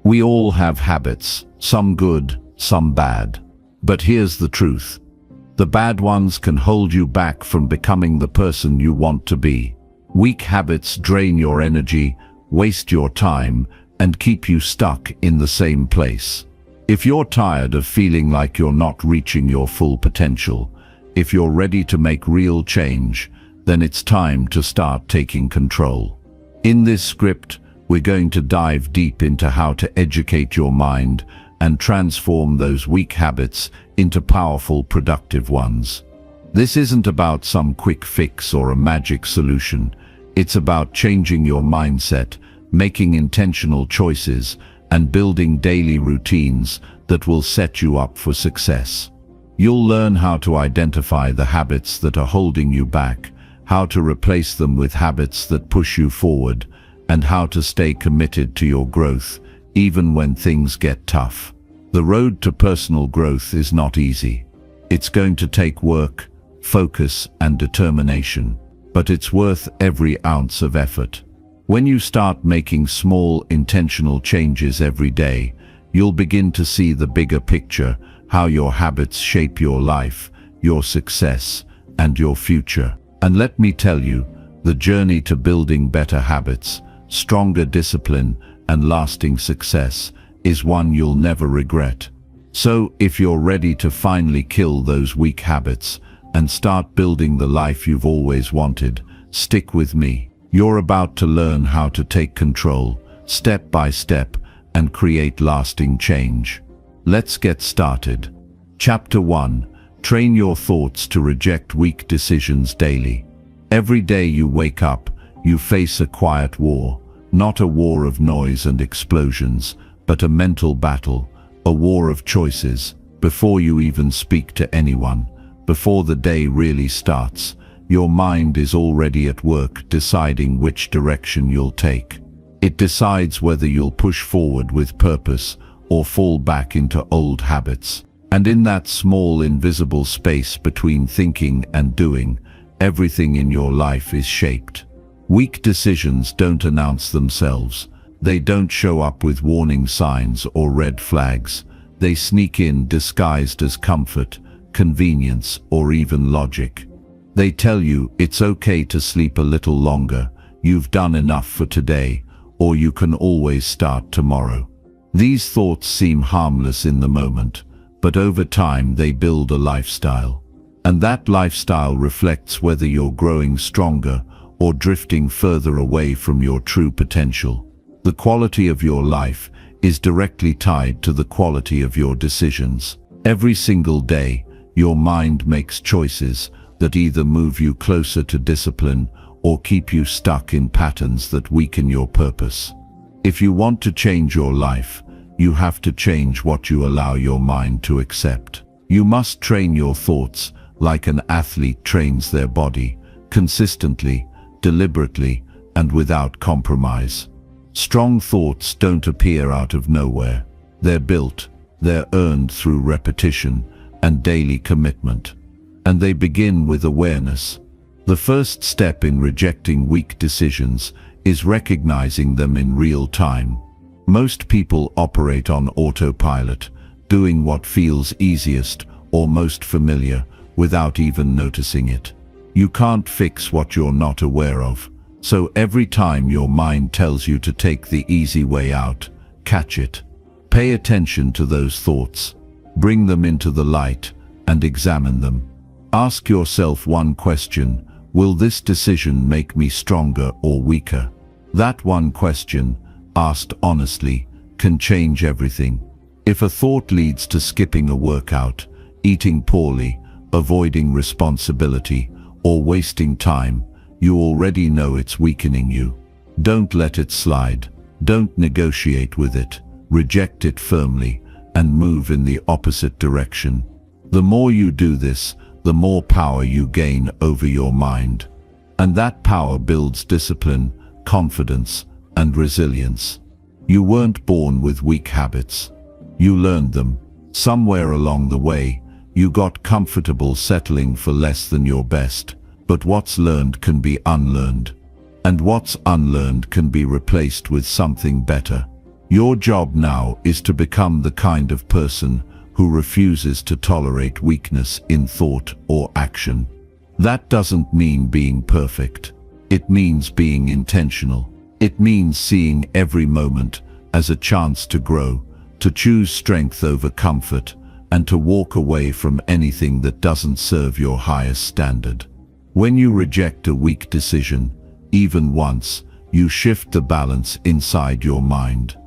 We all have habits, some good, some bad. But here's the truth. The bad ones can hold you back from becoming the person you want to be. Weak habits drain your energy, waste your time, and keep you stuck in the same place. If you're tired of feeling like you're not reaching your full potential, if you're ready to make real change, then it's time to start taking control. In this script, we're going to dive deep into how to educate your mind and transform those weak habits into powerful, productive ones. This isn't about some quick fix or a magic solution. It's about changing your mindset, making intentional choices, and building daily routines that will set you up for success. You'll learn how to identify the habits that are holding you back, how to replace them with habits that push you forward, and how to stay committed to your growth, even when things get tough. The road to personal growth is not easy. It's going to take work, focus, and determination, but it's worth every ounce of effort. When you start making small, intentional changes every day, you'll begin to see the bigger picture, how your habits shape your life, your success, and your future. And let me tell you, the journey to building better habits, stronger discipline, and lasting success is one you'll never regret. So, if you're ready to finally kill those weak habits and start building the life you've always wanted, stick with me. You're about to learn how to take control, step by step, and create lasting change. Let's get started. Chapter 1. Train your thoughts to reject weak decisions daily. Every day you wake up, you face a quiet war, not a war of noise and explosions, but a mental battle, a war of choices. Before you even speak to anyone, before the day really starts, your mind is already at work deciding which direction you'll take. It decides whether you'll push forward with purpose or fall back into old habits. And in that small invisible space between thinking and doing, everything in your life is shaped. Weak decisions don't announce themselves. They don't show up with warning signs or red flags. They sneak in disguised as comfort, convenience, or even logic. They tell you it's okay to sleep a little longer, you've done enough for today, or you can always start tomorrow. These thoughts seem harmless in the moment, but over time they build a lifestyle. And that lifestyle reflects whether you're growing stronger or drifting further away from your true potential. The quality of your life is directly tied to the quality of your decisions. Every single day, your mind makes choices that either move you closer to discipline or keep you stuck in patterns that weaken your purpose. If you want to change your life, you have to change what you allow your mind to accept. You must train your thoughts like an athlete trains their body, consistently, deliberately, and without compromise. Strong thoughts don't appear out of nowhere. They're built, they're earned through repetition and daily commitment. And they begin with awareness. The first step in rejecting weak decisions is recognizing them in real time. Most people operate on autopilot, doing what feels easiest or most familiar without even noticing it. You can't fix what you're not aware of. So every time your mind tells you to take the easy way out, catch it. Pay attention to those thoughts. Bring them into the light and examine them. Ask yourself one question: will this decision make me stronger or weaker? That one question, asked honestly, can change everything. If a thought leads to skipping a workout, eating poorly, avoiding responsibility, or wasting time, you already know it's weakening you. Don't let it slide. Don't negotiate with it. Reject it firmly and move in the opposite direction. The more you do this, the more power you gain over your mind. And that power builds discipline, confidence, and resilience. You weren't born with weak habits. You learned them. Somewhere along the way, you got comfortable settling for less than your best. But what's learned can be unlearned. And what's unlearned can be replaced with something better. Your job now is to become the kind of person who refuses to tolerate weakness in thought or action. That doesn't mean being perfect. It means being intentional. It means seeing every moment as a chance to grow, to choose strength over comfort, and to walk away from anything that doesn't serve your highest standard. When you reject a weak decision, even once, you shift the balance inside your mind.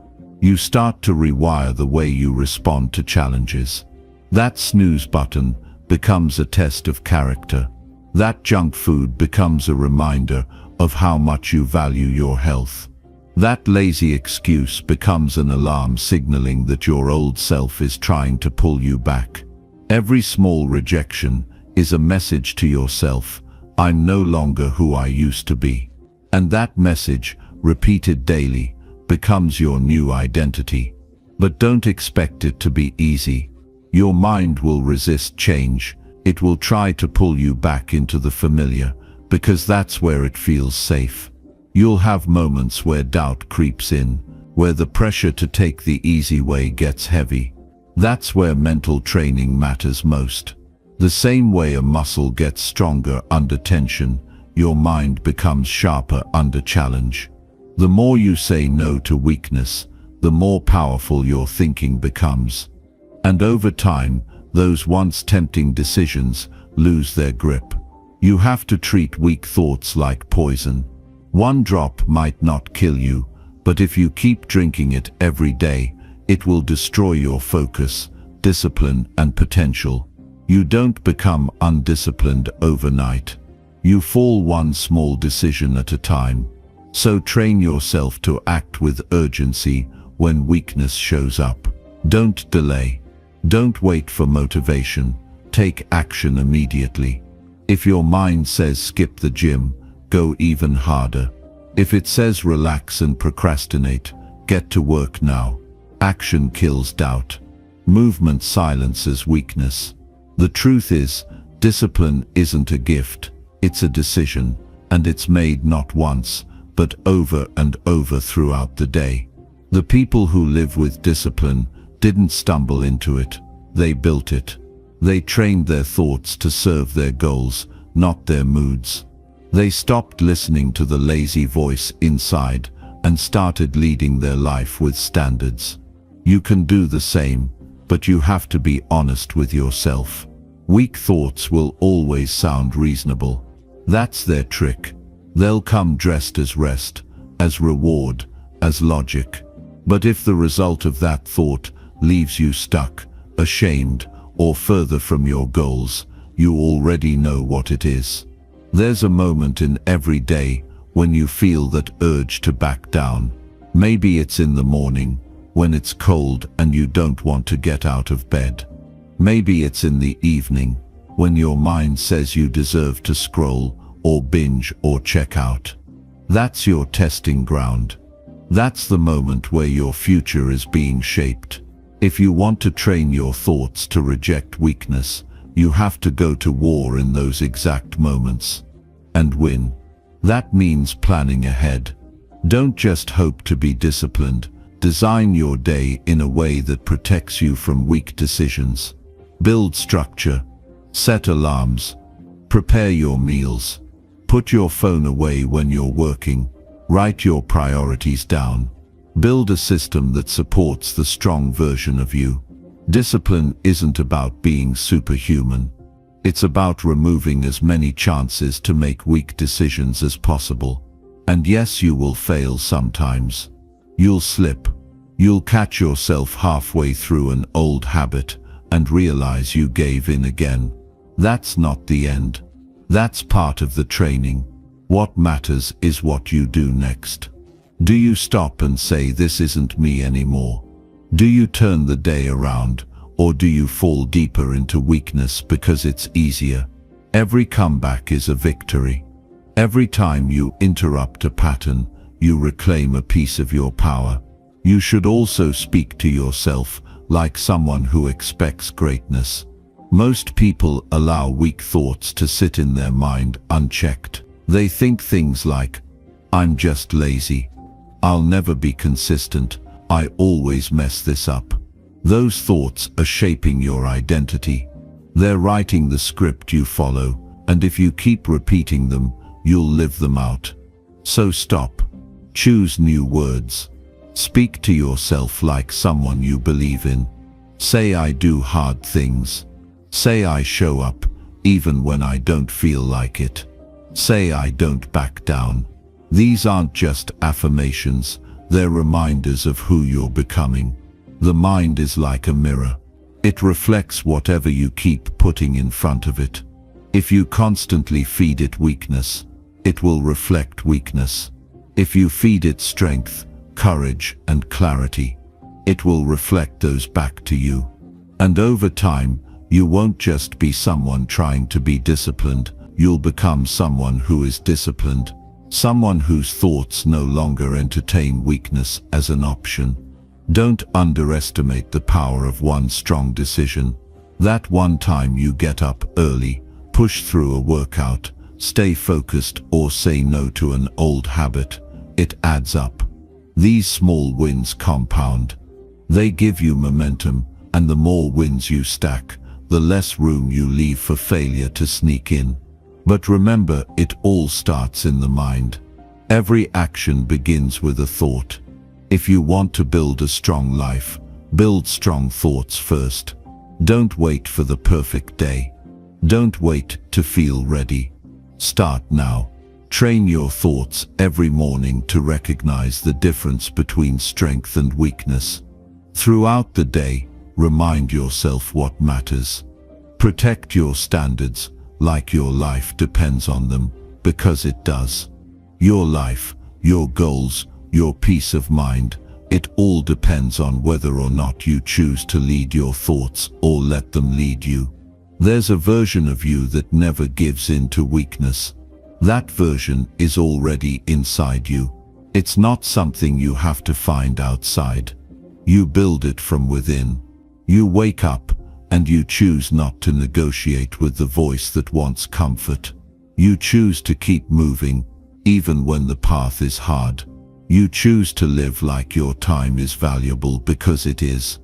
You start to rewire the way you respond to challenges. That snooze button becomes a test of character. That junk food becomes a reminder of how much you value your health. That lazy excuse becomes an alarm signaling that your old self is trying to pull you back. Every small rejection is a message to yourself, I'm no longer who I used to be. And that message, repeated daily, becomes your new identity. But don't expect it to be easy. Your mind will resist change. It will try to pull you back into the familiar, because that's where it feels safe. You'll have moments where doubt creeps in, where the pressure to take the easy way gets heavy. That's where mental training matters most. The same way a muscle gets stronger under tension, your mind becomes sharper under challenge. The more you say no to weakness, the more powerful your thinking becomes. And over time, those once tempting decisions lose their grip. You have to treat weak thoughts like poison. One drop might not kill you, but if you keep drinking it every day, it will destroy your focus, discipline, and potential. You don't become undisciplined overnight. You fall one small decision at a time. So train yourself to act with urgency when weakness shows up. Don't delay. Don't wait for motivation. Take action immediately. If your mind says skip the gym, go even harder. If it says relax and procrastinate, get to work now. Action kills doubt. Movement silences weakness. The truth is, discipline isn't a gift, it's a decision, and it's made not once, but over and over throughout the day. The people who live with discipline didn't stumble into it, they built it. They trained their thoughts to serve their goals, not their moods. They stopped listening to the lazy voice inside and started leading their life with standards. You can do the same, but you have to be honest with yourself. Weak thoughts will always sound reasonable. That's their trick. They'll come dressed as rest, as reward, as logic. But if the result of that thought leaves you stuck, ashamed, or further from your goals, you already know what it is. There's a moment in every day when you feel that urge to back down. Maybe it's in the morning, when it's cold and you don't want to get out of bed. Maybe it's in the evening, when your mind says you deserve to scroll, or binge, or check out. That's your testing ground. That's the moment where your future is being shaped. If you want to train your thoughts to reject weakness, you have to go to war in those exact moments. And win. That means planning ahead. Don't just hope to be disciplined. Design your day in a way that protects you from weak decisions. Build structure. Set alarms. Prepare your meals. Put your phone away when you're working. Write your priorities down. Build a system that supports the strong version of you. Discipline isn't about being superhuman. It's about removing as many chances to make weak decisions as possible. And yes, you will fail sometimes. You'll slip. You'll catch yourself halfway through an old habit and realize you gave in again. That's not the end. That's part of the training. What matters is what you do next. Do you stop and say, this isn't me anymore? Do you turn the day around, or do you fall deeper into weakness because it's easier? Every comeback is a victory. Every time you interrupt a pattern, you reclaim a piece of your power. You should also speak to yourself like someone who expects greatness. Most people allow weak thoughts to sit in their mind unchecked. They think things like, I'm just lazy. I'll never be consistent. I always mess this up. Those thoughts are shaping your identity. They're writing the script you follow, and if you keep repeating them, you'll live them out. So stop. Choose new words. Speak to yourself like someone you believe in. Say, I do hard things. Say, I show up, even when I don't feel like it. Say, I don't back down. These aren't just affirmations, they're reminders of who you're becoming. The mind is like a mirror. It reflects whatever you keep putting in front of it. If you constantly feed it weakness, it will reflect weakness. If you feed it strength, courage, and clarity, it will reflect those back to you. And over time, you won't just be someone trying to be disciplined, you'll become someone who is disciplined. Someone whose thoughts no longer entertain weakness as an option. Don't underestimate the power of one strong decision. That one time you get up early, push through a workout, stay focused, or say no to an old habit, it adds up. These small wins compound. They give you momentum, and the more wins you stack, the less room you leave for failure to sneak in. But remember, it all starts in the mind. Every action begins with a thought. If you want to build a strong life, build strong thoughts first. Don't wait for the perfect day. Don't wait to feel ready. Start now. Train your thoughts every morning to recognize the difference between strength and weakness. Throughout the day, remind yourself what matters. Protect your standards like your life depends on them, because it does. Your life, your goals, your peace of mind, it all depends on whether or not you choose to lead your thoughts or let them lead you. There's a version of you that never gives in to weakness. That version is already inside you. It's not something you have to find outside. You build it from within. You wake up, and you choose not to negotiate with the voice that wants comfort. You choose to keep moving, even when the path is hard. You choose to live like your time is valuable because it is.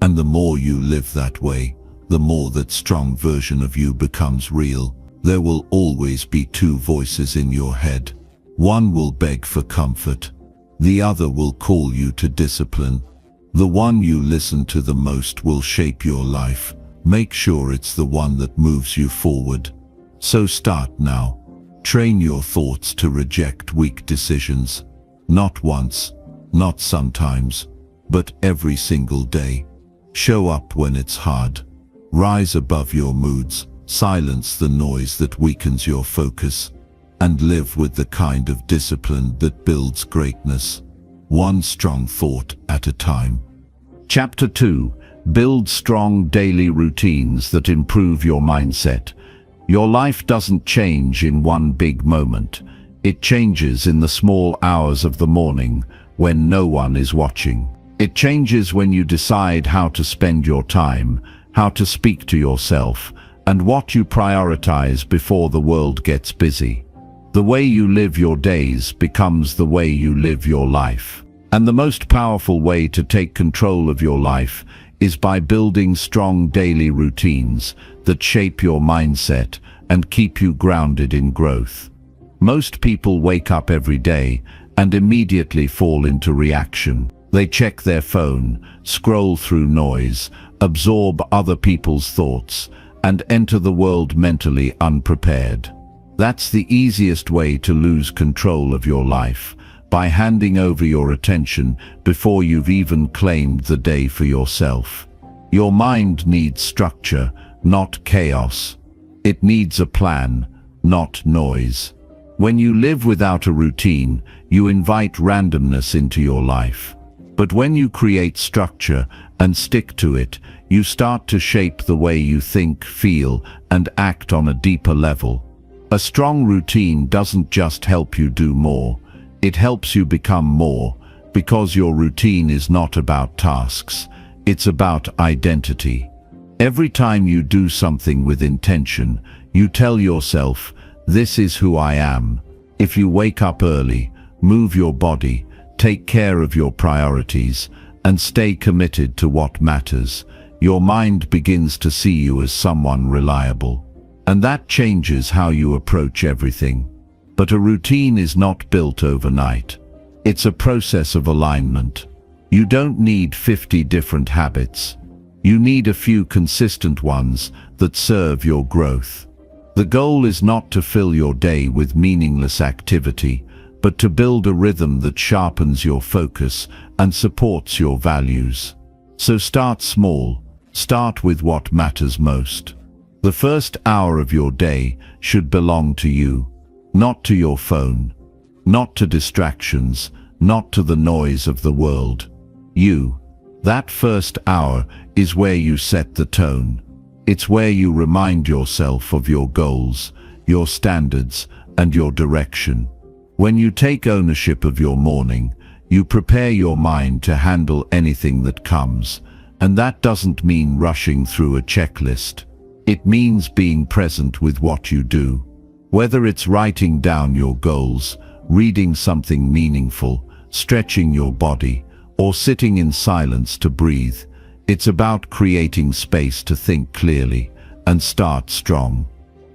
And the more you live that way, the more that strong version of you becomes real. There will always be two voices in your head. One will beg for comfort. The other will call you to discipline. The one you listen to the most will shape your life. Make sure it's the one that moves you forward. So start now. Train your thoughts to reject weak decisions. Not once, not sometimes, but every single day. Show up when it's hard. Rise above your moods. Silence the noise that weakens your focus. And live with the kind of discipline that builds greatness. One strong thought at a time. Chapter 2. Build strong daily routines that improve your mindset. Your life doesn't change in one big moment. It changes in the small hours of the morning when no one is watching. It changes when you decide how to spend your time, how to speak to yourself, and what you prioritize before the world gets busy. The way you live your days becomes the way you live your life. And the most powerful way to take control of your life is by building strong daily routines that shape your mindset and keep you grounded in growth. Most people wake up every day and immediately fall into reaction. They check their phone, scroll through noise, absorb other people's thoughts, and enter the world mentally unprepared. That's the easiest way to lose control of your life, by handing over your attention before you've even claimed the day for yourself. Your mind needs structure, not chaos. It needs a plan, not noise. When you live without a routine, you invite randomness into your life. But when you create structure and stick to it, you start to shape the way you think, feel, and act on a deeper level. A strong routine doesn't just help you do more. It helps you become more, because your routine is not about tasks, it's about identity. Every time you do something with intention, you tell yourself, this is who I am. If you wake up early, move your body, take care of your priorities, and stay committed to what matters, your mind begins to see you as someone reliable. And that changes how you approach everything. But a routine is not built overnight. It's a process of alignment. You don't need 50 different habits. You need a few consistent ones that serve your growth. The goal is not to fill your day with meaningless activity, but to build a rhythm that sharpens your focus and supports your values. So start small. Start with what matters most. The first hour of your day should belong to you, not to your phone, not to distractions, not to the noise of the world. You. That first hour is where you set the tone. It's where you remind yourself of your goals, your standards, and your direction. When you take ownership of your morning, you prepare your mind to handle anything that comes, and that doesn't mean rushing through a checklist. It means being present with what you do. Whether it's writing down your goals, reading something meaningful, stretching your body, or sitting in silence to breathe, it's about creating space to think clearly and start strong.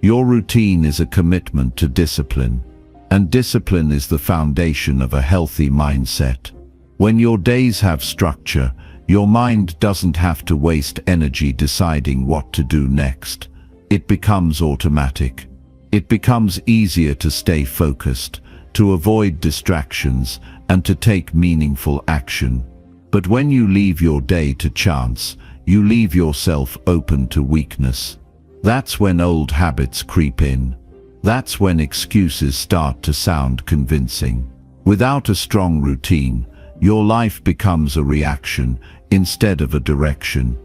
Your routine is a commitment to discipline, and discipline is the foundation of a healthy mindset. When your days have structure, your mind doesn't have to waste energy deciding what to do next. It becomes automatic. It becomes easier to stay focused, to avoid distractions, and to take meaningful action. But when you leave your day to chance, you leave yourself open to weakness. That's when old habits creep in. That's when excuses start to sound convincing. Without a strong routine, your life becomes a reaction instead of a direction.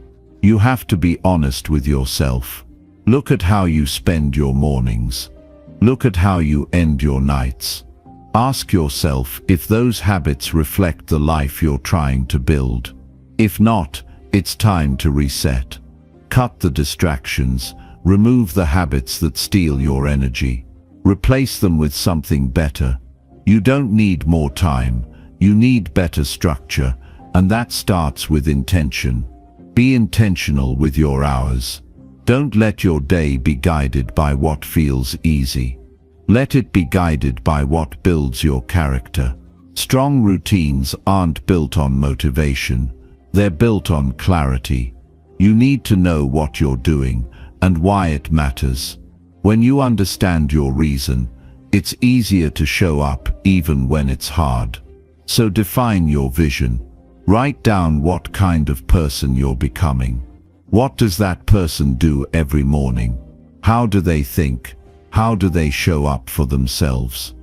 You have to be honest with yourself. Look at how you spend your mornings. Look at how you end your nights. Ask yourself if those habits reflect the life you're trying to build. If not, it's time to reset. Cut the distractions. Remove the habits that steal your energy. Replace them with something better. You don't need more time. You need better structure, and that starts with intention. Be intentional with your hours. Don't let your day be guided by what feels easy. Let it be guided by what builds your character. Strong routines aren't built on motivation. They're built on clarity. You need to know what you're doing and why it matters. When you understand your reason, it's easier to show up even when it's hard. So define your vision. Write down what kind of person you're becoming. What does that person do every morning? How do they think? How do they show up for themselves?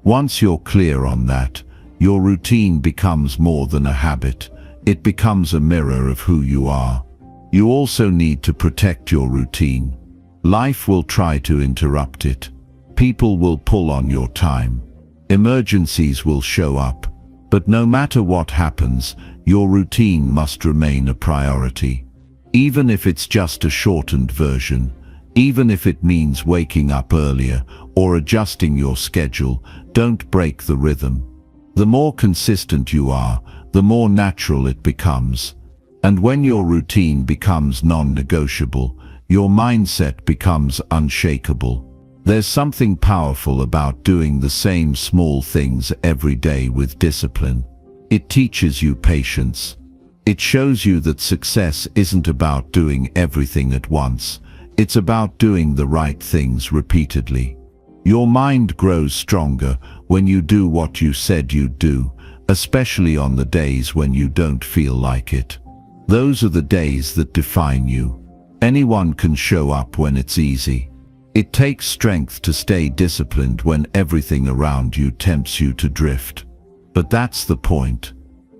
Once you're clear on that, your routine becomes more than a habit. It becomes a mirror of who you are. You also need to protect your routine. Life will try to interrupt it. People will pull on your time. Emergencies will show up. But no matter what happens, your routine must remain a priority. Even if it's just a shortened version, even if it means waking up earlier or adjusting your schedule, don't break the rhythm. The more consistent you are, the more natural it becomes. And when your routine becomes non-negotiable, your mindset becomes unshakable. There's something powerful about doing the same small things every day with discipline. It teaches you patience. It shows you that success isn't about doing everything at once. It's about doing the right things repeatedly. Your mind grows stronger when you do what you said you'd do, especially on the days when you don't feel like it. Those are the days that define you. Anyone can show up when it's easy. It takes strength to stay disciplined when everything around you tempts you to drift. But that's the point.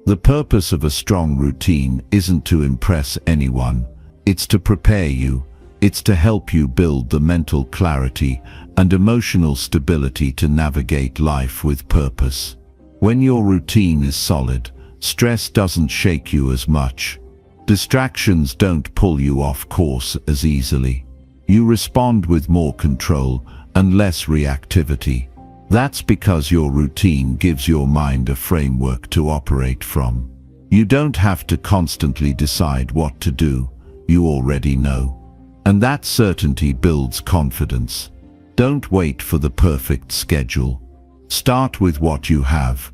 The purpose of a strong routine isn't to impress anyone. It's to prepare you. It's to help you build the mental clarity and emotional stability to navigate life with purpose. When your routine is solid, stress doesn't shake you as much. Distractions don't pull you off course as easily. You respond with more control and less reactivity. That's because your routine gives your mind a framework to operate from. You don't have to constantly decide what to do. You already know. And that certainty builds confidence. Don't wait for the perfect schedule. Start with what you have.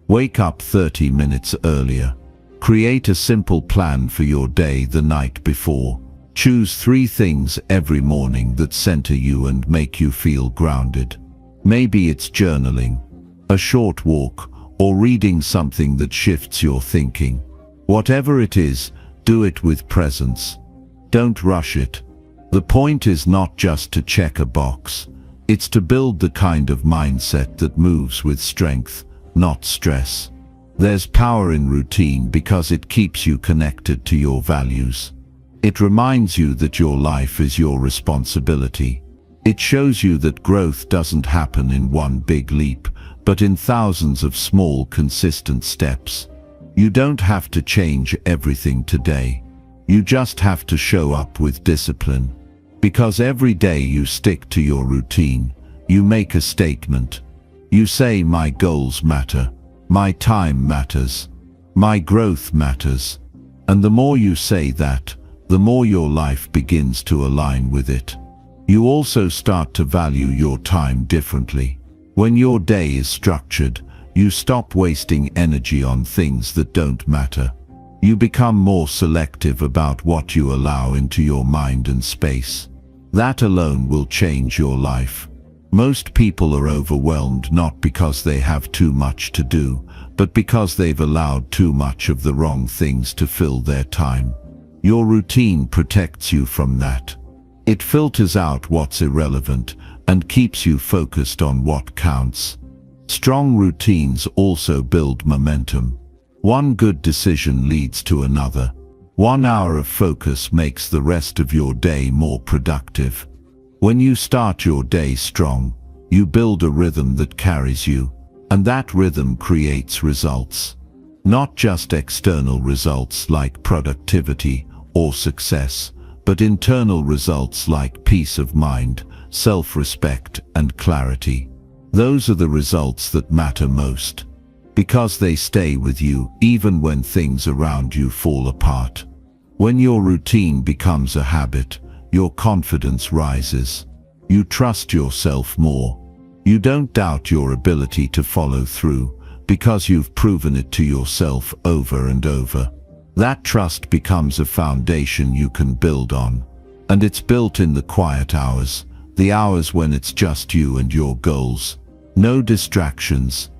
Wake up 30 minutes earlier. Create a simple plan for your day the night before. Choose 3 things every morning that center you and make you feel grounded. Maybe it's journaling, a short walk, or reading something that shifts your thinking. Whatever it is, do it with presence. Don't rush it. The point is not just to check a box. It's to build the kind of mindset that moves with strength, not stress. There's power in routine because it keeps you connected to your values. It reminds you that your life is your responsibility. It shows you that growth doesn't happen in one big leap, but in thousands of small, consistent steps. You don't have to change everything today. You just have to show up with discipline. Because every day you stick to your routine, you make a statement. You say, my goals matter, my time matters, my growth matters. And the more you say that, the more your life begins to align with it. You also start to value your time differently. When your day is structured, you stop wasting energy on things that don't matter. You become more selective about what you allow into your mind and space. That alone will change your life. Most people are overwhelmed not because they have too much to do, but because they've allowed too much of the wrong things to fill their time. Your routine protects you from that. It filters out what's irrelevant and keeps you focused on what counts. Strong routines also build momentum. One good decision leads to another. 1 hour of focus makes the rest of your day more productive. When you start your day strong, you build a rhythm that carries you, and that rhythm creates results. Not just external results like productivity or success, but internal results like peace of mind, self-respect, and clarity. Those are the results that matter most, because they stay with you even when things around you fall apart. When your routine becomes a habit, your confidence rises. You trust yourself more. You don't doubt your ability to follow through, because you've proven it to yourself over and over. That trust becomes a foundation you can build on. And it's built in the quiet hours, the hours when it's just you and your goals. No distractions,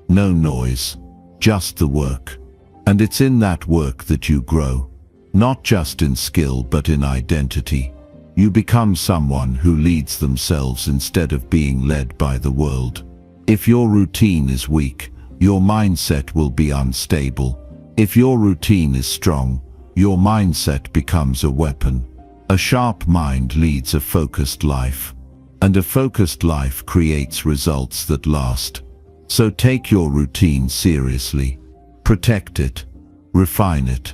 no noise, just the work. And it's in that work that you grow. Not just in skill but in identity. You become someone who leads themselves instead of being led by the world. If your routine is weak, your mindset will be unstable. If your routine is strong, your mindset becomes a weapon. A sharp mind leads a focused life. And a focused life creates results that last. So take your routine seriously. Protect it. Refine it.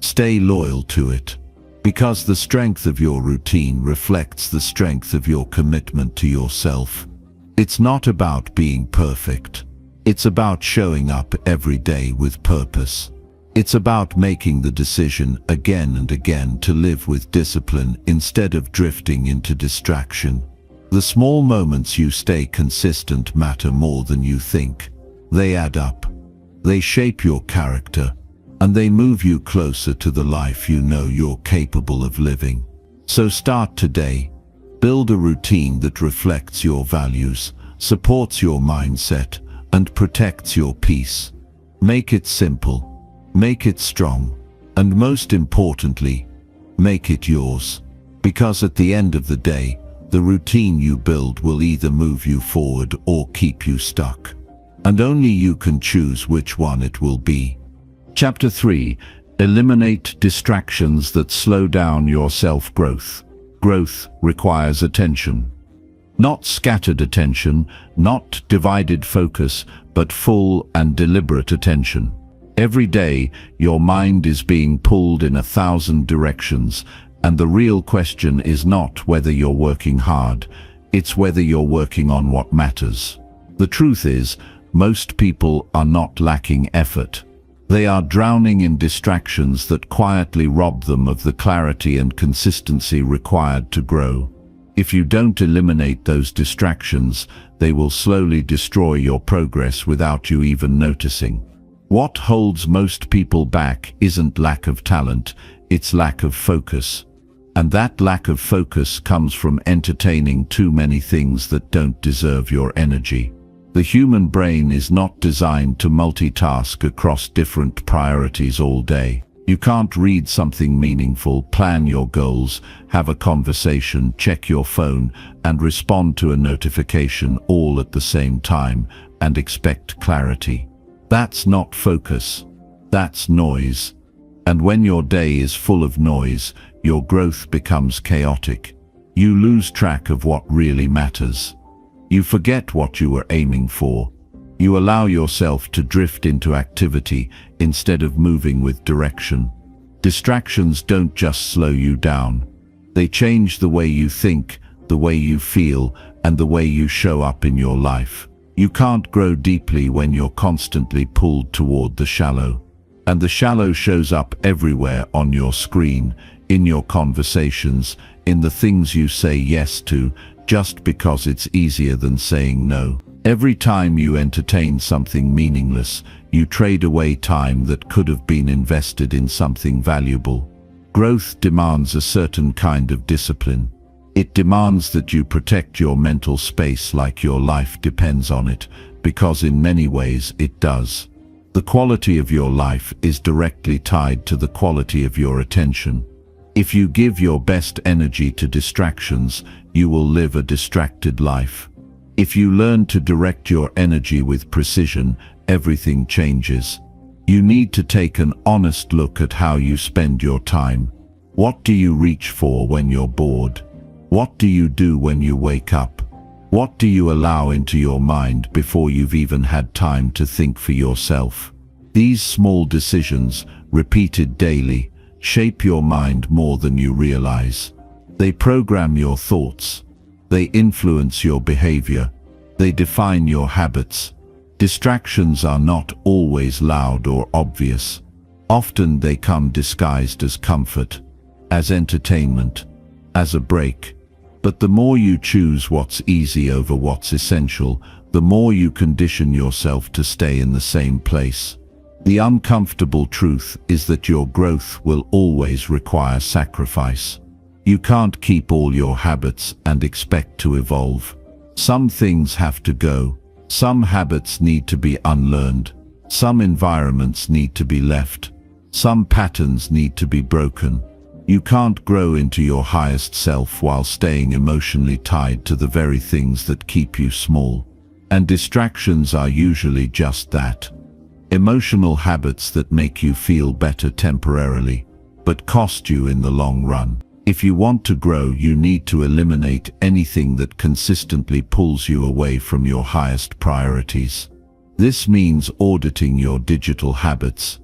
Stay loyal to it. Because the strength of your routine reflects the strength of your commitment to yourself. It's not about being perfect. It's about showing up every day with purpose. It's about making the decision again and again to live with discipline instead of drifting into distraction. The small moments you stay consistent matter more than you think. They add up. They shape your character. And they move you closer to the life you know you're capable of living. So start today. Build a routine that reflects your values, supports your mindset, and protects your peace. Make it simple. Make it strong. And most importantly, make it yours. Because at the end of the day, the routine you build will either move you forward or keep you stuck. And only you can choose which one it will be. Chapter 3. Eliminate distractions that slow down your self-growth. Growth requires attention. Not scattered attention, not divided focus, but full and deliberate attention. Every day, your mind is being pulled in 1,000 directions, and the real question is not whether you're working hard, it's whether you're working on what matters. The truth is, most people are not lacking effort. They are drowning in distractions that quietly rob them of the clarity and consistency required to grow. If you don't eliminate those distractions, they will slowly destroy your progress without you even noticing. What holds most people back isn't lack of talent, it's lack of focus. And that lack of focus comes from entertaining too many things that don't deserve your energy. The human brain is not designed to multitask across different priorities all day. You can't read something meaningful, plan your goals, have a conversation, check your phone, and respond to a notification all at the same time and expect clarity. That's not focus. That's noise. And when your day is full of noise, your growth becomes chaotic. You lose track of what really matters. You forget what you were aiming for. You allow yourself to drift into activity instead of moving with direction. Distractions don't just slow you down. They change the way you think, the way you feel, and the way you show up in your life. You can't grow deeply when you're constantly pulled toward the shallow. And the shallow shows up everywhere on your screen, in your conversations, in the things you say yes to, just because it's easier than saying no. Every time you entertain something meaningless, you trade away time that could have been invested in something valuable. Growth demands a certain kind of discipline. It demands that you protect your mental space like your life depends on it, because in many ways it does. The quality of your life is directly tied to the quality of your attention. If you give your best energy to distractions, you will live a distracted life. If you learn to direct your energy with precision, everything changes. You need to take an honest look at how you spend your time. What do you reach for when you're bored? What do you do when you wake up? What do you allow into your mind before you've even had time to think for yourself? These small decisions, repeated daily, shape your mind more than you realize. They program your thoughts. They influence your behavior. They define your habits. Distractions are not always loud or obvious. Often they come disguised as comfort, as entertainment, as a break. But the more you choose what's easy over what's essential, the more you condition yourself to stay in the same place. The uncomfortable truth is that your growth will always require sacrifice. You can't keep all your habits and expect to evolve. Some things have to go. Some habits need to be unlearned. Some environments need to be left. Some patterns need to be broken. You can't grow into your highest self while staying emotionally tied to the very things that keep you small. And distractions are usually just that. Emotional habits that make you feel better temporarily, but cost you in the long run. If you want to grow, you need to eliminate anything that consistently pulls you away from your highest priorities. This means auditing your digital habits.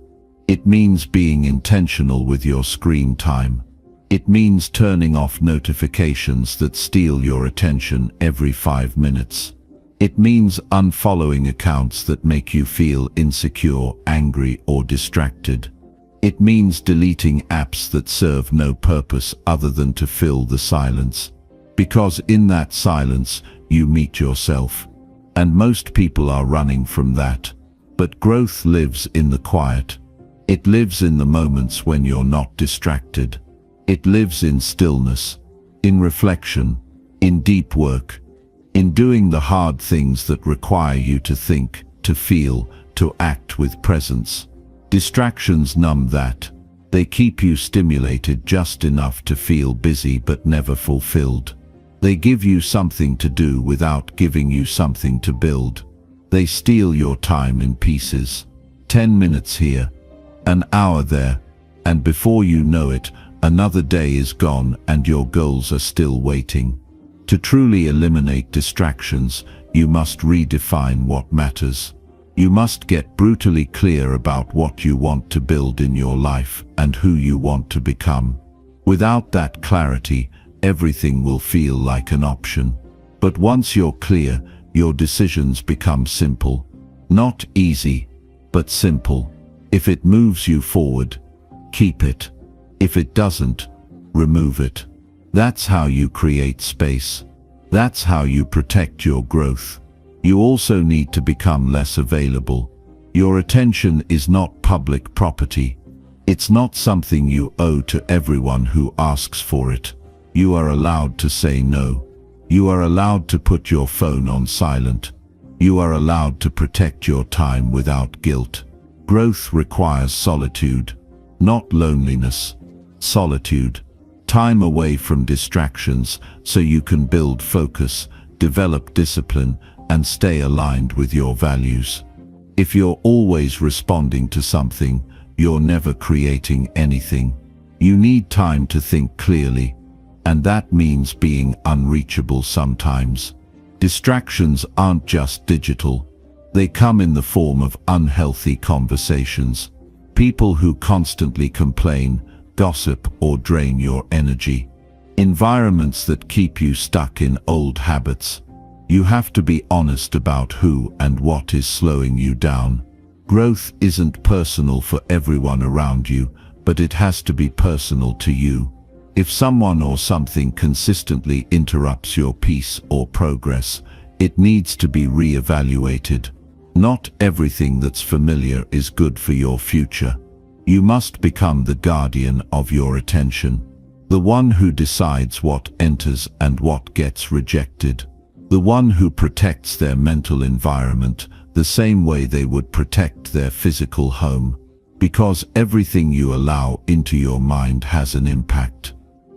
It means being intentional with your screen time. It means turning off notifications that steal your attention every 5 minutes. It means unfollowing accounts that make you feel insecure, angry, or distracted. It means deleting apps that serve no purpose other than to fill the silence. Because in that silence, you meet yourself. And most people are running from that. But growth lives in the quiet. It lives in the moments when you're not distracted. It lives in stillness, in reflection, in deep work, in doing the hard things that require you to think, to feel, to act with presence. Distractions numb that. They keep you stimulated just enough to feel busy but never fulfilled. They give you something to do without giving you something to build. They steal your time in pieces. 10 minutes here, an hour there, and before you know it, another day is gone and your goals are still waiting. To truly eliminate distractions, you must redefine what matters. You must get brutally clear about what you want to build in your life and who you want to become. Without that clarity, everything will feel like an option. But once you're clear, your decisions become simple. Not easy, but simple. If it moves you forward, keep it. If it doesn't, remove it. That's how you create space. That's how you protect your growth. You also need to become less available. Your attention is not public property. It's not something you owe to everyone who asks for it. You are allowed to say no. You are allowed to put your phone on silent. You are allowed to protect your time without guilt. Growth requires solitude, not loneliness. Solitude. Time away from distractions so you can build focus, develop discipline, and stay aligned with your values. If you're always responding to something, you're never creating anything. You need time to think clearly, and that means being unreachable sometimes. Distractions aren't just digital. They come in the form of unhealthy conversations. People who constantly complain, gossip, or drain your energy. Environments that keep you stuck in old habits. You have to be honest about who and what is slowing you down. Growth isn't personal for everyone around you, but it has to be personal to you. If someone or something consistently interrupts your peace or progress, it needs to be re-evaluated. Not everything that's familiar is good for your future. You must become the guardian of your attention, the one who decides what enters and what gets rejected, the one who protects their mental environment the same way they would protect their physical home, because everything you allow into your mind has an impact.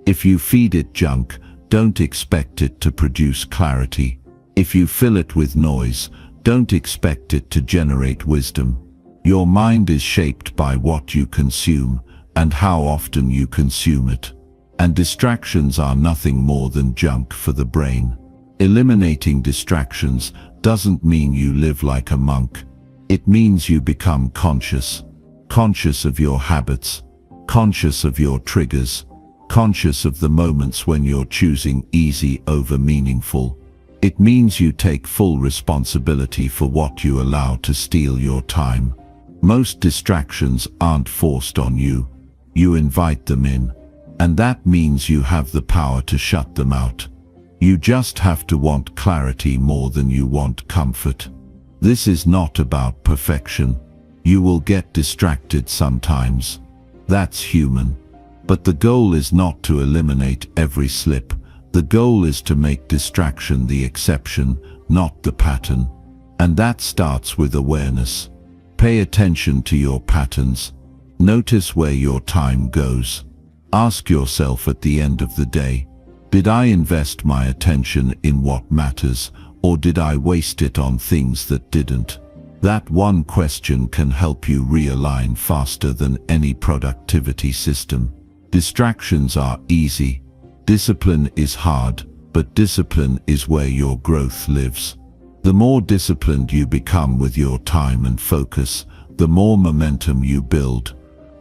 If you feed it junk, don't expect it to produce clarity. If you fill it with noise, don't expect it to generate wisdom. Your mind is shaped by what you consume and how often you consume it. And distractions are nothing more than junk for the brain. Eliminating distractions doesn't mean you live like a monk. It means you become conscious. Conscious of your habits, conscious of your triggers, conscious of the moments when you're choosing easy over meaningful. It means you take full responsibility for what you allow to steal your time. Most distractions aren't forced on you. You invite them in, and that means you have the power to shut them out. You just have to want clarity more than you want comfort. This is not about perfection. You will get distracted sometimes. That's human. But the goal is not to eliminate every slip. The goal is to make distraction the exception, not the pattern. And that starts with awareness. Pay attention to your patterns. Notice where your time goes. Ask yourself at the end of the day, did I invest my attention in what matters, or did I waste it on things that didn't? That one question can help you realign faster than any productivity system. Distractions are easy. Discipline is hard, but discipline is where your growth lives. The more disciplined you become with your time and focus, the more momentum you build.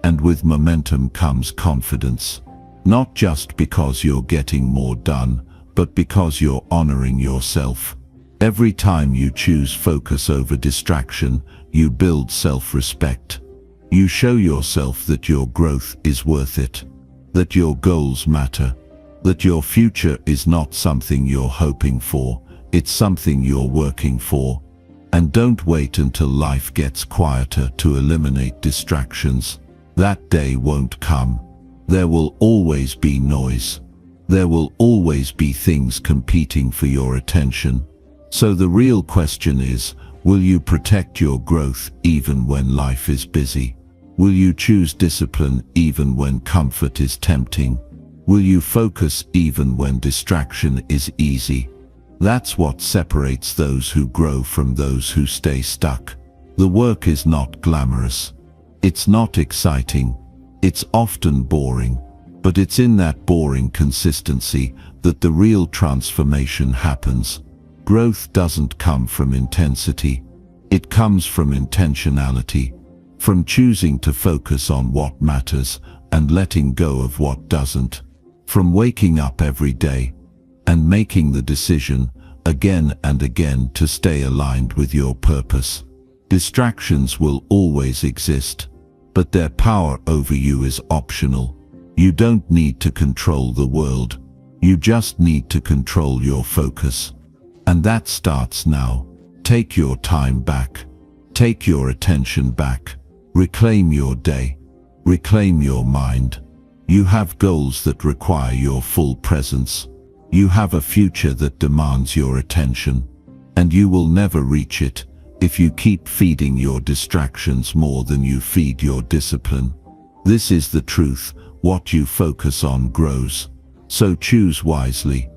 And with momentum comes confidence. Not just because you're getting more done, but because you're honoring yourself. Every time you choose focus over distraction, you build self-respect. You show yourself that your growth is worth it, that your goals matter, that your future is not something you're hoping for, it's something you're working for. And don't wait until life gets quieter to eliminate distractions. That day won't come. There will always be noise. There will always be things competing for your attention. So the real question is, will you protect your growth even when life is busy? Will you choose discipline even when comfort is tempting? Will you focus even when distraction is easy? That's what separates those who grow from those who stay stuck. The work is not glamorous. It's not exciting. It's often boring, but it's in that boring consistency that the real transformation happens. Growth doesn't come from intensity. It comes from intentionality, from choosing to focus on what matters and letting go of what doesn't, from waking up every day and making the decision again and again to stay aligned with your purpose. Distractions will always exist. but their power over you is optional. You don't need to control the world. You just need to control your focus. And that starts now. Take your time back. Take your attention back. Reclaim your day. Reclaim your mind. You have goals that require your full presence. You have a future that demands your attention. And you will never reach it if you keep feeding your distractions more than you feed your discipline. This is the truth. What you focus on grows. So choose wisely.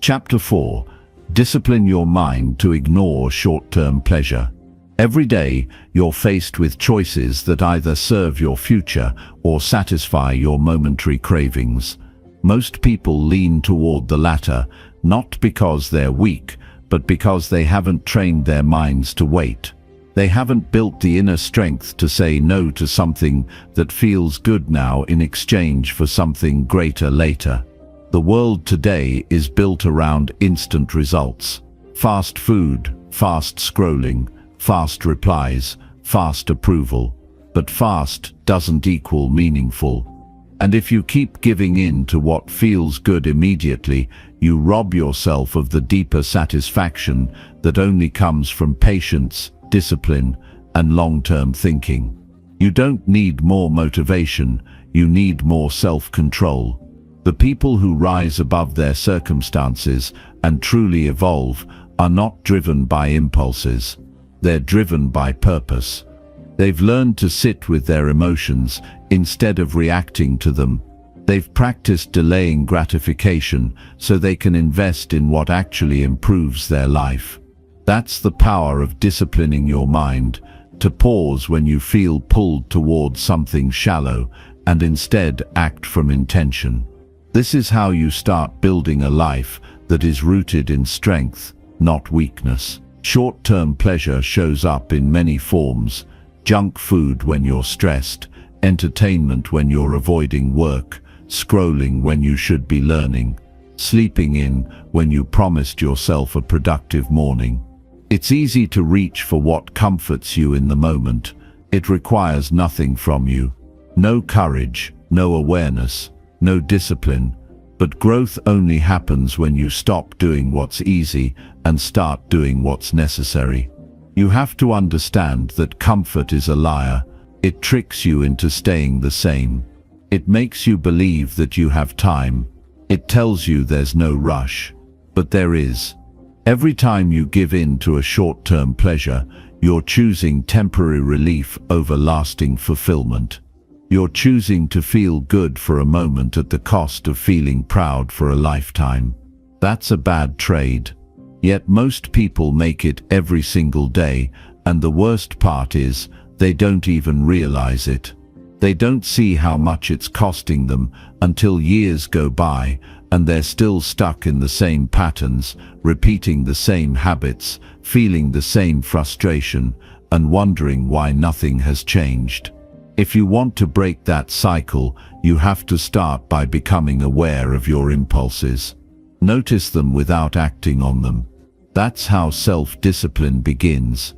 Chapter 4. Discipline your mind to ignore short-term pleasure. Every day, you're faced with choices that either serve your future or satisfy your momentary cravings. Most people lean toward the latter, not because they're weak, but because they haven't trained their minds to wait. They haven't built the inner strength to say no to something that feels good now in exchange for something greater later. The world today is built around instant results. Fast food, fast scrolling, fast replies, fast approval. But fast doesn't equal meaningful. And if you keep giving in to what feels good immediately, you rob yourself of the deeper satisfaction that only comes from patience, discipline, and long-term thinking. You don't need more motivation, you need more self-control. The people who rise above their circumstances and truly evolve are not driven by impulses. They're driven by purpose. They've learned to sit with their emotions instead of reacting to them. They've practiced delaying gratification so they can invest in what actually improves their life. That's the power of disciplining your mind, to pause when you feel pulled towards something shallow and instead act from intention. This is how you start building a life that is rooted in strength, not weakness. Short-term pleasure shows up in many forms: junk food when you're stressed, entertainment when you're avoiding work, scrolling when you should be learning, sleeping in when you promised yourself a productive morning. It's easy to reach for what comforts you in the moment. It requires nothing from you. No courage, no awareness, no discipline. But growth only happens when you stop doing what's easy and start doing what's necessary. You have to understand that comfort is a liar. It tricks you into staying the same. It makes you believe that you have time. It tells you there's no rush. But there is. Every time you give in to a short-term pleasure, you're choosing temporary relief over lasting fulfillment. You're choosing to feel good for a moment at the cost of feeling proud for a lifetime. That's a bad trade. Yet most people make it every single day, and the worst part is, they don't even realize it. They don't see how much it's costing them until years go by, and they're still stuck in the same patterns, repeating the same habits, feeling the same frustration, and wondering why nothing has changed. If you want to break that cycle, you have to start by becoming aware of your impulses. Notice them without acting on them. That's how self-discipline begins.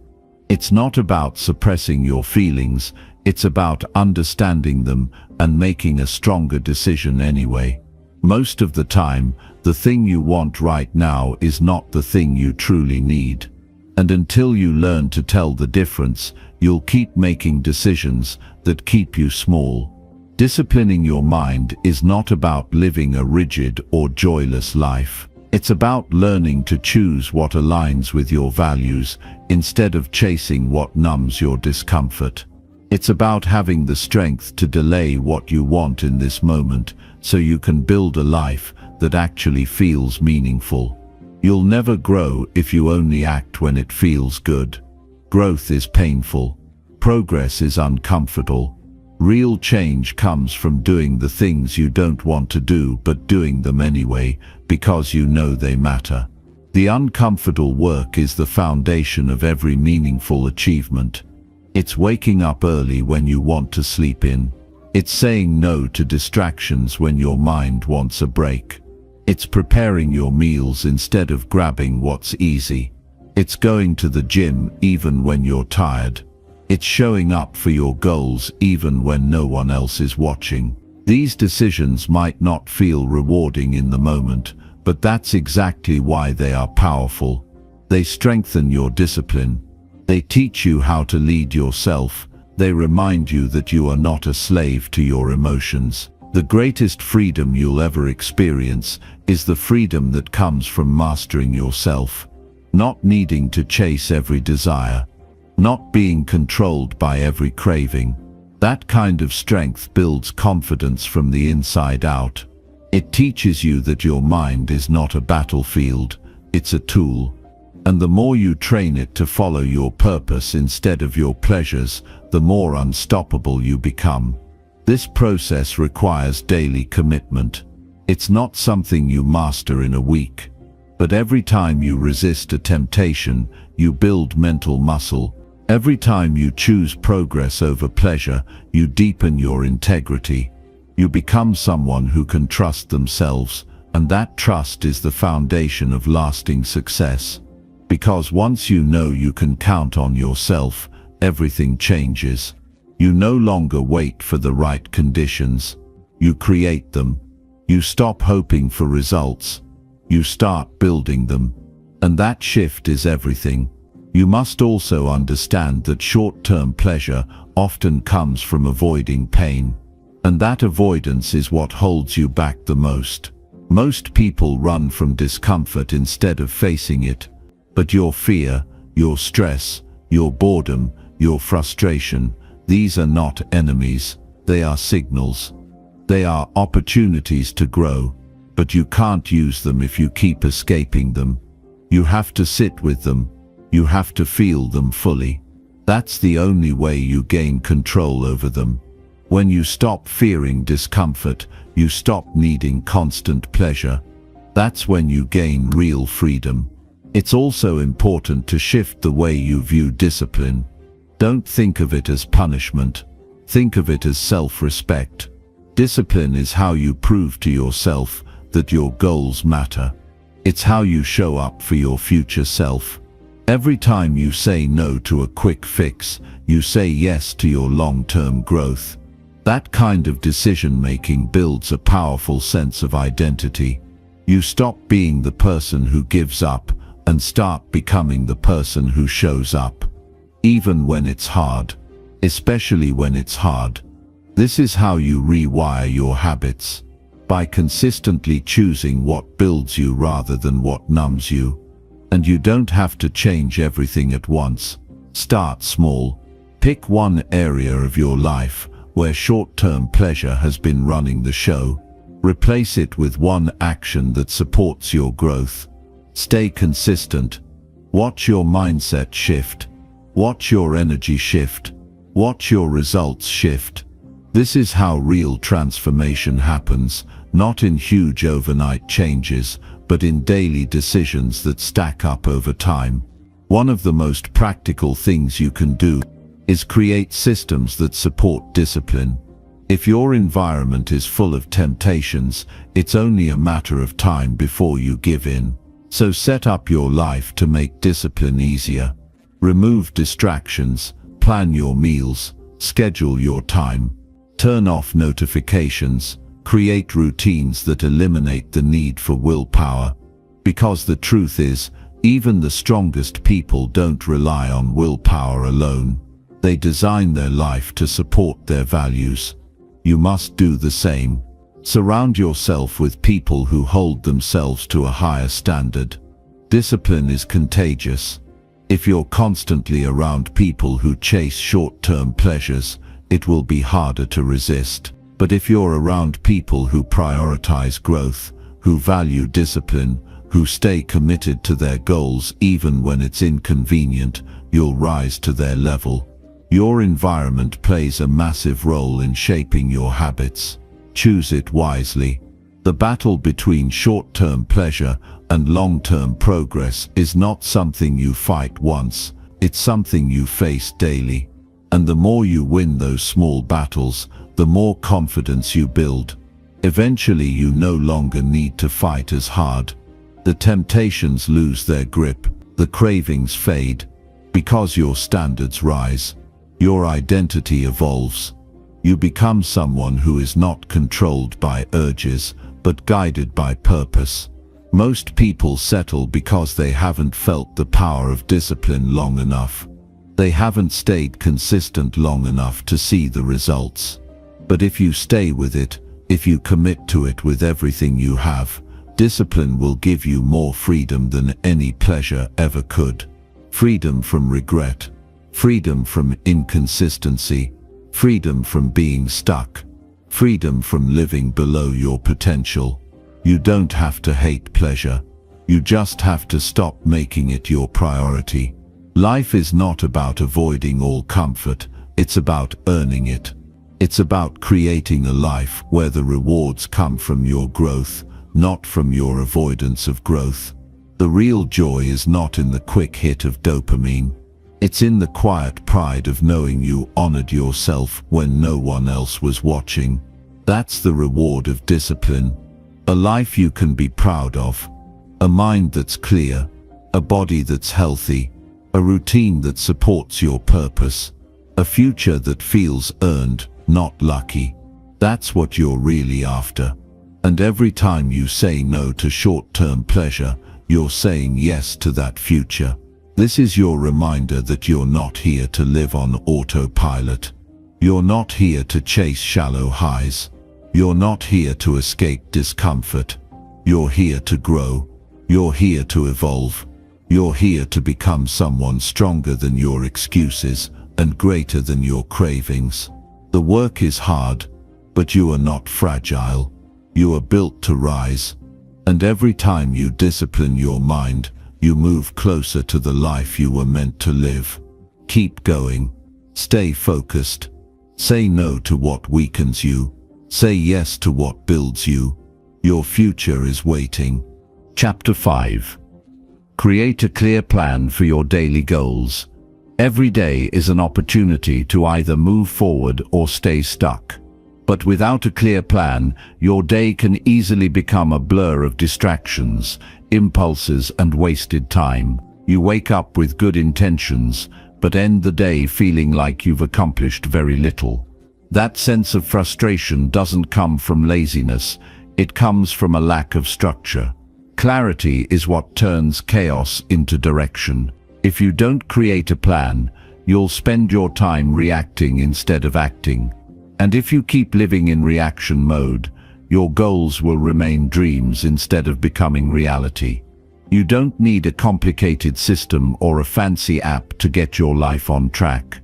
It's not about suppressing your feelings, it's about understanding them and making a stronger decision anyway. Most of the time, the thing you want right now is not the thing you truly need. And until you learn to tell the difference, you'll keep making decisions that keep you small. Disciplining your mind is not about living a rigid or joyless life. It's about learning to choose what aligns with your values instead of chasing what numbs your discomfort. It's about having the strength to delay what you want in this moment so you can build a life that actually feels meaningful. You'll never grow if you only act when it feels good. Growth is painful. Progress is uncomfortable. Real change comes from doing the things you don't want to do but doing them anyway because you know they matter. The uncomfortable work is the foundation of every meaningful achievement. It's waking up early when you want to sleep in. It's saying no to distractions when your mind wants a break. It's preparing your meals instead of grabbing what's easy. It's going to the gym even when you're tired. It's showing up for your goals even when no one else is watching. These decisions might not feel rewarding in the moment, but that's exactly why they are powerful. They strengthen your discipline. They teach you how to lead yourself. They remind you that you are not a slave to your emotions. The greatest freedom you'll ever experience is the freedom that comes from mastering yourself, not needing to chase every desire, not being controlled by every craving. That kind of strength builds confidence from the inside out. It teaches you that your mind is not a battlefield, it's a tool. And the more you train it to follow your purpose instead of your pleasures, the more unstoppable you become. This process requires daily commitment. It's not something you master in a week. But every time you resist a temptation, you build mental muscle. Every time you choose progress over pleasure, you deepen your integrity. You become someone who can trust themselves, and that trust is the foundation of lasting success. Because once you know you can count on yourself, everything changes. You no longer wait for the right conditions. You create them. You stop hoping for results. You start building them. And that shift is everything. You must also understand that short-term pleasure often comes from avoiding pain. And that avoidance is what holds you back the most. Most people run from discomfort instead of facing it. But your fear, your stress, your boredom, your frustration, these are not enemies, they are signals. They are opportunities to grow, but you can't use them if you keep escaping them. You have to sit with them. You have to feel them fully. That's the only way you gain control over them. When you stop fearing discomfort, you stop needing constant pleasure. That's when you gain real freedom. It's also important to shift the way you view discipline. Don't think of it as punishment. Think of it as self-respect. Discipline is how you prove to yourself that your goals matter. It's how you show up for your future self. Every time you say no to a quick fix, you say yes to your long-term growth. That kind of decision-making builds a powerful sense of identity. You stop being the person who gives up and start becoming the person who shows up. Even when it's hard. Especially when it's hard. This is how you rewire your habits. By consistently choosing what builds you rather than what numbs you. And you don't have to change everything at once. Start small. Pick one area of your life where short-term pleasure has been running the show. Replace it with one action that supports your growth. Stay consistent. Watch your mindset shift. Watch your energy shift. Watch your results shift. This is how real transformation happens, not in huge overnight changes, but in daily decisions that stack up over time. One of the most practical things you can do is create systems that support discipline. If your environment is full of temptations, it's only a matter of time before you give in. So set up your life to make discipline easier. Remove distractions, plan your meals, schedule your time, turn off notifications, create routines that eliminate the need for willpower. Because the truth is, even the strongest people don't rely on willpower alone. They design their life to support their values. You must do the same. Surround yourself with people who hold themselves to a higher standard. Discipline is contagious. If you're constantly around people who chase short-term pleasures, it will be harder to resist. But if you're around people who prioritize growth, who value discipline, who stay committed to their goals even when it's inconvenient, you'll rise to their level. Your environment plays a massive role in shaping your habits. Choose it wisely. The battle between short-term pleasure and long-term progress is not something you fight once, it's something you face daily. And the more you win those small battles, the more confidence you build. Eventually you no longer need to fight as hard. The temptations lose their grip, the cravings fade. Because your standards rise. Your identity evolves. You become someone who is not controlled by urges, but guided by purpose. Most people settle because they haven't felt the power of discipline long enough. They haven't stayed consistent long enough to see the results. But if you stay with it, if you commit to it with everything you have, discipline will give you more freedom than any pleasure ever could. Freedom from regret, freedom from inconsistency, freedom from being stuck, freedom from living below your potential. You don't have to hate pleasure. You just have to stop making it your priority. Life is not about avoiding all comfort, it's about earning it. It's about creating a life where the rewards come from your growth, not from your avoidance of growth. The real joy is not in the quick hit of dopamine. It's in the quiet pride of knowing you honored yourself when no one else was watching. That's the reward of discipline. A life you can be proud of. A mind that's clear. A body that's healthy. A routine that supports your purpose. A future that feels earned, not lucky. That's what you're really after. And every time you say no to short-term pleasure, you're saying yes to that future. This is your reminder that you're not here to live on autopilot. You're not here to chase shallow highs. You're not here to escape discomfort. You're here to grow. You're here to evolve. You're here to become someone stronger than your excuses and greater than your cravings. The work is hard, but you are not fragile. You are built to rise. And every time you discipline your mind, you move closer to the life you were meant to live. Keep going. Stay focused. Say no to what weakens you. Say yes to what builds you. Your future is waiting. Chapter 5. Create a clear plan for your daily goals. Every day is an opportunity to either move forward or stay stuck. But without a clear plan, your day can easily become a blur of distractions, impulses, and wasted time. You wake up with good intentions, but end the day feeling like you've accomplished very little. That sense of frustration doesn't come from laziness, it comes from a lack of structure. Clarity is what turns chaos into direction. If you don't create a plan, you'll spend your time reacting instead of acting. And if you keep living in reaction mode, your goals will remain dreams instead of becoming reality. You don't need a complicated system or a fancy app to get your life on track.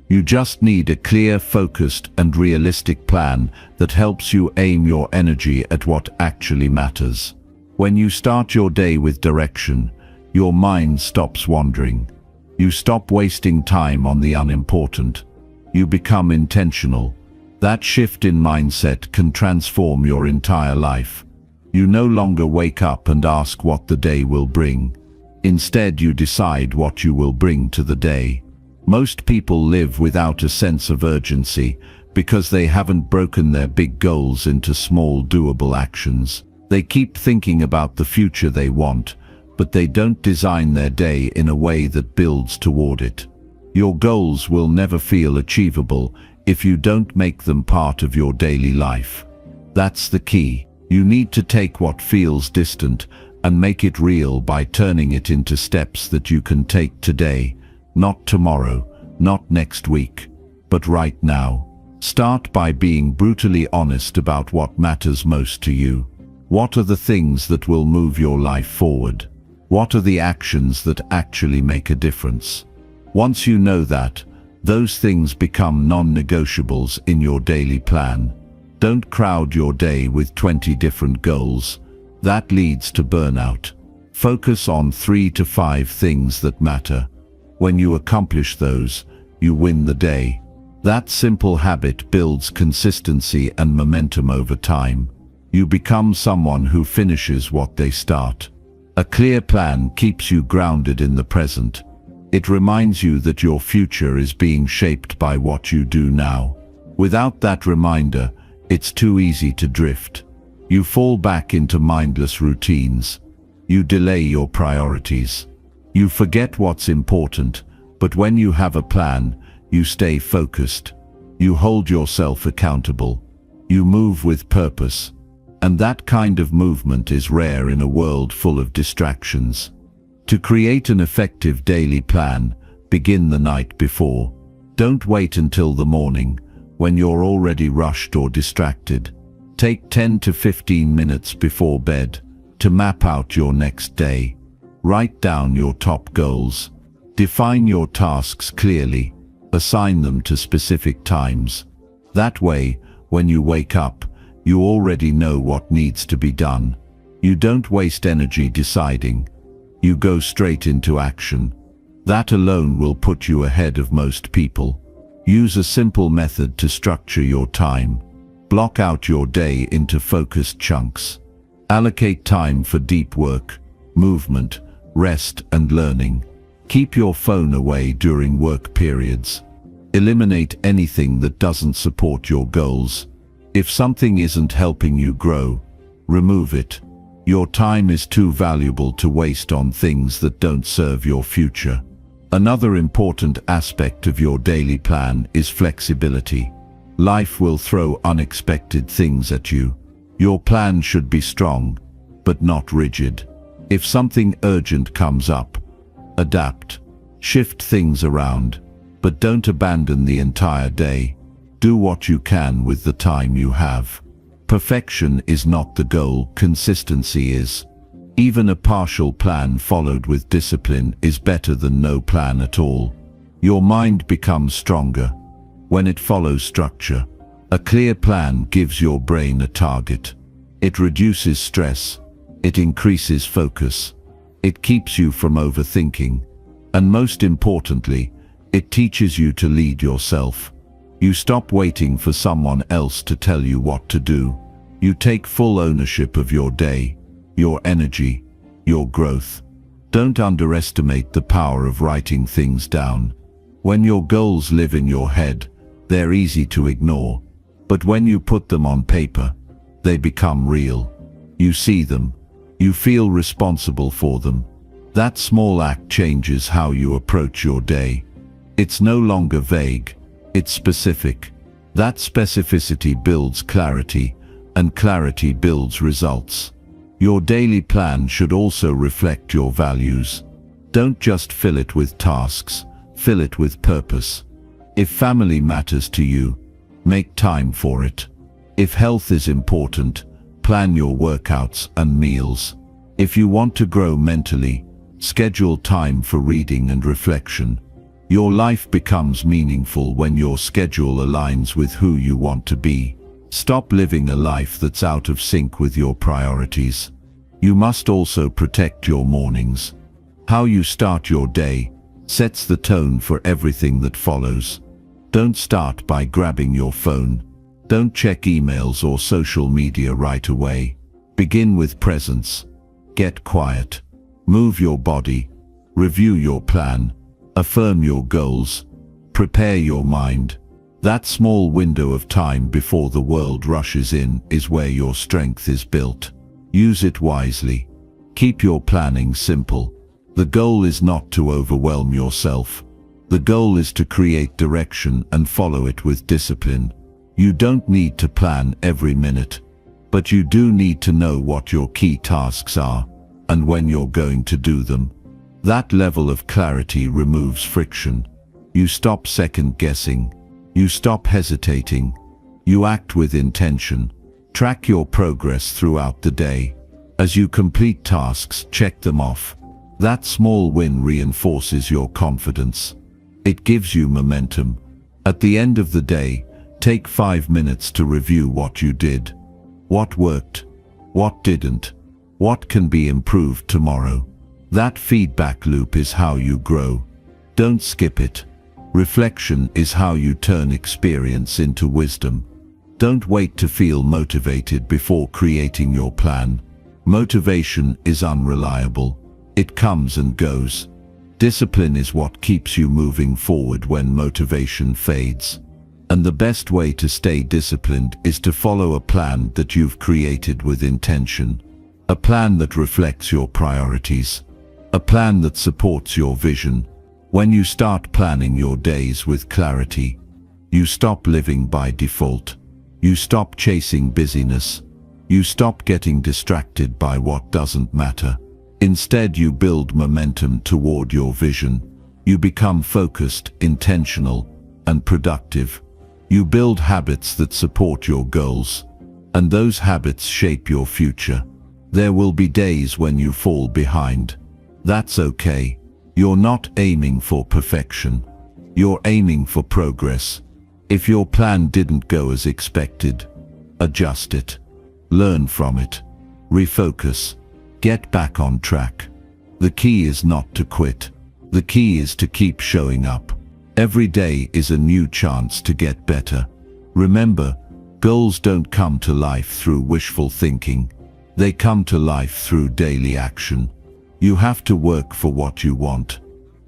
You just need a clear, focused, and realistic plan that helps you aim your energy at what actually matters. When you start your day with direction, your mind stops wandering. You stop wasting time on the unimportant. You become intentional. That shift in mindset can transform your entire life. You no longer wake up and ask what the day will bring. Instead, you decide what you will bring to the day. Most people live without a sense of urgency because they haven't broken their big goals into small, doable actions. They keep thinking about the future they want, but they don't design their day in a way that builds toward it. Your goals will never feel achievable if you don't make them part of your daily life. That's the key. You need to take what feels distant and make it real by turning it into steps that you can take today, not tomorrow, not next week, but right now. Start by being brutally honest about what matters most to you. What are the things that will move your life forward? What are the actions that actually make a difference? Once you know that, those things become non-negotiables in your daily plan. Don't crowd your day with 20 different goals. That leads to burnout. Focus on 3 to 5 things that matter. When you accomplish those, you win the day. That simple habit builds consistency and momentum over time. You become someone who finishes what they start. A clear plan keeps you grounded in the present. It reminds you that your future is being shaped by what you do now. Without that reminder, it's too easy to drift. You fall back into mindless routines. You delay your priorities. You forget what's important, but when you have a plan, You stay focused. You hold yourself accountable. You move with purpose. And that kind of movement is rare in a world full of distractions. To create an effective daily plan, begin the night before. Don't wait until the morning, when you're already rushed or distracted. Take 10 to 15 minutes before bed to map out your next day. Write down your top goals. Define your tasks clearly. Assign them to specific times. That way, when you wake up, you already know what needs to be done. You don't waste energy deciding. You go straight into action. That alone will put you ahead of most people. Use a simple method to structure your time. Block out your day into focused chunks. Allocate time for deep work, movement, rest and learning. Keep your phone away during work periods. Eliminate anything that doesn't support your goals. If something isn't helping you grow, remove it. Your time is too valuable to waste on things that don't serve your future. Another important aspect of your daily plan is flexibility. Life will throw unexpected things at you. Your plan should be strong, but not rigid. If something urgent comes up, adapt. Shift things around, but don't abandon the entire day. Do what you can with the time you have. Perfection is not the goal, consistency is. Even a partial plan followed with discipline is better than no plan at all. Your mind becomes stronger when it follows structure. A clear plan gives your brain a target. It reduces stress. It increases focus. It keeps you from overthinking. And most importantly, it teaches you to lead yourself. You stop waiting for someone else to tell you what to do. You take full ownership of your day, your energy, your growth. Don't underestimate the power of writing things down. When your goals live in your head, they're easy to ignore. But when you put them on paper, they become real. You see them. You feel responsible for them. That small act changes how you approach your day. It's no longer vague. It's specific. That specificity builds clarity, and clarity builds results. Your daily plan should also reflect your values. Don't just fill it with tasks, fill it with purpose. If family matters to you, make time for it. If health is important, plan your workouts and meals. If you want to grow mentally, schedule time for reading and reflection. Your life becomes meaningful when your schedule aligns with who you want to be. Stop living a life that's out of sync with your priorities. You must also protect your mornings. How you start your day sets the tone for everything that follows. Don't start by grabbing your phone. Don't check emails or social media right away. Begin with presence. Get quiet. Move your body. Review your plan. Affirm your goals. Prepare your mind. That small window of time before the world rushes in is where your strength is built. Use it wisely. Keep your planning simple. The goal is not to overwhelm yourself. The goal is to create direction and follow it with discipline. You don't need to plan every minute, but you do need to know what your key tasks are and when you're going to do them. That level of clarity removes friction. You stop second-guessing. You stop hesitating. You act with intention. Track your progress throughout the day. As you complete tasks, check them off. That small win reinforces your confidence. It gives you momentum. At the end of the day, take 5 minutes to review what you did. What worked? What didn't? What can be improved tomorrow? That feedback loop is how you grow. Don't skip it. Reflection is how you turn experience into wisdom. Don't wait to feel motivated before creating your plan. Motivation is unreliable. It comes and goes. Discipline is what keeps you moving forward when motivation fades. And the best way to stay disciplined is to follow a plan that you've created with intention. A plan that reflects your priorities. A plan that supports your vision. When you start planning your days with clarity, you stop living by default. You stop chasing busyness. You stop getting distracted by what doesn't matter. Instead, you build momentum toward your vision. You become focused, intentional, and productive. You build habits that support your goals, and those habits shape your future. There will be days when you fall behind. That's okay. You're not aiming for perfection. You're aiming for progress. If your plan didn't go as expected, adjust it. Learn from it. Refocus. Get back on track. The key is not to quit. The key is to keep showing up. Every day is a new chance to get better. Remember, goals don't come to life through wishful thinking. They come to life through daily action. You have to work for what you want.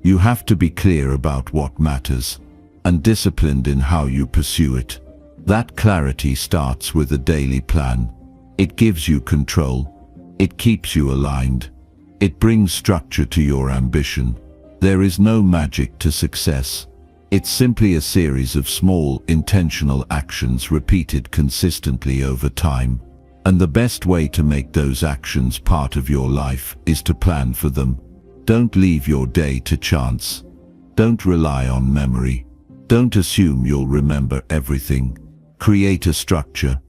You have to be clear about what matters, and disciplined in how you pursue it. That clarity starts with a daily plan. It gives you control. It keeps you aligned. It brings structure to your ambition. There is no magic to success. It's simply a series of small, intentional actions repeated consistently over time. And the best way to make those actions part of your life is to plan for them. Don't leave your day to chance. Don't rely on memory. Don't assume you'll remember everything. Create a structure.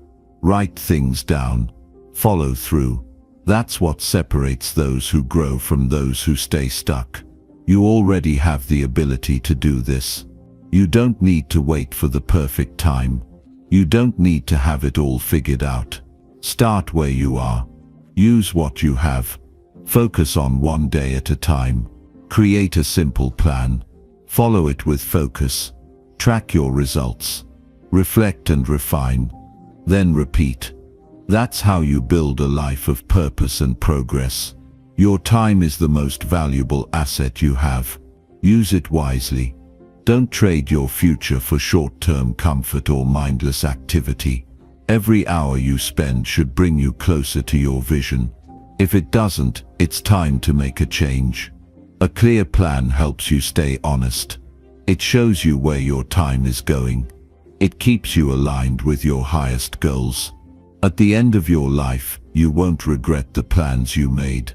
Write things down. Follow through. That's what separates those who grow from those who stay stuck. You already have the ability to do this. You don't need to wait for the perfect time. You don't need to have it all figured out. Start where you are. Use what you have. Focus on one day at a time. Create a simple plan. Follow it with focus. Track your results. Reflect and refine. Then repeat. That's how you build a life of purpose and progress. Your time is the most valuable asset you have. Use it wisely. Don't trade your future for short-term comfort or mindless activity. Every hour you spend should bring you closer to your vision. If it doesn't, it's time to make a change. A clear plan helps you stay honest. It shows you where your time is going. It keeps you aligned with your highest goals. At the end of your life, you won't regret the plans you made.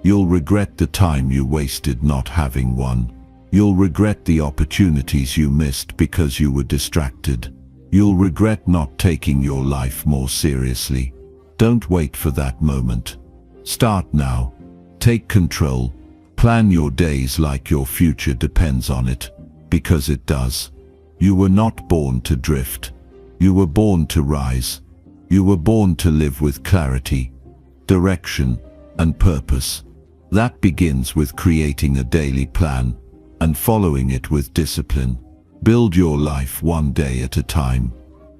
You'll regret the time you wasted not having one. You'll regret the opportunities you missed because you were distracted. You'll regret not taking your life more seriously. Don't wait for that moment. Start now. Take control. Plan your days like your future depends on it, because it does. You were not born to drift. You were born to rise. You were born to live with clarity, direction, and purpose. That begins with creating a daily plan and following it with discipline. Build your life one day at a time.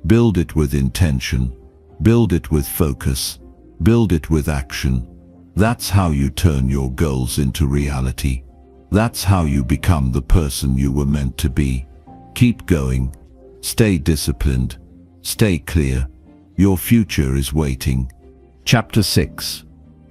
Build it with intention. Build it with focus. Build it with action. That's how you turn your goals into reality. That's how you become the person you were meant to be. Keep going. Stay disciplined. Stay clear. Your future is waiting. Chapter 6.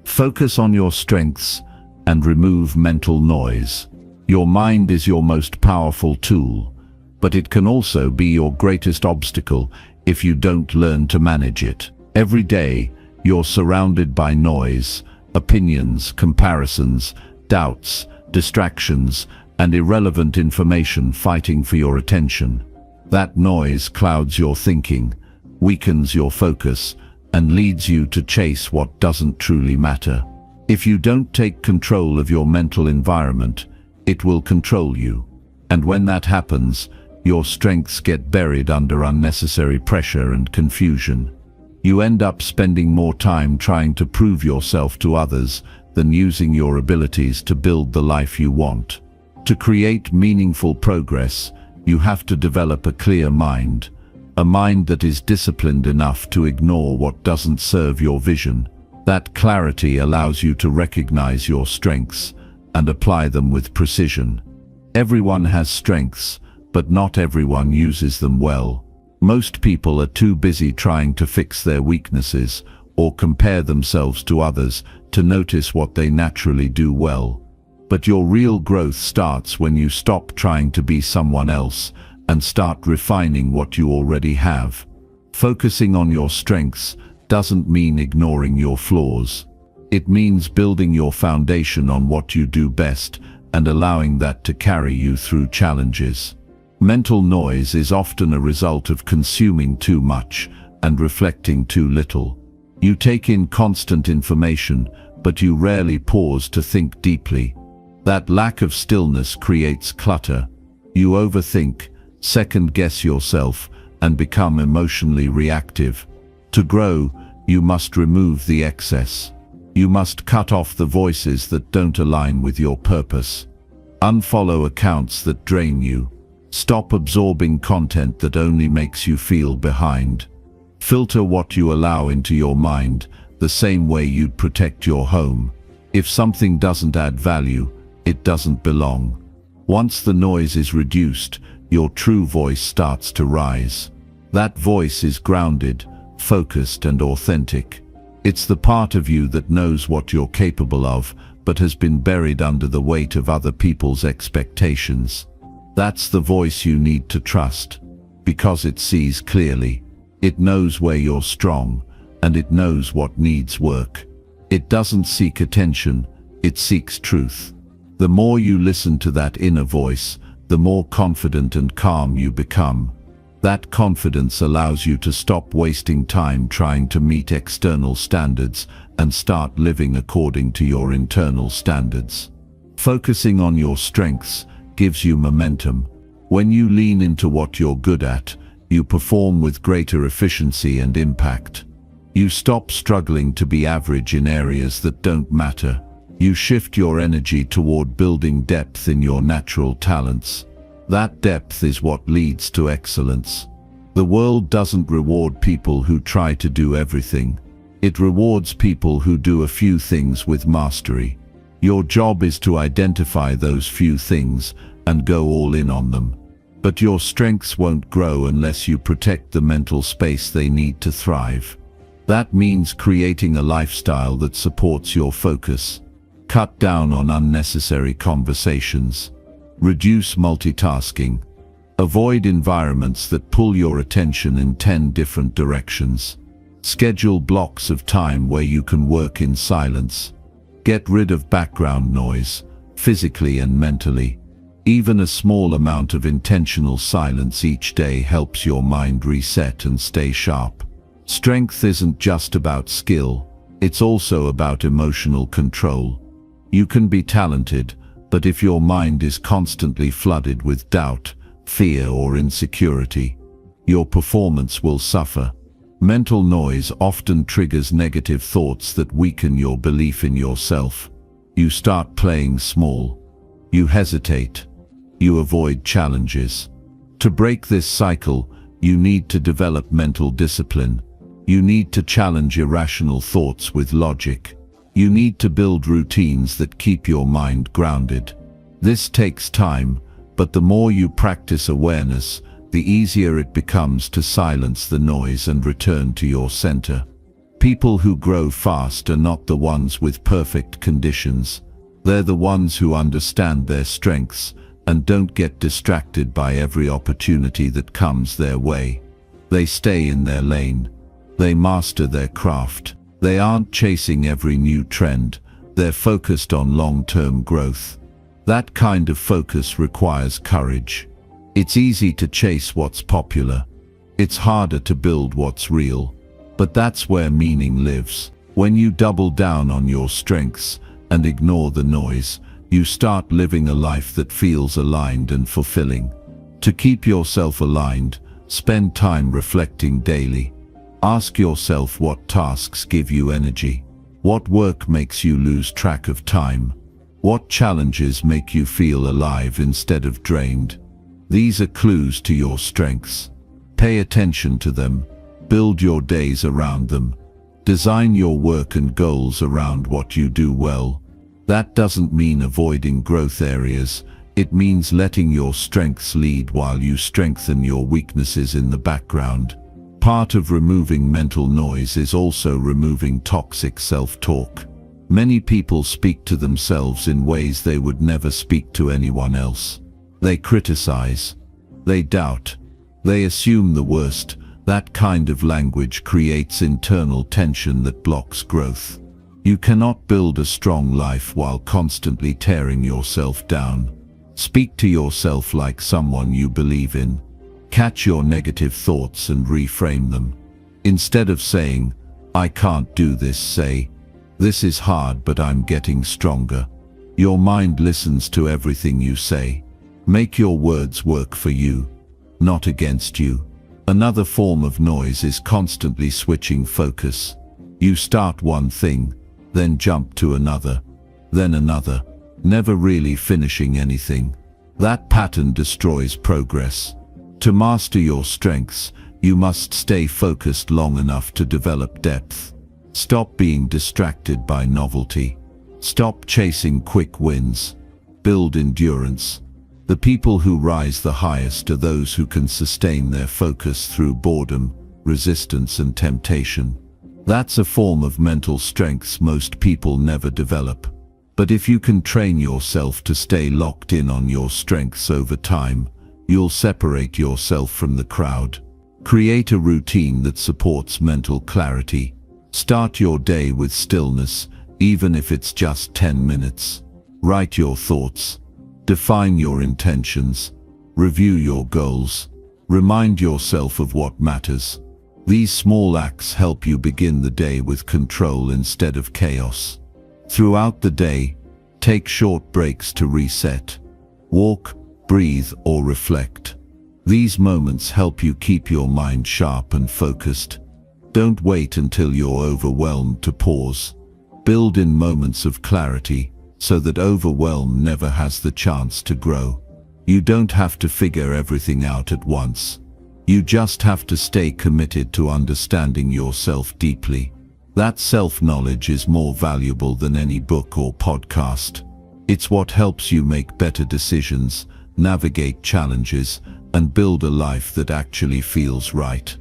Focus on your strengths and remove mental noise. Your mind is your most powerful tool, but it can also be your greatest obstacle if you don't learn to manage it. Every day, you're surrounded by noise, opinions, comparisons, doubts, distractions, and irrelevant information fighting for your attention. That noise clouds your thinking, weakens your focus, and leads you to chase what doesn't truly matter. If you don't take control of your mental environment, it will control you. And when that happens, your strengths get buried under unnecessary pressure and confusion. You end up spending more time trying to prove yourself to others than using your abilities to build the life you want. To create meaningful progress, you have to develop a clear mind, a mind that is disciplined enough to ignore what doesn't serve your vision. That clarity allows you to recognize your strengths and apply them with precision. Everyone has strengths, but not everyone uses them well. Most people are too busy trying to fix their weaknesses or compare themselves to others to notice what they naturally do well. But your real growth starts when you stop trying to be someone else and start refining what you already have. Focusing on your strengths doesn't mean ignoring your flaws. It means building your foundation on what you do best and allowing that to carry you through challenges. Mental noise is often a result of consuming too much and reflecting too little. You take in constant information, but you rarely pause to think deeply. That lack of stillness creates clutter. You overthink, second-guess yourself, and become emotionally reactive. To grow, you must remove the excess. You must cut off the voices that don't align with your purpose. Unfollow accounts that drain you. Stop absorbing content that only makes you feel behind. Filter what you allow into your mind, the same way you'd protect your home. If something doesn't add value, it doesn't belong. Once the noise is reduced, your true voice starts to rise. That voice is grounded, focused, and authentic. It's the part of you that knows what you're capable of, but has been buried under the weight of other people's expectations. That's the voice you need to trust, because it sees clearly. It knows where you're strong, and it knows what needs work. It doesn't seek attention, it seeks truth. The more you listen to that inner voice, the more confident and calm you become. That confidence allows you to stop wasting time trying to meet external standards and start living according to your internal standards. Focusing on your strengths gives you momentum. When you lean into what you're good at, you perform with greater efficiency and impact. You stop struggling to be average in areas that don't matter. You shift your energy toward building depth in your natural talents. That depth is what leads to excellence. The world doesn't reward people who try to do everything. It rewards people who do a few things with mastery. Your job is to identify those few things and go all in on them. But your strengths won't grow unless you protect the mental space they need to thrive. That means creating a lifestyle that supports your focus. Cut down on unnecessary conversations. Reduce multitasking. Avoid environments that pull your attention in 10 different directions. Schedule blocks of time where you can work in silence. Get rid of background noise, physically and mentally. Even a small amount of intentional silence each day helps your mind reset and stay sharp. Strength isn't just about skill, it's also about emotional control. You can be talented, but if your mind is constantly flooded with doubt, fear, or insecurity, your performance will suffer. Mental noise often triggers negative thoughts that weaken your belief in yourself. You start playing small. You hesitate. You avoid challenges. To break this cycle, you need to develop mental discipline. You need to challenge irrational thoughts with logic. You need to build routines that keep your mind grounded. This takes time, but the more you practice awareness, the easier it becomes to silence the noise and return to your center. People who grow fast are not the ones with perfect conditions. They're the ones who understand their strengths and don't get distracted by every opportunity that comes their way. They stay in their lane. They master their craft. They aren't chasing every new trend. They're focused on long-term growth. That kind of focus requires courage. It's easy to chase what's popular. It's harder to build what's real. But that's where meaning lives. When you double down on your strengths and ignore the noise, you start living a life that feels aligned and fulfilling. To keep yourself aligned, spend time reflecting daily. Ask yourself what tasks give you energy. What work makes you lose track of time? What challenges make you feel alive instead of drained? These are clues to your strengths. Pay attention to them. Build your days around them. Design your work and goals around what you do well. That doesn't mean avoiding growth areas. It means letting your strengths lead while you strengthen your weaknesses in the background. Part of removing mental noise is also removing toxic self-talk. Many people speak to themselves in ways they would never speak to anyone else. They criticize. They doubt. They assume the worst. That kind of language creates internal tension that blocks growth. You cannot build a strong life while constantly tearing yourself down. Speak to yourself like someone you believe in. Catch your negative thoughts and reframe them. Instead of saying, "I can't do this," say, "This is hard, but I'm getting stronger." Your mind listens to everything you say. Make your words work for you, not against you. Another form of noise is constantly switching focus. You start one thing, then jump to another, then another, never really finishing anything. That pattern destroys progress. To master your strengths, you must stay focused long enough to develop depth. Stop being distracted by novelty. Stop chasing quick wins. Build endurance. The people who rise the highest are those who can sustain their focus through boredom, resistance, and temptation. That's a form of mental strength most people never develop. But if you can train yourself to stay locked in on your strengths over time, you'll separate yourself from the crowd. Create a routine that supports mental clarity. Start your day with stillness, even if it's just 10 minutes. Write your thoughts. Define your intentions. Review your goals. Remind yourself of what matters. These small acts help you begin the day with control instead of chaos. Throughout the day, take short breaks to reset. Walk, breathe, or reflect. These moments help you keep your mind sharp and focused. Don't wait until you're overwhelmed to pause. Build in moments of clarity so that overwhelm never has the chance to grow. You don't have to figure everything out at once. You just have to stay committed to understanding yourself deeply. That self-knowledge is more valuable than any book or podcast. It's what helps you make better decisions, navigate challenges, and build a life that actually feels right.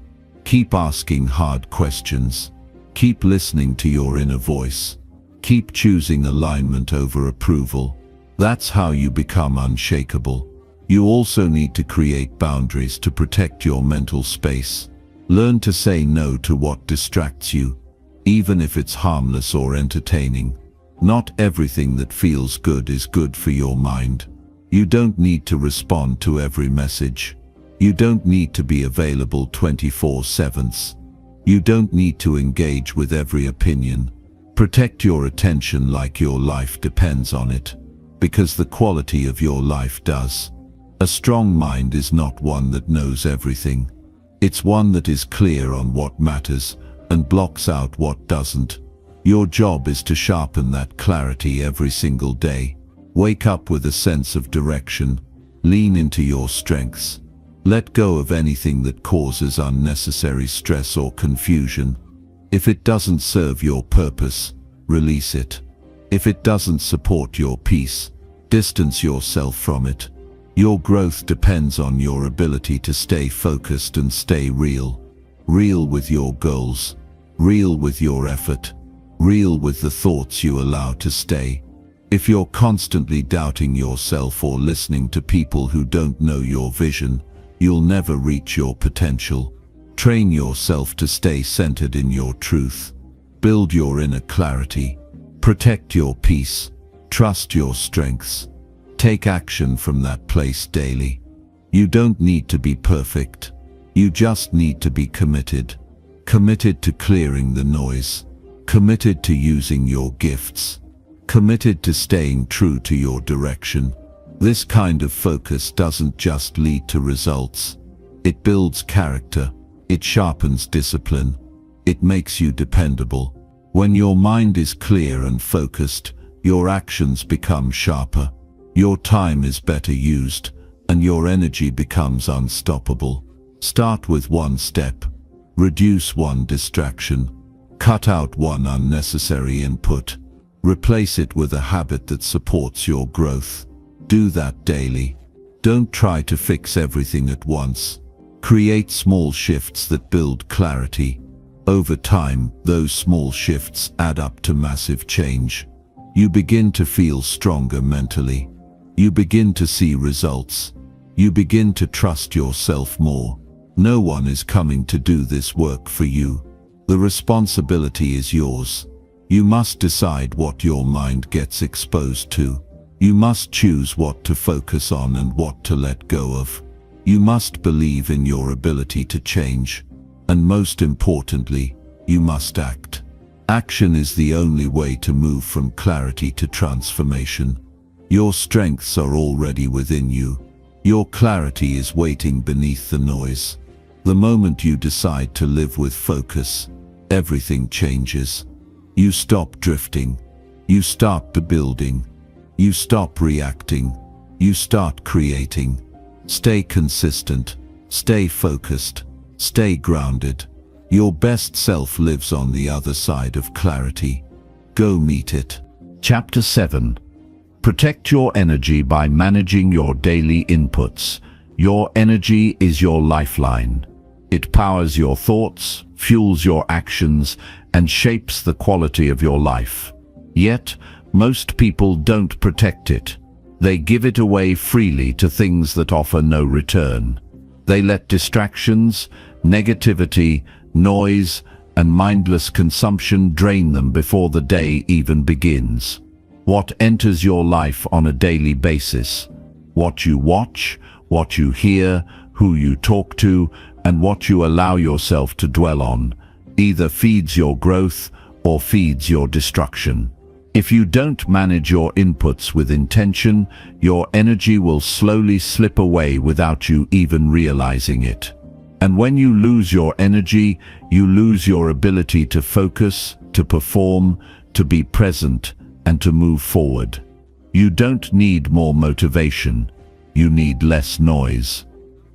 Keep asking hard questions. Keep listening to your inner voice. Keep choosing alignment over approval. That's how you become unshakable. You also need to create boundaries to protect your mental space. Learn to say no to what distracts you, even if it's harmless or entertaining. Not everything that feels good is good for your mind. You don't need to respond to every message. You don't need to be available 24/7. You don't need to engage with every opinion. Protect your attention like your life depends on it, because the quality of your life does. A strong mind is not one that knows everything. It's one that is clear on what matters and blocks out what doesn't. Your job is to sharpen that clarity every single day. Wake up with a sense of direction. Lean into your strengths. Let go of anything that causes unnecessary stress or confusion. If it doesn't serve your purpose, release it. If it doesn't support your peace, distance yourself from it. Your growth depends on your ability to stay focused and stay real. Real with your goals. Real with your effort. Real with the thoughts you allow to stay. If you're constantly doubting yourself or listening to people who don't know your vision, you'll never reach your potential. Train yourself to stay centered in your truth. Build your inner clarity. Protect your peace. Trust your strengths. Take action from that place daily. You don't need to be perfect. You just need to be committed. Committed to clearing the noise. Committed to using your gifts. Committed to staying true to your direction. This kind of focus doesn't just lead to results. It builds character. It sharpens discipline. It makes you dependable. When your mind is clear and focused, your actions become sharper. Your time is better used, and your energy becomes unstoppable. Start with one step. Reduce one distraction. Cut out one unnecessary input. Replace it with a habit that supports your growth. Do that daily. Don't try to fix everything at once. Create small shifts that build clarity. Over time, those small shifts add up to massive change. You begin to feel stronger mentally. You begin to see results. You begin to trust yourself more. No one is coming to do this work for you. The responsibility is yours. You must decide what your mind gets exposed to. You must choose what to focus on and what to let go of. You must believe in your ability to change. And most importantly, you must act. Action is the only way to move from clarity to transformation. Your strengths are already within you. Your clarity is waiting beneath the noise. The moment you decide to live with focus, everything changes. You stop drifting. You start building. You stop reacting. You start creating. Stay consistent. Stay focused. Stay grounded. Your best self lives on the other side of clarity. Go meet it. Chapter 7. Protect your energy by managing your daily inputs. Your energy is your lifeline. It powers your thoughts, fuels your actions, and shapes the quality of your life. Yet, most people don't protect it. They give it away freely to things that offer no return. They let distractions, negativity, noise, and mindless consumption drain them before the day even begins. What enters your life on a daily basis? What you watch, what you hear, who you talk to, and what you allow yourself to dwell on, either feeds your growth or feeds your destruction. If you don't manage your inputs with intention, your energy will slowly slip away without you even realizing it. And when you lose your energy, you lose your ability to focus, to perform, to be present, and to move forward. You don't need more motivation. You need less noise.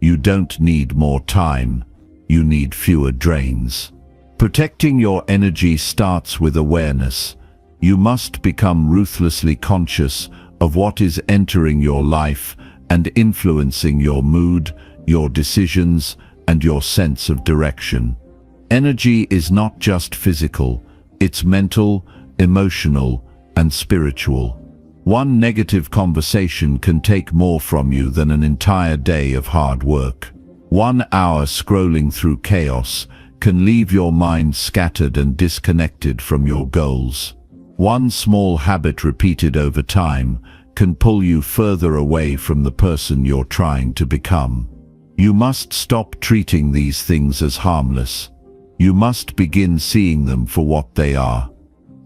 You don't need more time. You need fewer drains. Protecting your energy starts with awareness. You must become ruthlessly conscious of what is entering your life and influencing your mood, your decisions, and your sense of direction. Energy is not just physical, it's mental, emotional, and spiritual. One negative conversation can take more from you than an entire day of hard work. 1 hour scrolling through chaos can leave your mind scattered and disconnected from your goals. One small habit repeated over time can pull you further away from the person you're trying to become. You must stop treating these things as harmless. You must begin seeing them for what they are.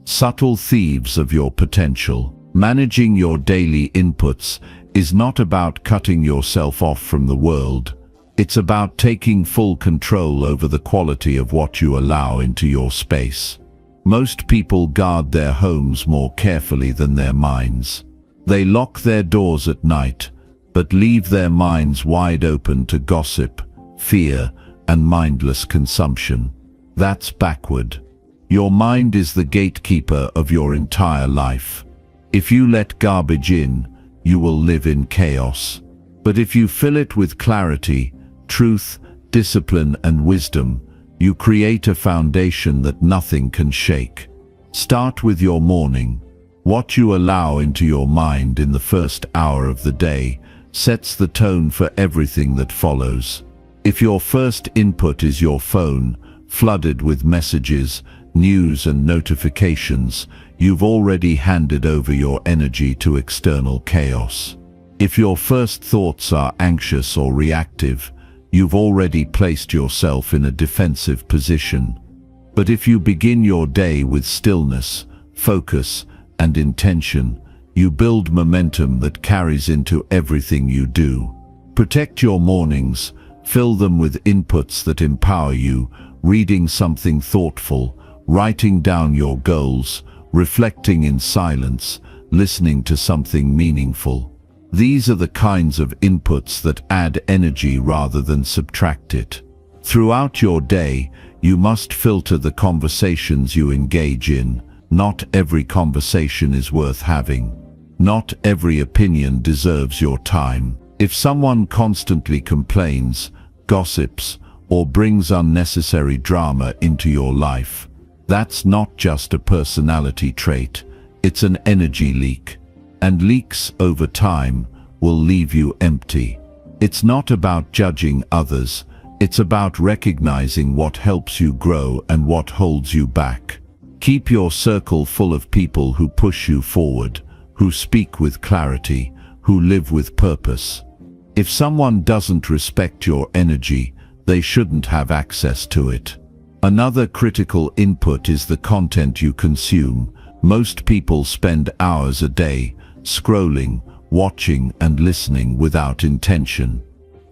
Subtle thieves of your potential. Managing your daily inputs is not about cutting yourself off from the world. It's about taking full control over the quality of what you allow into your space. Most people guard their homes more carefully than their minds. They lock their doors at night, but leave their minds wide open to gossip, fear, and mindless consumption. That's backward. Your mind is the gatekeeper of your entire life. If you let garbage in, you will live in chaos. But if you fill it with clarity, truth, discipline, and wisdom, you create a foundation that nothing can shake. Start with your morning. What you allow into your mind in the first hour of the day sets the tone for everything that follows. If your first input is your phone, flooded with messages, news, and notifications, you've already handed over your energy to external chaos. If your first thoughts are anxious or reactive, you've already placed yourself in a defensive position. But if you begin your day with stillness, focus, and intention, you build momentum that carries into everything you do. Protect your mornings, fill them with inputs that empower you, reading something thoughtful, writing down your goals, reflecting in silence, listening to something meaningful. These are the kinds of inputs that add energy rather than subtract it. Throughout your day, you must filter the conversations you engage in. Not every conversation is worth having. Not every opinion deserves your time. If someone constantly complains, gossips, or brings unnecessary drama into your life. That's not just a personality trait, it's an energy leak. And leaks over time will leave you empty. It's not about judging others, it's about recognizing what helps you grow and what holds you back. Keep your circle full of people who push you forward, who speak with clarity, who live with purpose. If someone doesn't respect your energy, they shouldn't have access to it. Another critical input is the content you consume. Most people spend hours a day scrolling, watching and listening without intention.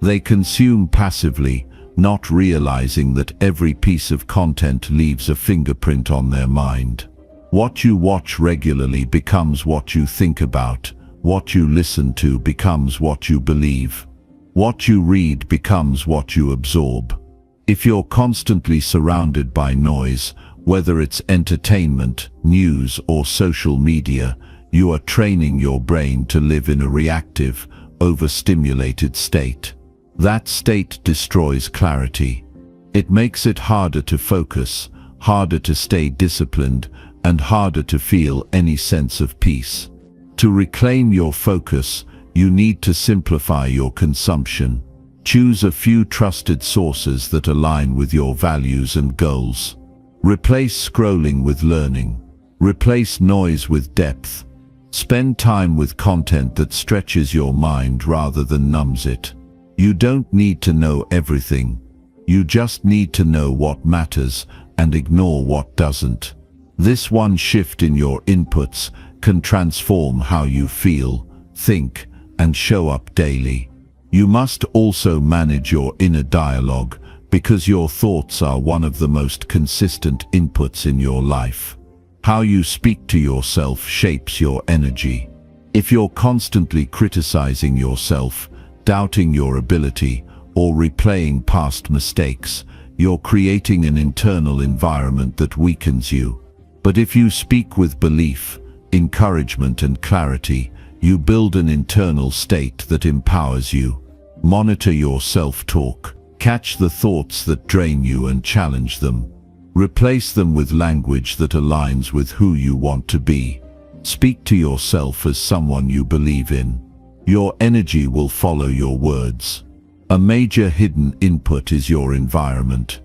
They consume passively, not realizing that every piece of content leaves a fingerprint on their mind. What you watch regularly becomes what you think about. What you listen to becomes what you believe. What you read becomes what you absorb. If you're constantly surrounded by noise, whether it's entertainment, news or social media, you are training your brain to live in a reactive, overstimulated state. That state destroys clarity. It makes it harder to focus, harder to stay disciplined, and harder to feel any sense of peace. To reclaim your focus, you need to simplify your consumption. Choose a few trusted sources that align with your values and goals. Replace scrolling with learning. Replace noise with depth. Spend time with content that stretches your mind rather than numbs it. You don't need to know everything. You just need to know what matters and ignore what doesn't. This one shift in your inputs can transform how you feel, think, and show up daily. You must also manage your inner dialogue, because your thoughts are one of the most consistent inputs in your life. How you speak to yourself shapes your energy. If you're constantly criticizing yourself, doubting your ability, or replaying past mistakes, you're creating an internal environment that weakens you. But if you speak with belief, encouragement and clarity, you build an internal state that empowers you. Monitor your self-talk. Catch the thoughts that drain you and challenge them. Replace them with language that aligns with who you want to be. Speak to yourself as someone you believe in. Your energy will follow your words. A major hidden input is your environment.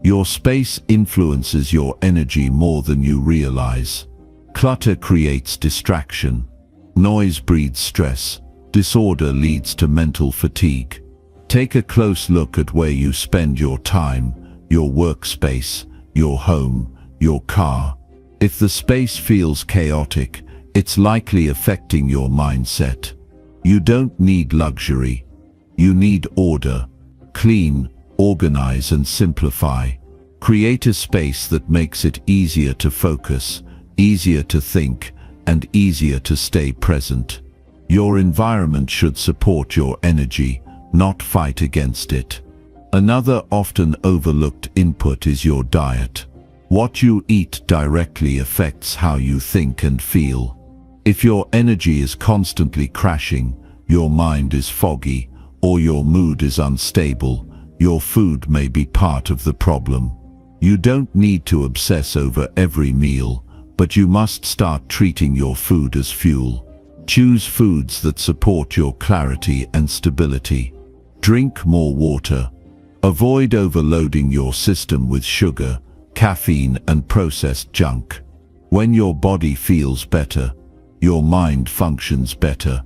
Your space influences your energy more than you realize. Clutter creates distraction. Noise breeds stress. Disorder leads to mental fatigue. Take a close look at where you spend your time, your workspace, your home, your car. If the space feels chaotic, it's likely affecting your mindset. You don't need luxury. You need order. Clean, organize and simplify. Create a space that makes it easier to focus, easier to think, and easier to stay present. Your environment should support your energy, not fight against it. Another often overlooked input is your diet. What you eat directly affects how you think and feel. If your energy is constantly crashing, your mind is foggy, or your mood is unstable, your food may be part of the problem. You don't need to obsess over every meal, but you must start treating your food as fuel. Choose foods that support your clarity and stability. Drink more water. Avoid overloading your system with sugar, caffeine and processed junk. When your body feels better, your mind functions better.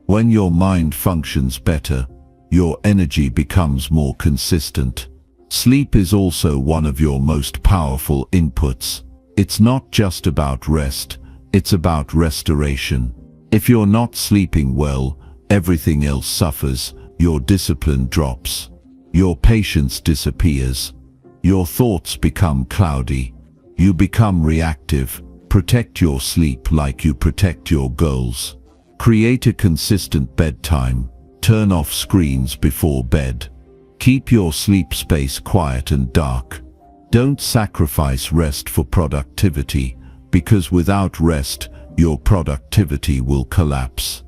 When your mind functions better, your energy becomes more consistent. Sleep is also one of your most powerful inputs. It's not just about rest, it's about restoration. If you're not sleeping well, everything else suffers. Your discipline drops. Your patience disappears. Your thoughts become cloudy. You become reactive. Protect your sleep like you protect your goals. Create a consistent bedtime. Turn off screens before bed. Keep your sleep space quiet and dark. Don't sacrifice rest for productivity, because without rest, your productivity will collapse.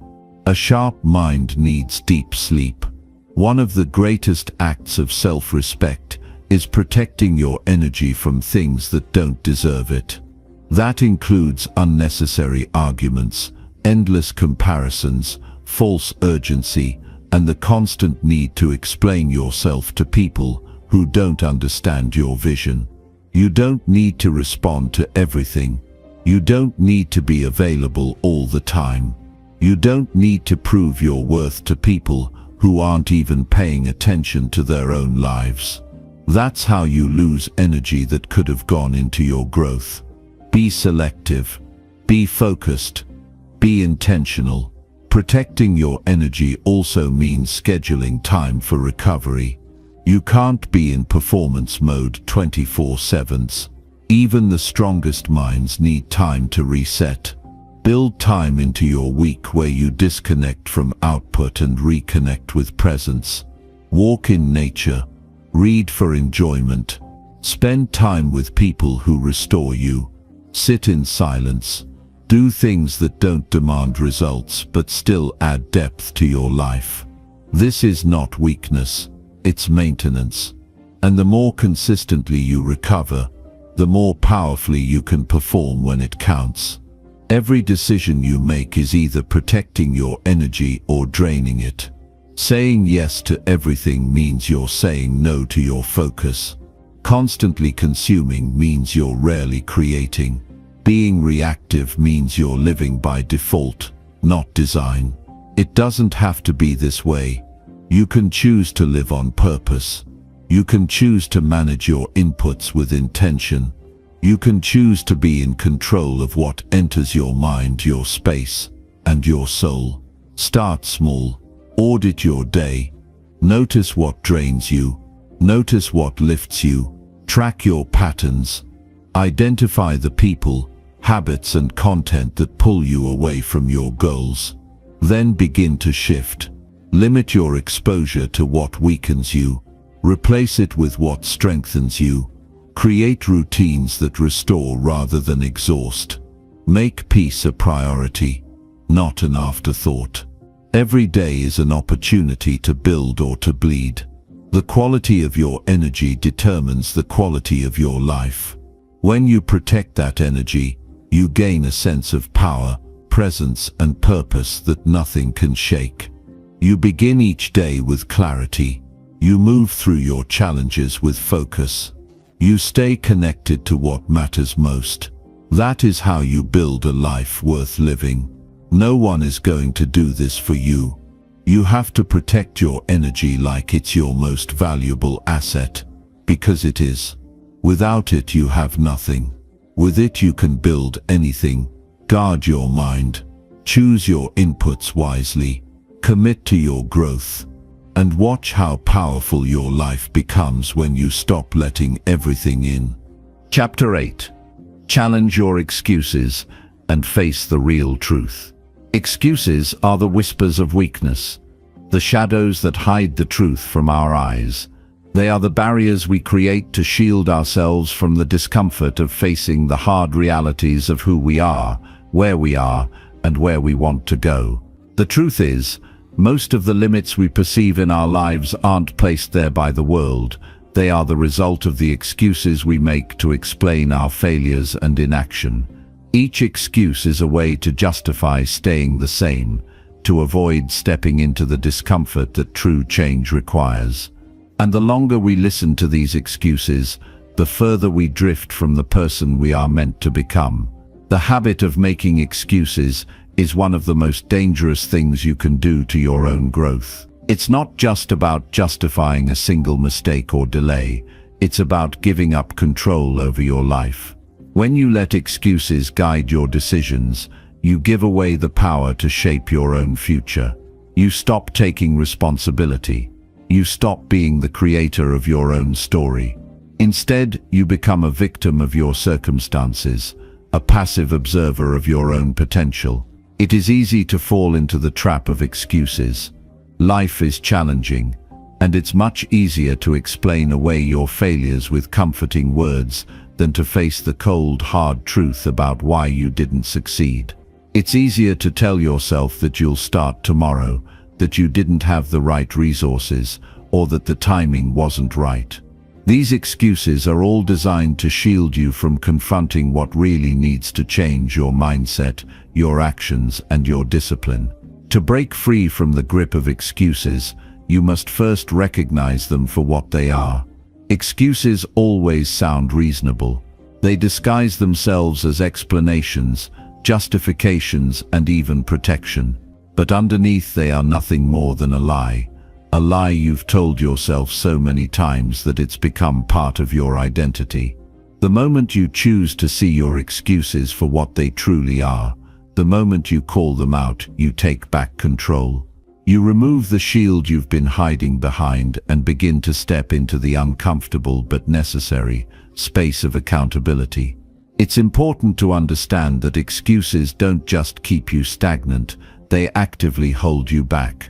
A sharp mind needs deep sleep. One of the greatest acts of self-respect is protecting your energy from things that don't deserve it. That includes unnecessary arguments, endless comparisons, false urgency, and the constant need to explain yourself to people who don't understand your vision. You don't need to respond to everything. You don't need to be available all the time. You don't need to prove your worth to people who aren't even paying attention to their own lives. That's how you lose energy that could have gone into your growth. Be selective. Be focused. Be intentional. Protecting your energy also means scheduling time for recovery. You can't be in performance mode 24/7. Even the strongest minds need time to reset. Build time into your week where you disconnect from output and reconnect with presence. Walk in nature. Read for enjoyment. Spend time with people who restore you. Sit in silence. Do things that don't demand results but still add depth to your life. This is not weakness. It's maintenance. And the more consistently you recover, the more powerfully you can perform when it counts. Every decision you make is either protecting your energy or draining it. Saying yes to everything means you're saying no to your focus. Constantly consuming means you're rarely creating. Being reactive means you're living by default, not design. It doesn't have to be this way. You can choose to live on purpose. You can choose to manage your inputs with intention. You can choose to be in control of what enters your mind, your space, and your soul. Start small. Audit your day. Notice what drains you. Notice what lifts you. Track your patterns. Identify the people, habits, and content that pull you away from your goals. Then begin to shift. Limit your exposure to what weakens you. Replace it with what strengthens you. Create routines that restore rather than exhaust. Make peace a priority, not an afterthought. Every day is an opportunity to build or to bleed. The quality of your energy determines the quality of your life. When you protect that energy, you gain a sense of power, presence, and purpose that nothing can shake. You begin each day with clarity. You move through your challenges with focus. You stay connected to what matters most. That is how you build a life worth living. No one is going to do this for you. You have to protect your energy like it's your most valuable asset, because it is. Without it, you have nothing. With it, you can build anything. Guard your mind. Choose your inputs wisely. Commit to your growth. And watch how powerful your life becomes when you stop letting everything in. Chapter 8. Challenge your excuses and face the real truth. Excuses are the whispers of weakness, the shadows that hide the truth from our eyes. They are the barriers we create to shield ourselves from the discomfort of facing the hard realities of who we are, and where we want to go. The truth is, most of the limits we perceive in our lives aren't placed there by the world. They are the result of the excuses we make to explain our failures and inaction. Each excuse is a way to justify staying the same, to avoid stepping into the discomfort that true change requires. And the longer we listen to these excuses, the further we drift from the person we are meant to become. The habit of making excuses is one of the most dangerous things you can do to your own growth. It's not just about justifying a single mistake or delay. It's about giving up control over your life. When you let excuses guide your decisions, you give away the power to shape your own future. You stop taking responsibility. You stop being the creator of your own story. Instead, you become a victim of your circumstances, a passive observer of your own potential. It is easy to fall into the trap of excuses. Life is challenging, and it's much easier to explain away your failures with comforting words than to face the cold, hard truth about why you didn't succeed. It's easier to tell yourself that you'll start tomorrow, that you didn't have the right resources, or that the timing wasn't right. These excuses are all designed to shield you from confronting what really needs to change: your mindset, your actions, and your discipline. To break free from the grip of excuses, you must first recognize them for what they are. Excuses always sound reasonable. They disguise themselves as explanations, justifications, and even protection. But underneath, they are nothing more than a lie. A lie you've told yourself so many times that it's become part of your identity. The moment you choose to see your excuses for what they truly are, the moment you call them out, you take back control. You remove the shield you've been hiding behind and begin to step into the uncomfortable but necessary space of accountability. It's important to understand that excuses don't just keep you stagnant, they actively hold you back.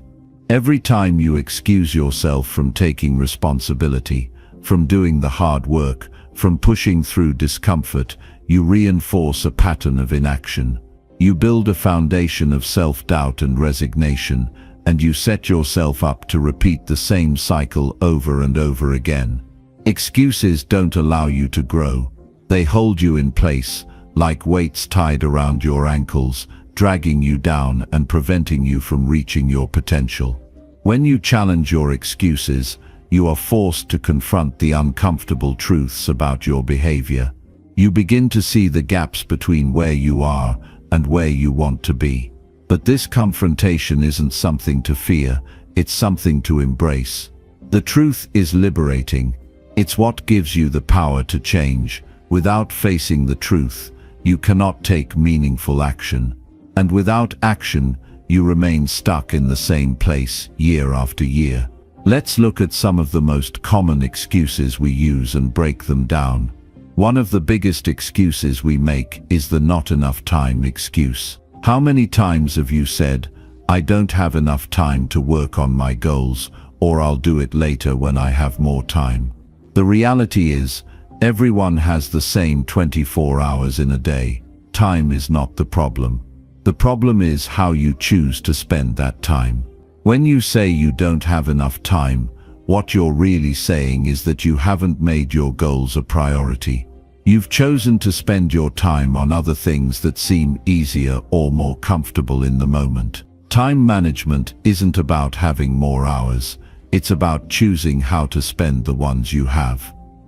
Every time you excuse yourself from taking responsibility, from doing the hard work, from pushing through discomfort, you reinforce a pattern of inaction. You build a foundation of self-doubt and resignation, and you set yourself up to repeat the same cycle over and over again. Excuses don't allow you to grow. They hold you in place, like weights tied around your ankles, dragging you down and preventing you from reaching your potential. When you challenge your excuses, you are forced to confront the uncomfortable truths about your behavior. You begin to see the gaps between where you are and where you want to be. But this confrontation isn't something to fear, it's something to embrace. The truth is liberating. It's what gives you the power to change. Without facing the truth, you cannot take meaningful action. And without action, you remain stuck in the same place year after year. Let's look at some of the most common excuses we use and break them down. One of the biggest excuses we make is the not enough time excuse. How many times have you said, "I don't have enough time to work on my goals," or "I'll do it later when I have more time"? The reality is, everyone has the same 24 hours in a day. Time is not the problem. The problem is how you choose to spend that time. When you say you don't have enough time, what you're really saying is that you haven't made your goals a priority. You've chosen to spend your time on other things that seem easier or more comfortable in the moment. Time management isn't about having more hours. It's about choosing how to spend the ones you have.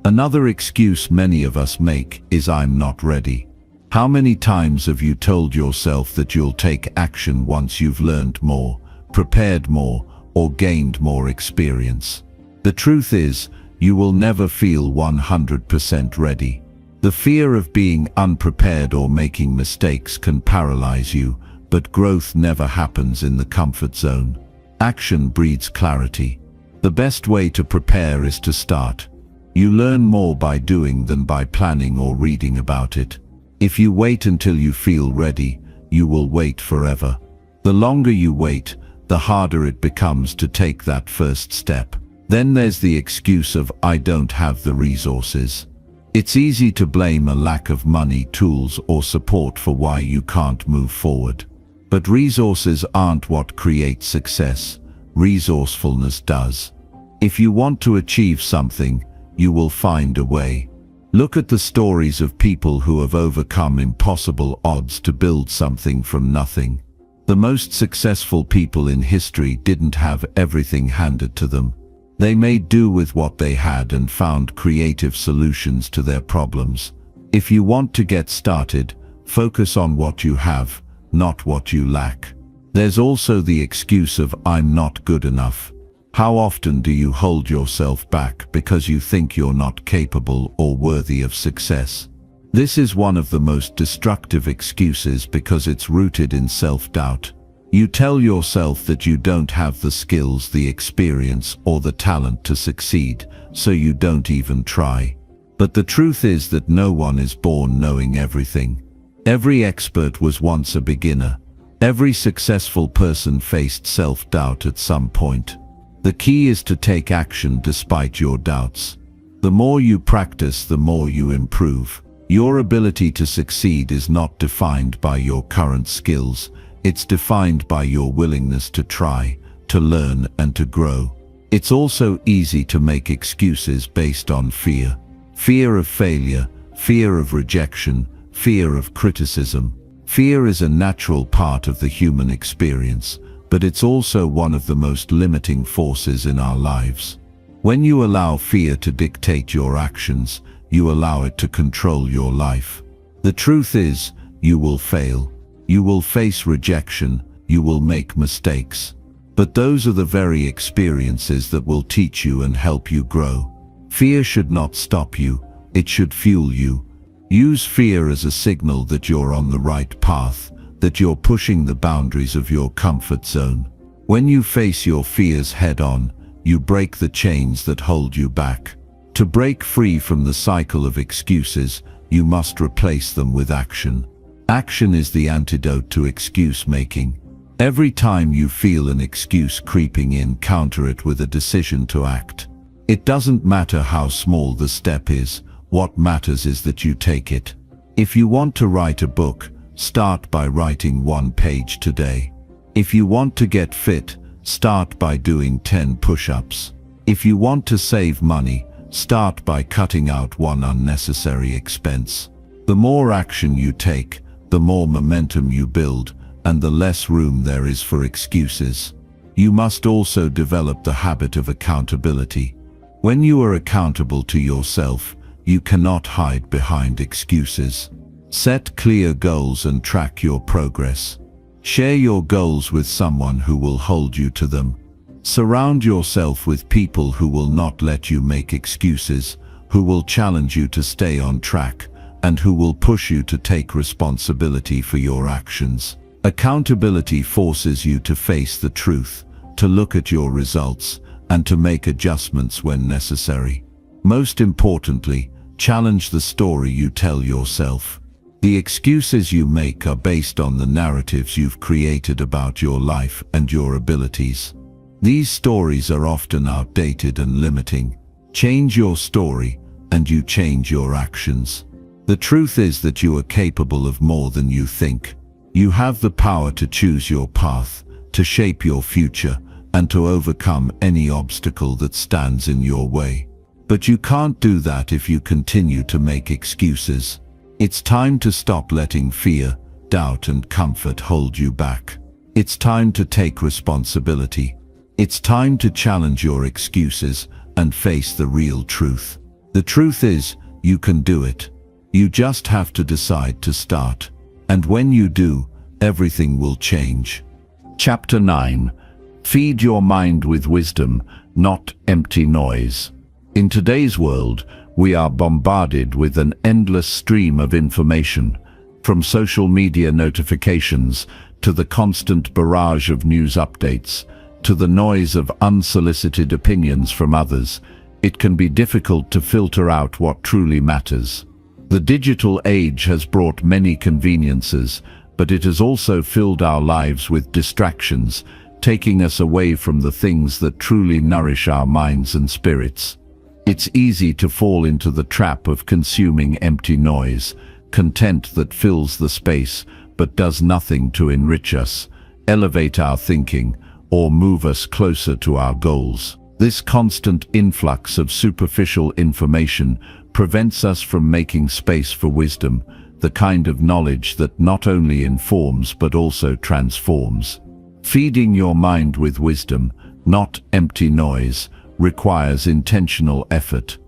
Another excuse many of us make is "I'm not ready." How many times have you told yourself that you'll take action once you've learned more, prepared more, or gained more experience? The truth is, you will never feel 100% ready. The fear of being unprepared or making mistakes can paralyze you, but growth never happens in the comfort zone. Action breeds clarity. The best way to prepare is to start. You learn more by doing than by planning or reading about it. If you wait until you feel ready, you will wait forever. The longer you wait, the harder it becomes to take that first step. Then there's the excuse of "I don't have the resources." It's easy to blame a lack of money, tools, or support for why you can't move forward. But resources aren't what creates success. Resourcefulness does. If you want to achieve something, you will find a way. Look at the stories of people who have overcome impossible odds to build something from nothing. The most successful people in history didn't have everything handed to them. They made do with what they had and found creative solutions to their problems. If you want to get started, focus on what you have, not what you lack. There's also the excuse of "I'm not good enough." How often do you hold yourself back because you think you're not capable or worthy of success? This is one of the most destructive excuses because it's rooted in self-doubt. You tell yourself that you don't have the skills, the experience, or the talent to succeed, so you don't even try. But the truth is that no one is born knowing everything. Every expert was once a beginner. Every successful person faced self-doubt at some point. The key is to take action despite your doubts. The more you practice, the more you improve. Your ability to succeed is not defined by your current skills. It's defined by your willingness to try, to learn, and to grow. It's also easy to make excuses based on fear. Fear of failure, fear of rejection, fear of criticism. Fear is a natural part of the human experience, but it's also one of the most limiting forces in our lives. When you allow fear to dictate your actions, you allow it to control your life. The truth is, you will fail. You will face rejection. You will make mistakes. But those are the very experiences that will teach you and help you grow. Fear should not stop you. It should fuel you. Use fear as a signal that you're on the right path, that you're pushing the boundaries of your comfort zone. When you face your fears head-on, you break the chains that hold you back. To break free from the cycle of excuses, you must replace them with action. Action is the antidote to excuse-making. Every time you feel an excuse creeping in, counter it with a decision to act. It doesn't matter how small the step is. What matters is that you take it. If you want to write a book, start by writing 1 page today. If you want to get fit, start by doing 10 push-ups. If you want to save money, start by cutting out 1 unnecessary expense. The more action you take, the more momentum you build, and the less room there is for excuses. You must also develop the habit of accountability. When you are accountable to yourself, you cannot hide behind excuses. Set clear goals and track your progress. Share your goals with someone who will hold you to them. Surround yourself with people who will not let you make excuses, who will challenge you to stay on track, and who will push you to take responsibility for your actions. Accountability forces you to face the truth, to look at your results, and to make adjustments when necessary. Most importantly, challenge the story you tell yourself. The excuses you make are based on the narratives you've created about your life and your abilities. These stories are often outdated and limiting. Change your story, and you change your actions. The truth is that you are capable of more than you think. You have the power to choose your path, to shape your future, and to overcome any obstacle that stands in your way. But you can't do that if you continue to make excuses. It's time to stop letting fear, doubt, and comfort hold you back. It's time to take responsibility. It's time to challenge your excuses and face the real truth. The truth is, you can do it. You just have to decide to start. And when you do, everything will change. Chapter 9. Feed your mind with wisdom, not empty noise. In today's world, we are bombarded with an endless stream of information, from social media notifications to the constant barrage of news updates, to the noise of unsolicited opinions from others. It can be difficult to filter out what truly matters. The digital age has brought many conveniences, but it has also filled our lives with distractions, taking us away from the things that truly nourish our minds and spirits. It's easy to fall into the trap of consuming empty noise, content that fills the space but does nothing to enrich us, elevate our thinking, or move us closer to our goals. This constant influx of superficial information prevents us from making space for wisdom, the kind of knowledge that not only informs but also transforms. Feeding your mind with wisdom, not empty noise, requires intentional effort.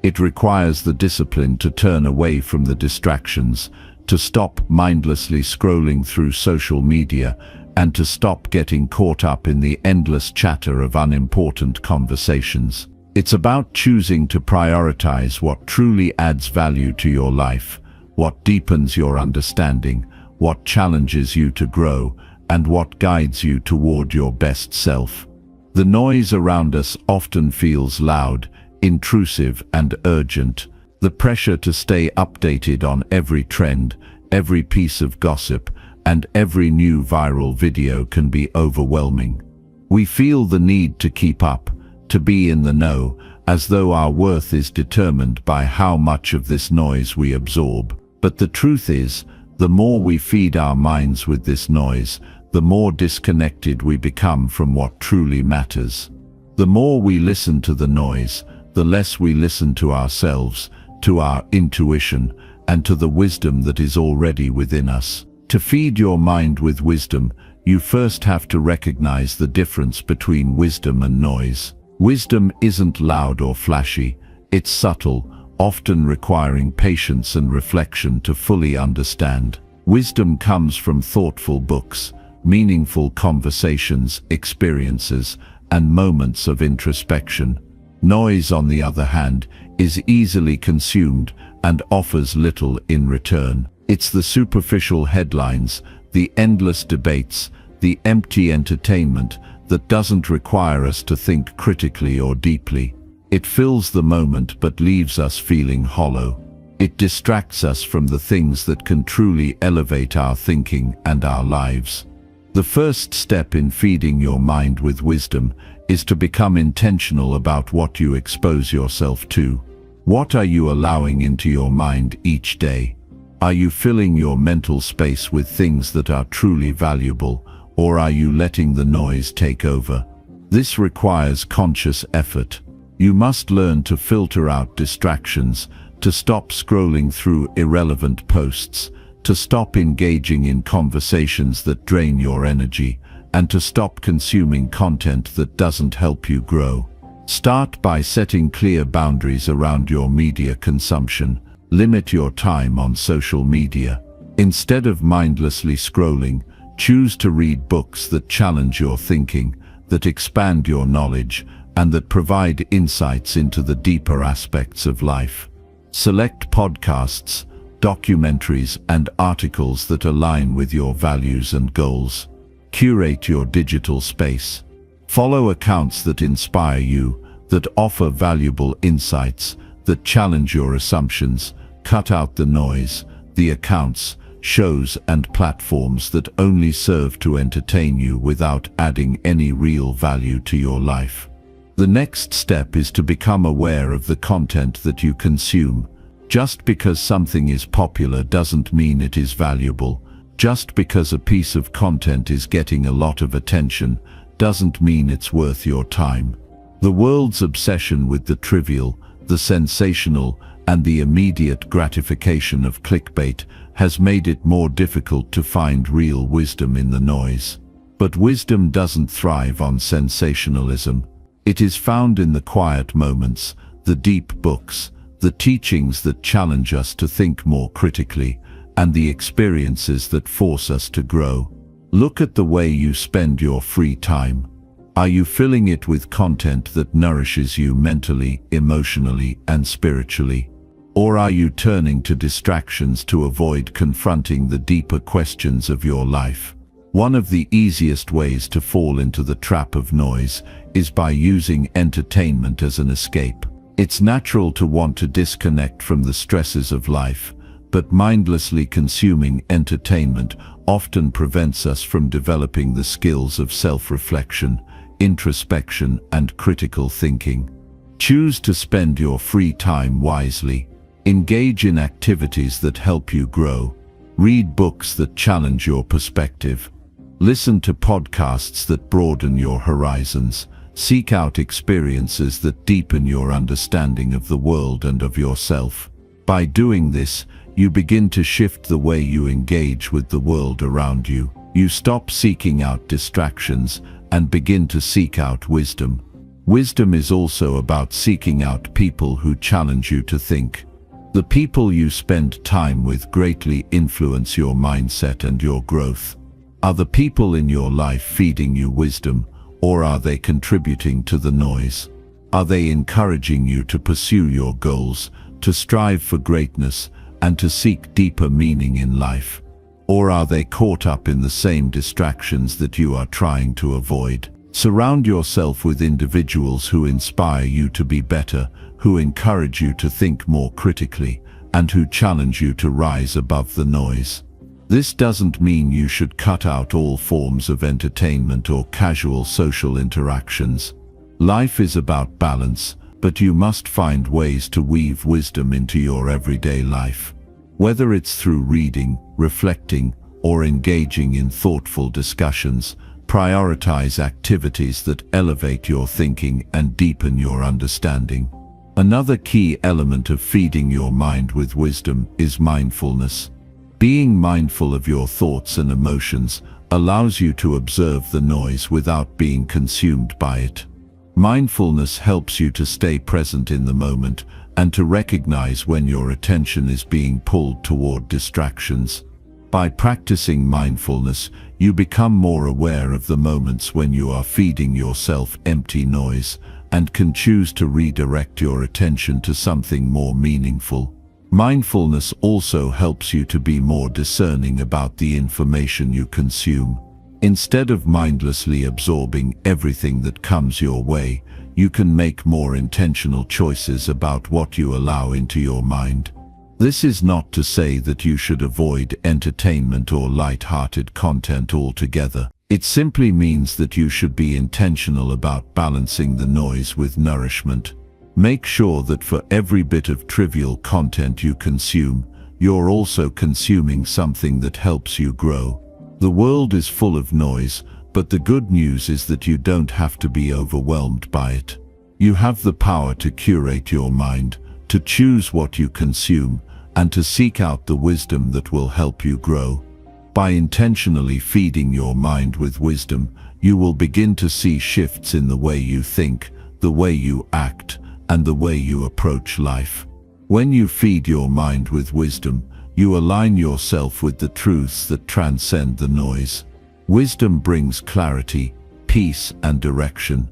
It requires the discipline to turn away from the distractions, to stop mindlessly scrolling through social media, and to stop getting caught up in the endless chatter of unimportant conversations. It's about choosing to prioritize what truly adds value to your life, what deepens your understanding, what challenges you to grow, and what guides you toward your best self. The noise around us often feels loud, intrusive, and urgent. The pressure to stay updated on every trend, every piece of gossip, and every new viral video can be overwhelming. We feel the need to keep up, to be in the know, as though our worth is determined by how much of this noise we absorb. But the truth is, the more we feed our minds with this noise, the more disconnected we become from what truly matters. The more we listen to the noise, the less we listen to ourselves, to our intuition, and to the wisdom that is already within us. To feed your mind with wisdom, you first have to recognize the difference between wisdom and noise. Wisdom isn't loud or flashy, it's subtle, often requiring patience and reflection to fully understand. Wisdom comes from thoughtful books, meaningful conversations, experiences, and moments of introspection. Noise, on the other hand, is easily consumed and offers little in return. It's the superficial headlines, the endless debates, the empty entertainment that doesn't require us to think critically or deeply. It fills the moment but leaves us feeling hollow. It distracts us from the things that can truly elevate our thinking and our lives. The first step in feeding your mind with wisdom is to become intentional about what you expose yourself to. What are you allowing into your mind each day? Are you filling your mental space with things that are truly valuable, or are you letting the noise take over? This requires conscious effort. You must learn to filter out distractions, to stop scrolling through irrelevant posts, to stop engaging in conversations that drain your energy, and to stop consuming content that doesn't help you grow. Start by setting clear boundaries around your media consumption. Limit your time on social media. Instead of mindlessly scrolling, choose to read books that challenge your thinking, that expand your knowledge, and that provide insights into the deeper aspects of life. Select podcasts, documentaries, and articles that align with your values and goals. Curate your digital space. Follow accounts that inspire you, that offer valuable insights, that challenge your assumptions. Cut out the noise, the accounts, shows, and platforms that only serve to entertain you without adding any real value to your life. The next step is to become aware of the content that you consume. Just because something is popular doesn't mean it is valuable. Just because a piece of content is getting a lot of attention doesn't mean it's worth your time. The world's obsession with the trivial, the sensational, and the immediate gratification of clickbait has made it more difficult to find real wisdom in the noise. But wisdom doesn't thrive on sensationalism. It is found in the quiet moments, the deep books, the teachings that challenge us to think more critically, and the experiences that force us to grow. Look at the way you spend your free time. Are you filling it with content that nourishes you mentally, emotionally, and spiritually? Or are you turning to distractions to avoid confronting the deeper questions of your life? One of the easiest ways to fall into the trap of noise is by using entertainment as an escape. It's natural to want to disconnect from the stresses of life, but mindlessly consuming entertainment often prevents us from developing the skills of self-reflection, introspection, and critical thinking. Choose to spend your free time wisely. Engage in activities that help you grow. Read books that challenge your perspective. Listen to podcasts that broaden your horizons. Seek out experiences that deepen your understanding of the world and of yourself. By doing this, you begin to shift the way you engage with the world around you. You stop seeking out distractions and begin to seek out wisdom. Wisdom is also about seeking out people who challenge you to think. The people you spend time with greatly influence your mindset and your growth. Are the people in your life feeding you wisdom, or are they contributing to the noise? Are they encouraging you to pursue your goals, to strive for greatness, and to seek deeper meaning in life? Or are they caught up in the same distractions that you are trying to avoid? Surround yourself with individuals who inspire you to be better, who encourage you to think more critically, and who challenge you to rise above the noise. This doesn't mean you should cut out all forms of entertainment or casual social interactions. Life is about balance, but you must find ways to weave wisdom into your everyday life. Whether it's through reading, reflecting, or engaging in thoughtful discussions, Prioritize activities that elevate your thinking and deepen your understanding. Another key element of feeding your mind with wisdom is mindfulness. Being mindful of your thoughts and emotions allows you to observe the noise without being consumed by it. Mindfulness helps you to stay present in the moment and to recognize when your attention is being pulled toward distractions. By practicing mindfulness, you become more aware of the moments when you are feeding yourself empty noise and can choose to redirect your attention to something more meaningful. Mindfulness also helps you to be more discerning about the information you consume. Instead of mindlessly absorbing everything that comes your way, you can make more intentional choices about what you allow into your mind. This is not to say that you should avoid entertainment or light-hearted content altogether. It simply means that you should be intentional about balancing the noise with nourishment. Make sure that for every bit of trivial content you consume, you're also consuming something that helps you grow. The world is full of noise, but the good news is that you don't have to be overwhelmed by it. You have the power to curate your mind, to choose what you consume, and to seek out the wisdom that will help you grow. By intentionally feeding your mind with wisdom, you will begin to see shifts in the way you think, the way you act, and the way you approach life. When you feed your mind with wisdom, you align yourself with the truths that transcend the noise. Wisdom brings clarity, peace, and direction.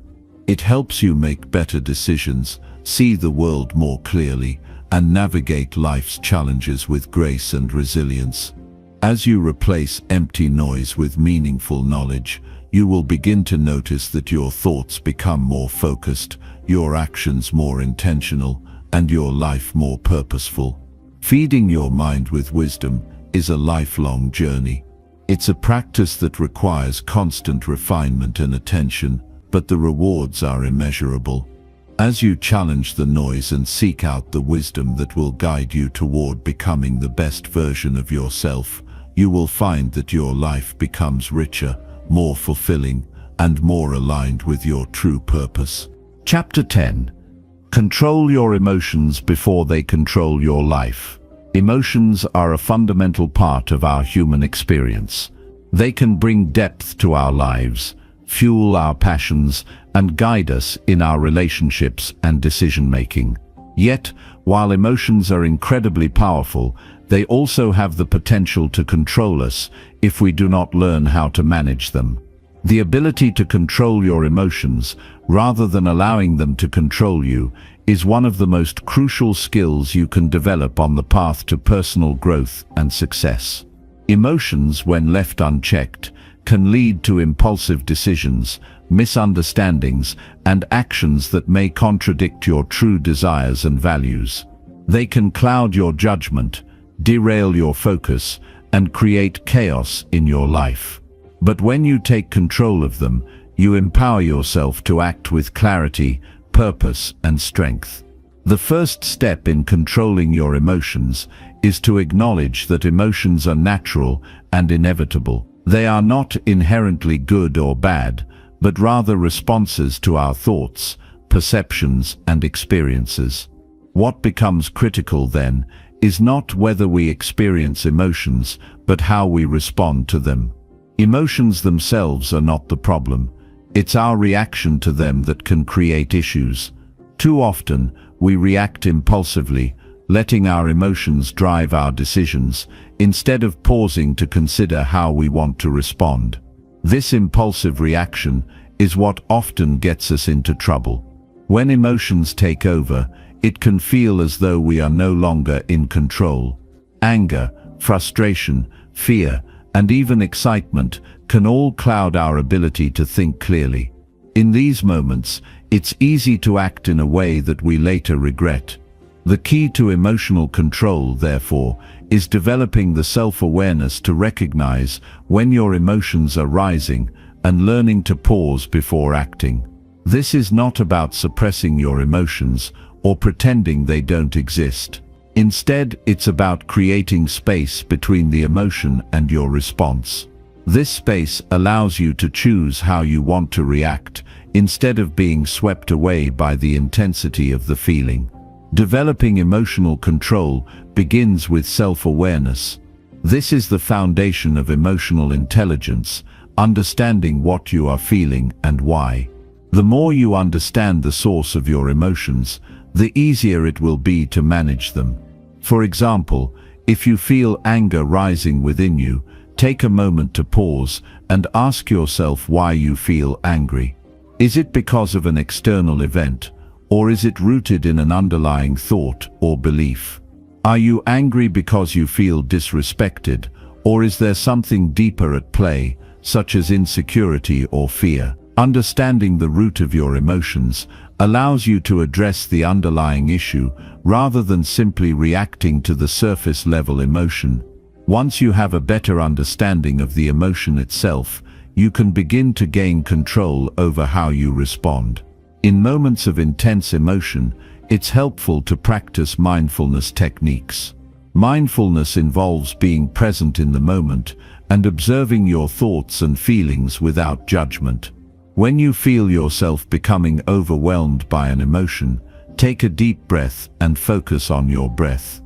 It helps you make better decisions, see the world more clearly, and navigate life's challenges with grace and resilience. As you replace empty noise with meaningful knowledge, you will begin to notice that your thoughts become more focused, your actions more intentional, and your life more purposeful. Feeding your mind with wisdom is a lifelong journey. It's a practice that requires constant refinement and attention, but the rewards are immeasurable. As you challenge the noise and seek out the wisdom that will guide you toward becoming the best version of yourself, you will find that your life becomes richer, more fulfilling, and more aligned with your true purpose. Chapter 10. Control your emotions before they control your life. Emotions are a fundamental part of our human experience. They can bring depth to our lives, fuel our passions, and guide us in our relationships and decision-making. Yet, while emotions are incredibly powerful, they also have the potential to control us if we do not learn how to manage them. The ability to control your emotions, rather than allowing them to control you, is one of the most crucial skills you can develop on the path to personal growth and success. Emotions, when left unchecked, can lead to impulsive decisions, misunderstandings, and actions that may contradict your true desires and values. They can cloud your judgment, derail your focus, and create chaos in your life. But when you take control of them, you empower yourself to act with clarity, purpose, and strength. The first step in controlling your emotions is to acknowledge that emotions are natural and inevitable. They are not inherently good or bad, but rather responses to our thoughts, perceptions, and experiences. What becomes critical then is not whether we experience emotions, but how we respond to them. Emotions themselves are not the problem. It's our reaction to them that can create issues. Too often, we react impulsively, letting our emotions drive our decisions, instead of pausing to consider how we want to respond. This impulsive reaction is what often gets us into trouble. When emotions take over, it can feel as though we are no longer in control. Anger, frustration, fear, and even excitement can all cloud our ability to think clearly. In these moments, it's easy to act in a way that we later regret. The key to emotional control, therefore, is developing the self-awareness to recognize when your emotions are rising and learning to pause before acting. This is not about suppressing your emotions or pretending they don't exist. Instead, it's about creating space between the emotion and your response. This space allows you to choose how you want to react, instead of being swept away by the intensity of the feeling. Developing emotional control begins with self-awareness. This is the foundation of emotional intelligence, understanding what you are feeling and why. The more you understand the source of your emotions, the easier it will be to manage them. For example, if you feel anger rising within you, take a moment to pause and ask yourself why you feel angry. Is it because of an external event, or is it rooted in an underlying thought or belief? Are you angry because you feel disrespected, or is there something deeper at play, such as insecurity or fear? Understanding the root of your emotions allows you to address the underlying issue rather than simply reacting to the surface-level emotion. Once you have a better understanding of the emotion itself, you can begin to gain control over how you respond. In moments of intense emotion, it's helpful to practice mindfulness techniques. Mindfulness involves being present in the moment and observing your thoughts and feelings without judgment. When you feel yourself becoming overwhelmed by an emotion, take a deep breath and focus on your breath.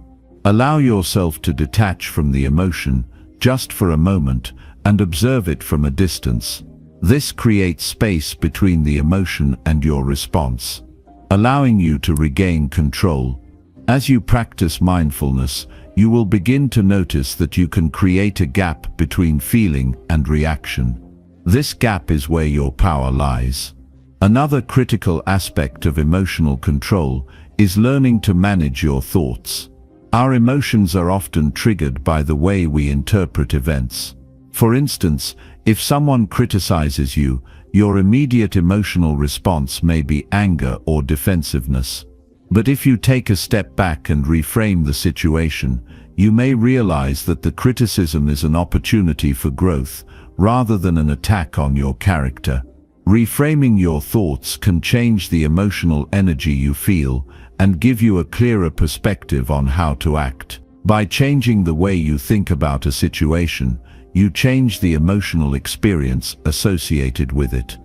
Allow yourself to detach from the emotion, just for a moment, and observe it from a distance. This creates space between the emotion and your response, allowing you to regain control. As you practice mindfulness, you will begin to notice that you can create a gap between feeling and reaction. This gap is where your power lies. Another critical aspect of emotional control is learning to manage your thoughts. Our emotions are often triggered by the way we interpret events. For instance, if someone criticizes you, your immediate emotional response may be anger or defensiveness. But if you take a step back and reframe the situation, you may realize that the criticism is an opportunity for growth, rather than an attack on your character. Reframing your thoughts can change the emotional energy you feel and give you a clearer perspective on how to act. By changing the way you think about a situation, you change the emotional experience associated with it.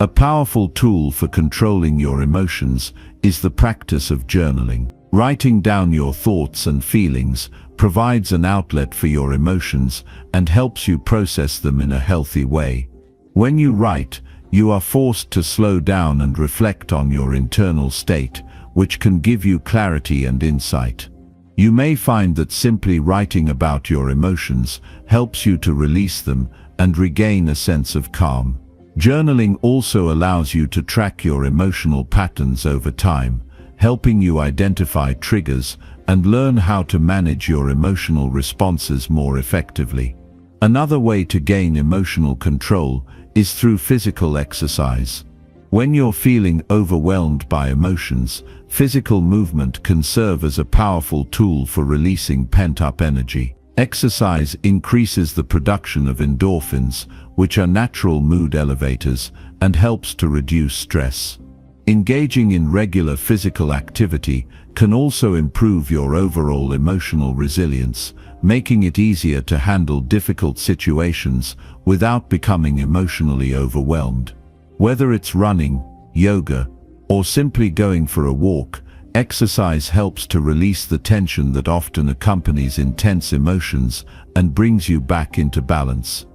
A powerful tool for controlling your emotions is the practice of journaling. Writing down your thoughts and feelings provides an outlet for your emotions and helps you process them in a healthy way. When you write, you are forced to slow down and reflect on your internal state, which can give you clarity and insight. You may find that simply writing about your emotions helps you to release them and regain a sense of calm. Journaling also allows you to track your emotional patterns over time, helping you identify triggers and learn how to manage your emotional responses more effectively. Another way to gain emotional control is through physical exercise. When you're feeling overwhelmed by emotions, physical movement can serve as a powerful tool for releasing pent-up energy. Exercise increases the production of endorphins, which are natural mood elevators, and helps to reduce stress. Engaging in regular physical activity can also improve your overall emotional resilience, making it easier to handle difficult situations without becoming emotionally overwhelmed. Whether it's running, yoga, or simply going for a walk, exercise helps to release the tension that often accompanies intense emotions and brings you back into balance.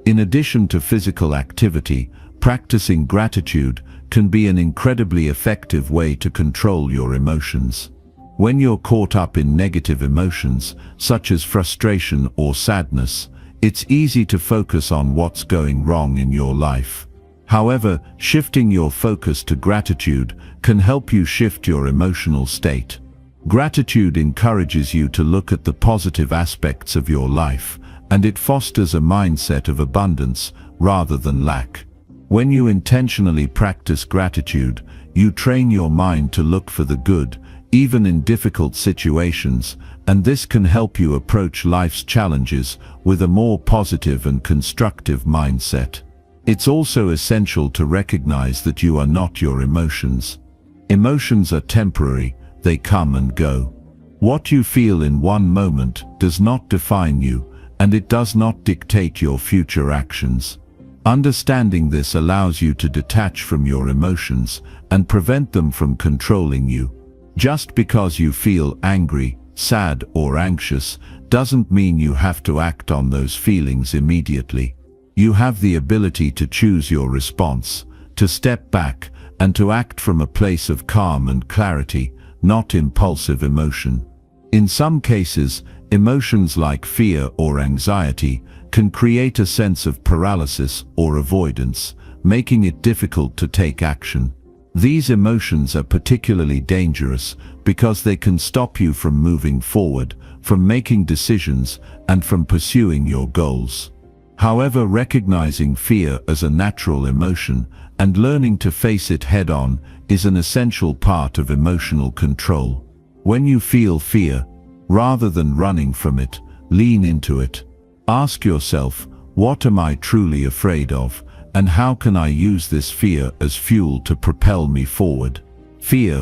In addition to physical activity, practicing gratitude can be an incredibly effective way to control your emotions. When you're caught up in negative emotions, such as frustration or sadness, it's easy to focus on what's going wrong in your life. However, shifting your focus to gratitude can help you shift your emotional state. Gratitude encourages you to look at the positive aspects of your life, and it fosters a mindset of abundance rather than lack. When you intentionally practice gratitude, you train your mind to look for the good, even in difficult situations, and this can help you approach life's challenges with a more positive and constructive mindset. It's also essential to recognize that you are not your emotions. Emotions are temporary, they come and go. What you feel in one moment does not define you, and it does not dictate your future actions. Understanding this allows you to detach from your emotions and prevent them from controlling you. Just because you feel angry, sad, or anxious doesn't mean you have to act on those feelings immediately. You have the ability to choose your response, to step back, and to act from a place of calm and clarity, not impulsive emotion. In some cases, emotions like fear or anxiety can create a sense of paralysis or avoidance, making it difficult to take action. These emotions are particularly dangerous because they can stop you from moving forward, from making decisions, and from pursuing your goals. However, recognizing fear as a natural emotion and learning to face it head-on is an essential part of emotional control. When you feel fear, rather than running from it, lean into it. Ask yourself, what am I truly afraid of, and how can I use this fear as fuel to propel me forward? Fear,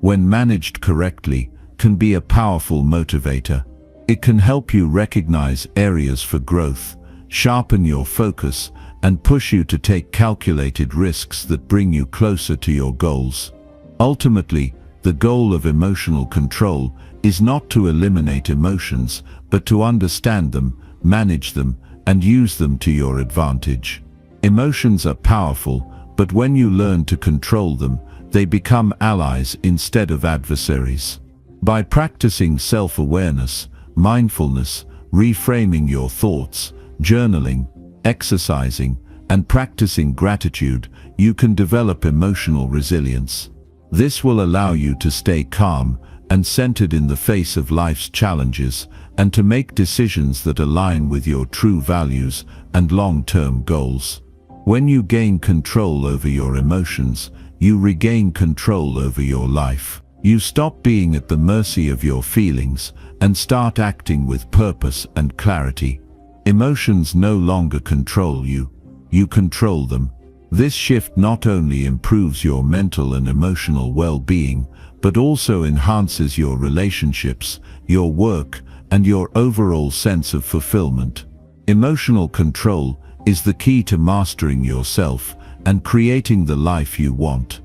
when managed correctly, can be a powerful motivator. It can help you recognize areas for growth, sharpen your focus, and push you to take calculated risks that bring you closer to your goals. Ultimately, the goal of emotional control is not to eliminate emotions, but to understand them, manage them, and use them to your advantage. Emotions are powerful, but when you learn to control them, they become allies instead of adversaries. By practicing self-awareness, mindfulness, reframing your thoughts, journaling, exercising, and practicing gratitude, you can develop emotional resilience. This will allow you to stay calm and centered in the face of life's challenges, and to make decisions that align with your true values and long-term goals. When you gain control over your emotions, you regain control over your life. You stop being at the mercy of your feelings and start acting with purpose and clarity. Emotions no longer control you, you control them. This shift not only improves your mental and emotional well-being, but also enhances your relationships, your work, and your overall sense of fulfillment. Emotional control is the key to mastering yourself and creating the life you want.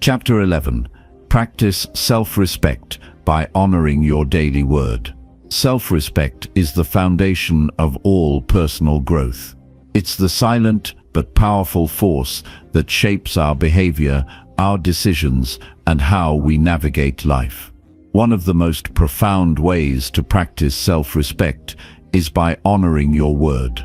Chapter 11. Practice self-respect by honoring your daily word. Self-respect is the foundation of all personal growth. It's the silent but powerful force that shapes our behavior, our decisions, and how we navigate life. One of the most profound ways to practice self-respect is by honoring your word.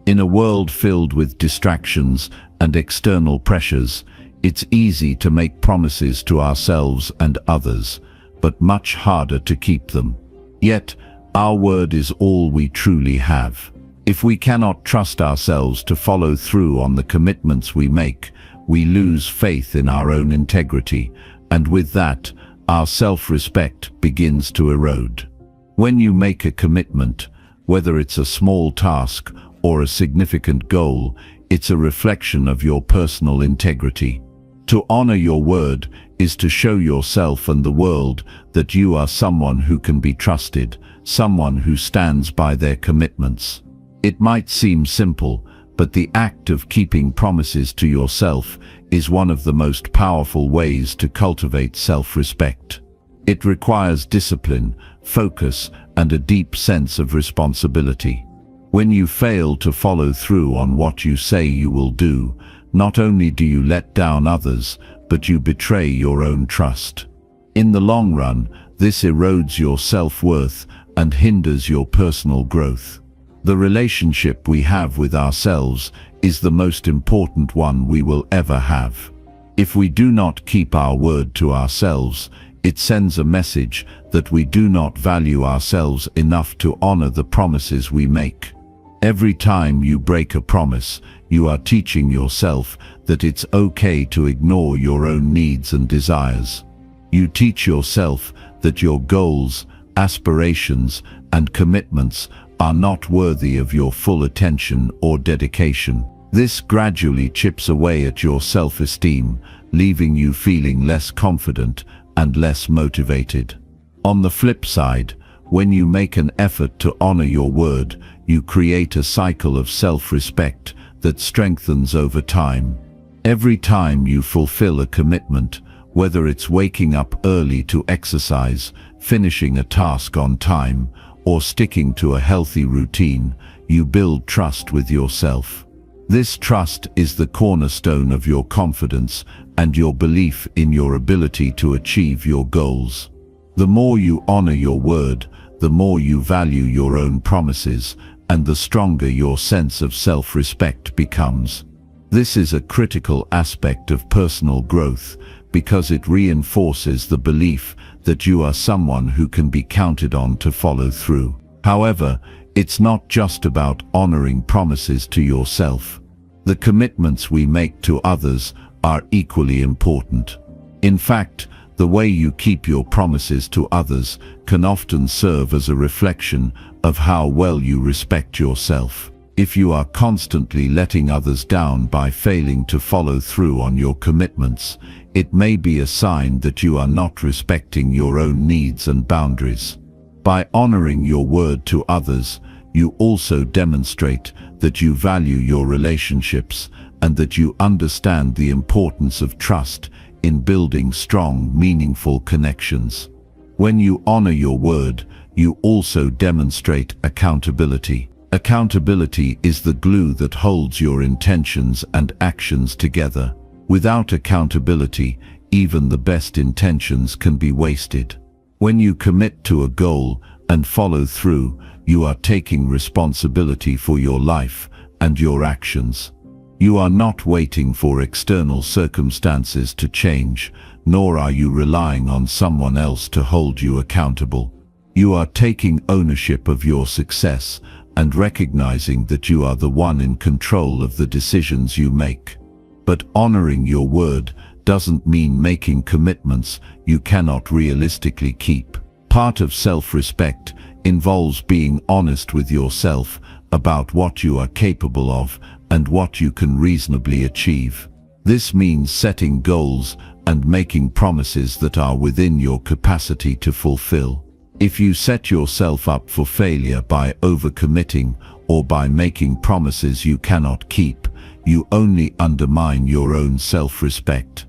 In a world filled with distractions and external pressures, it's easy to make promises to ourselves and others, but much harder to keep them. Yet, our word is all we truly have. If we cannot trust ourselves to follow through on the commitments we make, we lose faith in our own integrity, and with that, our self-respect begins to erode. When you make a commitment, whether it's a small task or a significant goal, it's a reflection of your personal integrity. To honor your word is to show yourself and the world that you are someone who can be trusted, someone who stands by their commitments. It might seem simple, but the act of keeping promises to yourself is one of the most powerful ways to cultivate self-respect. It requires discipline, focus, and a deep sense of responsibility. When you fail to follow through on what you say you will do, not only do you let down others, but you betray your own trust. In the long run, this erodes your self-worth and hinders your personal growth. The relationship we have with ourselves is the most important one we will ever have. If we do not keep our word to ourselves, it sends a message that we do not value ourselves enough to honor the promises we make. Every time you break a promise, you are teaching yourself that it's okay to ignore your own needs and desires. You teach yourself that your goals, aspirations, and commitments are not worthy of your full attention or dedication. This gradually chips away at your self-esteem, leaving you feeling less confident and less motivated. On the flip side, When you make an effort to honor your word, you create a cycle of self-respect that strengthens over time. Every time you fulfill a commitment, whether it's waking up early to exercise, finishing a task on time, or sticking to a healthy routine, you build trust with yourself. This trust is the cornerstone of your confidence and your belief in your ability to achieve your goals. The more you honor your word, the more you value your own promises, and the stronger your sense of self-respect becomes. This is a critical aspect of personal growth because it reinforces the belief that you are someone who can be counted on to follow through. However, it's not just about honoring promises to yourself. The commitments we make to others are equally important. In fact, the way you keep your promises to others can often serve as a reflection of how well you respect yourself. If you are constantly letting others down by failing to follow through on your commitments, it may be a sign that you are not respecting your own needs and boundaries. By honoring your word to others, you also demonstrate that you value your relationships and that you understand the importance of trust in building strong, meaningful connections. When you honor your word, you also demonstrate accountability. Accountability is the glue that holds your intentions and actions together. Without accountability, even the best intentions can be wasted. When you commit to a goal and follow through, you are taking responsibility for your life and your actions. You are not waiting for external circumstances to change, nor are you relying on someone else to hold you accountable. You are taking ownership of your success and recognizing that you are the one in control of the decisions you make. But honoring your word doesn't mean making commitments you cannot realistically keep. Part of self-respect involves being honest with yourself about what you are capable of and what you can reasonably achieve. This means setting goals and making promises that are within your capacity to fulfill. If you set yourself up for failure by overcommitting or by making promises you cannot keep, you only undermine your own self-respect.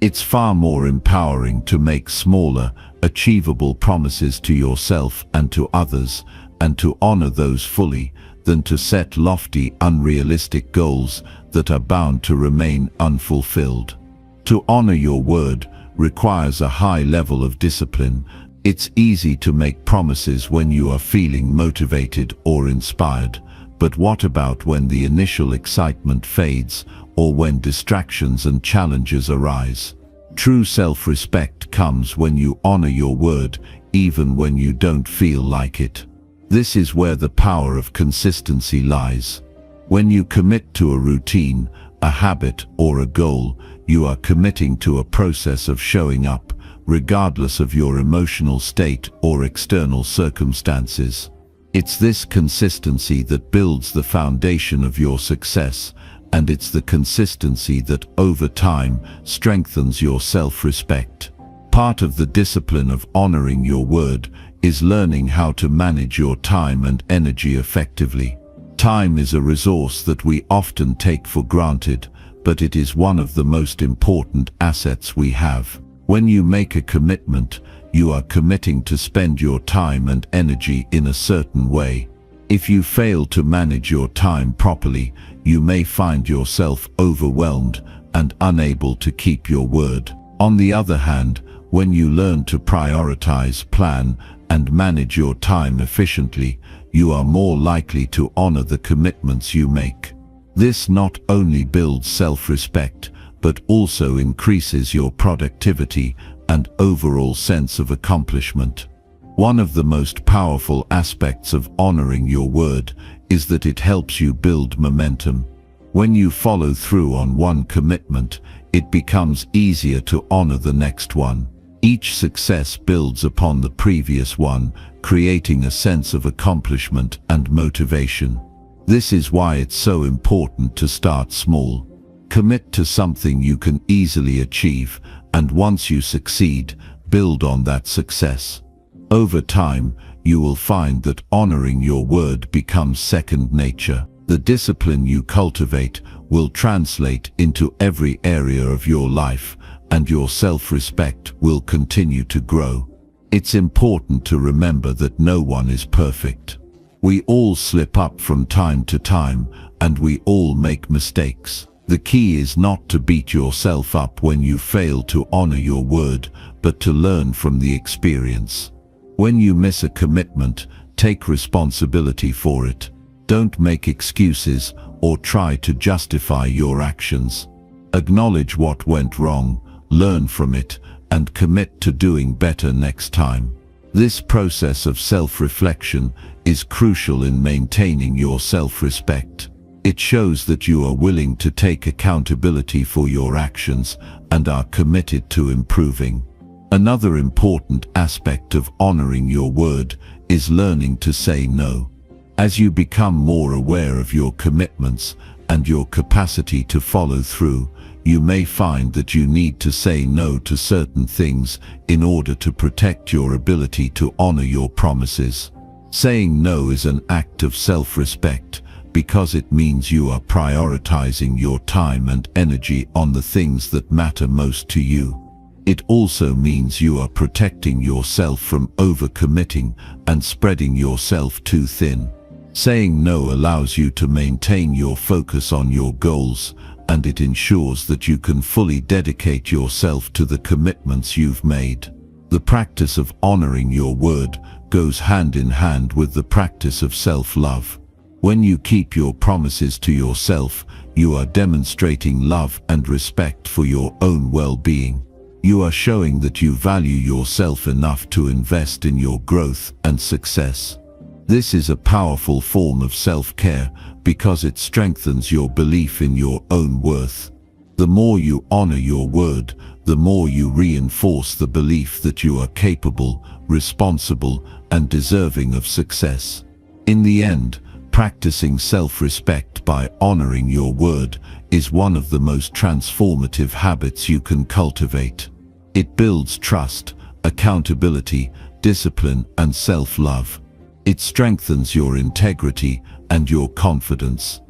It's far more empowering to make smaller, achievable promises to yourself and to others, and to honor those fully, than to set lofty, unrealistic goals that are bound to remain unfulfilled. To honor your word requires a high level of discipline. It's easy to make promises when you are feeling motivated or inspired, but what about when the initial excitement fades or when distractions and challenges arise? True self-respect comes when you honor your word even when you don't feel like it. This is where the power of consistency lies. When you commit to a routine, a habit, or a goal, you are committing to a process of showing up, regardless of your emotional state or external circumstances. It's this consistency that builds the foundation of your success, and it's the consistency that, over time, strengthens your self-respect. Part of the discipline of honoring your word is learning how to manage your time and energy effectively. Time is a resource that we often take for granted, but it is one of the most important assets we have. When you make a commitment, you are committing to spend your time and energy in a certain way. If you fail to manage your time properly, you may find yourself overwhelmed and unable to keep your word. On the other hand, when you learn to prioritize, plan, and manage your time efficiently, you are more likely to honor the commitments you make. This not only builds self-respect, but also increases your productivity and overall sense of accomplishment. One of the most powerful aspects of honoring your word is that it helps you build momentum. When you follow through on one commitment, it becomes easier to honor the next one. Each success builds upon the previous one, creating a sense of accomplishment and motivation. This is why it's so important to start small. Commit to something you can easily achieve, and once you succeed, build on that success. Over time, you will find that honoring your word becomes second nature. The discipline you cultivate will translate into every area of your life, and your self-respect will continue to grow. It's important to remember that no one is perfect. We all slip up from time to time, and we all make mistakes. The key is not to beat yourself up when you fail to honor your word, but to learn from the experience. When you miss a commitment, take responsibility for it. Don't make excuses or try to justify your actions. Acknowledge what went wrong, learn from it, and commit to doing better next time. This process of self-reflection is crucial in maintaining your self-respect. It shows that you are willing to take accountability for your actions and are committed to improving. Another important aspect of honoring your word is learning to say no. As you become more aware of your commitments and your capacity to follow through, you may find that you need to say no to certain things in order to protect your ability to honor your promises. Saying no is an act of self-respect because it means you are prioritizing your time and energy on the things that matter most to you. It also means you are protecting yourself from overcommitting and spreading yourself too thin. Saying no allows you to maintain your focus on your goals, and it ensures that you can fully dedicate yourself to the commitments you've made. The practice of honoring your word goes hand in hand with the practice of self-love. When you keep your promises to yourself, you are demonstrating love and respect for your own well-being. You are showing that you value yourself enough to invest in your growth and success. This is a powerful form of self-care because it strengthens your belief in your own worth. The more you honor your word, the more you reinforce the belief that you are capable, responsible, and deserving of success. In the end, practicing self-respect by honoring your word is one of the most transformative habits you can cultivate. It builds trust, accountability, discipline, and self-love. It strengthens your integrity and your confidence.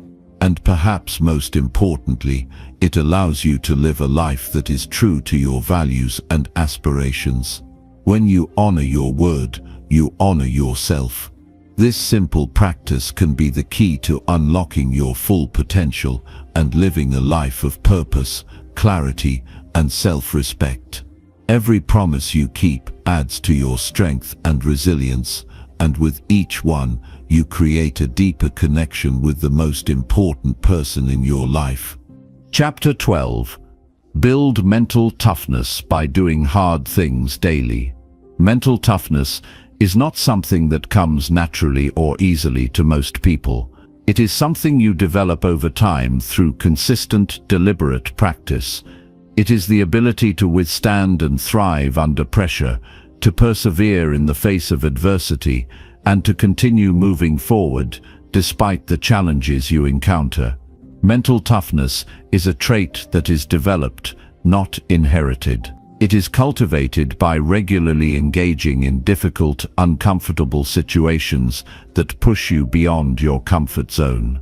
And perhaps most importantly, it allows you to live a life that is true to your values and aspirations. When you honor your word, you honor yourself. This simple practice can be the key to unlocking your full potential and living a life of purpose, clarity, and self-respect. Every promise you keep adds to your strength and resilience, and with each one, you create a deeper connection with the most important person in your life. Chapter 12. Build mental toughness by doing hard things daily. Mental toughness is not something that comes naturally or easily to most people. It is something you develop over time through consistent, deliberate practice. It is the ability to withstand and thrive under pressure, to persevere in the face of adversity, and to continue moving forward despite the challenges you encounter. Mental toughness is a trait that is developed, not inherited. It is cultivated by regularly engaging in difficult, uncomfortable situations that push you beyond your comfort zone.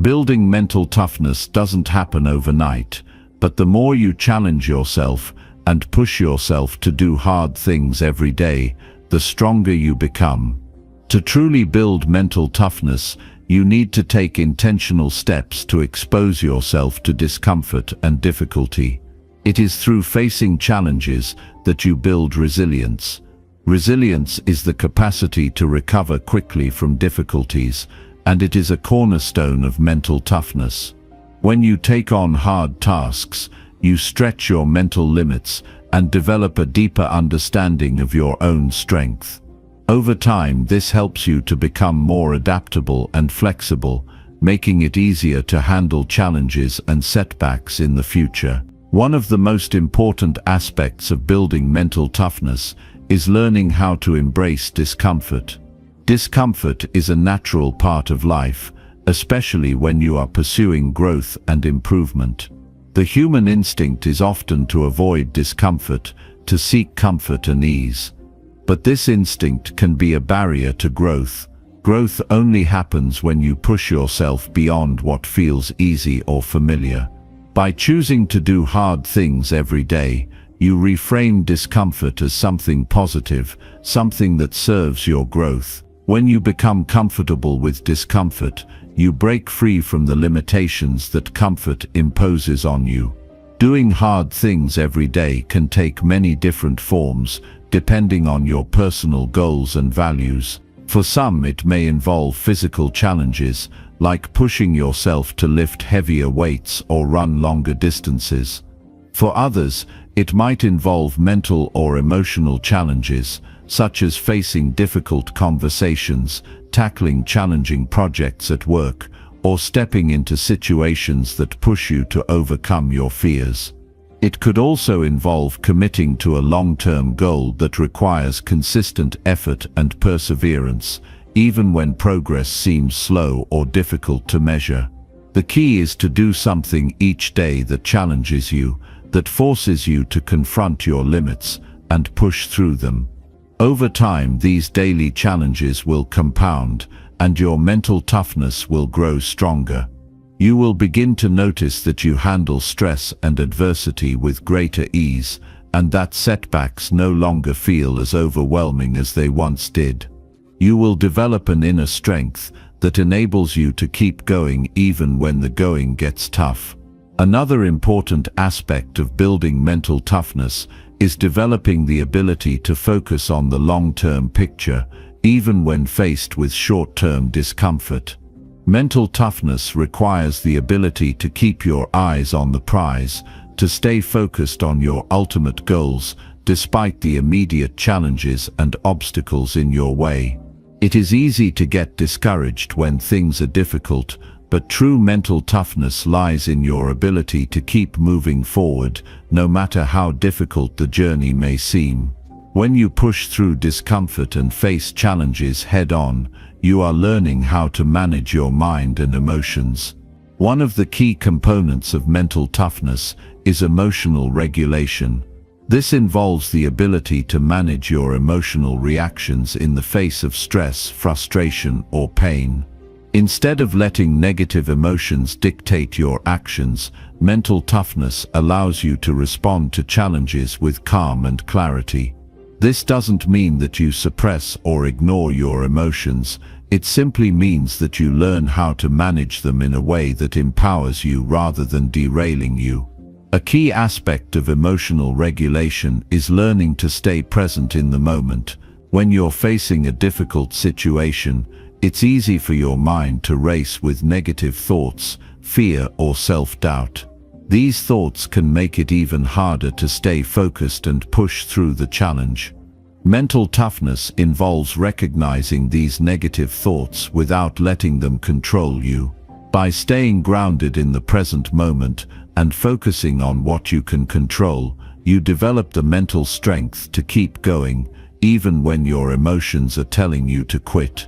Building mental toughness doesn't happen overnight, but the more you challenge yourself and push yourself to do hard things every day, the stronger you become. To truly build mental toughness, you need to take intentional steps to expose yourself to discomfort and difficulty. It is through facing challenges that you build resilience. Resilience is the capacity to recover quickly from difficulties, and it is a cornerstone of mental toughness. When you take on hard tasks, you stretch your mental limits and develop a deeper understanding of your own strength. Over time, this helps you to become more adaptable and flexible, making it easier to handle challenges and setbacks in the future. One of the most important aspects of building mental toughness is learning how to embrace discomfort. Discomfort is a natural part of life, especially when you are pursuing growth and improvement. The human instinct is often to avoid discomfort, to seek comfort and ease. But this instinct can be a barrier to growth. Growth only happens when you push yourself beyond what feels easy or familiar. By choosing to do hard things every day, you reframe discomfort as something positive, something that serves your growth. When you become comfortable with discomfort, you break free from the limitations that comfort imposes on you. Doing hard things every day can take many different forms, depending on your personal goals and values. For some, it may involve physical challenges, like pushing yourself to lift heavier weights or run longer distances. For others, it might involve mental or emotional challenges, such as facing difficult conversations, tackling challenging projects at work, or stepping into situations that push you to overcome your fears. It could also involve committing to a long-term goal that requires consistent effort and perseverance, even when progress seems slow or difficult to measure. The key is to do something each day that challenges you, that forces you to confront your limits and push through them. Over time, these daily challenges will compound, and your mental toughness will grow stronger. You will begin to notice that you handle stress and adversity with greater ease, and that setbacks no longer feel as overwhelming as they once did. You will develop an inner strength that enables you to keep going even when the going gets tough. Another important aspect of building mental toughness is developing the ability to focus on the long-term picture, even when faced with short-term discomfort. Mental toughness requires the ability to keep your eyes on the prize, to stay focused on your ultimate goals, despite the immediate challenges and obstacles in your way. It is easy to get discouraged when things are difficult, but true mental toughness lies in your ability to keep moving forward, no matter how difficult the journey may seem. When you push through discomfort and face challenges head-on, you are learning how to manage your mind and emotions. One of the key components of mental toughness is emotional regulation. This involves the ability to manage your emotional reactions in the face of stress, frustration, or pain. Instead of letting negative emotions dictate your actions, mental toughness allows you to respond to challenges with calm and clarity. This doesn't mean that you suppress or ignore your emotions. It simply means that you learn how to manage them in a way that empowers you rather than derailing you. A key aspect of emotional regulation is learning to stay present in the moment. When you're facing a difficult situation, it's easy for your mind to race with negative thoughts, fear, or self-doubt. These thoughts can make it even harder to stay focused and push through the challenge. Mental toughness involves recognizing these negative thoughts without letting them control you. By staying grounded in the present moment and focusing on what you can control, you develop the mental strength to keep going, even when your emotions are telling you to quit.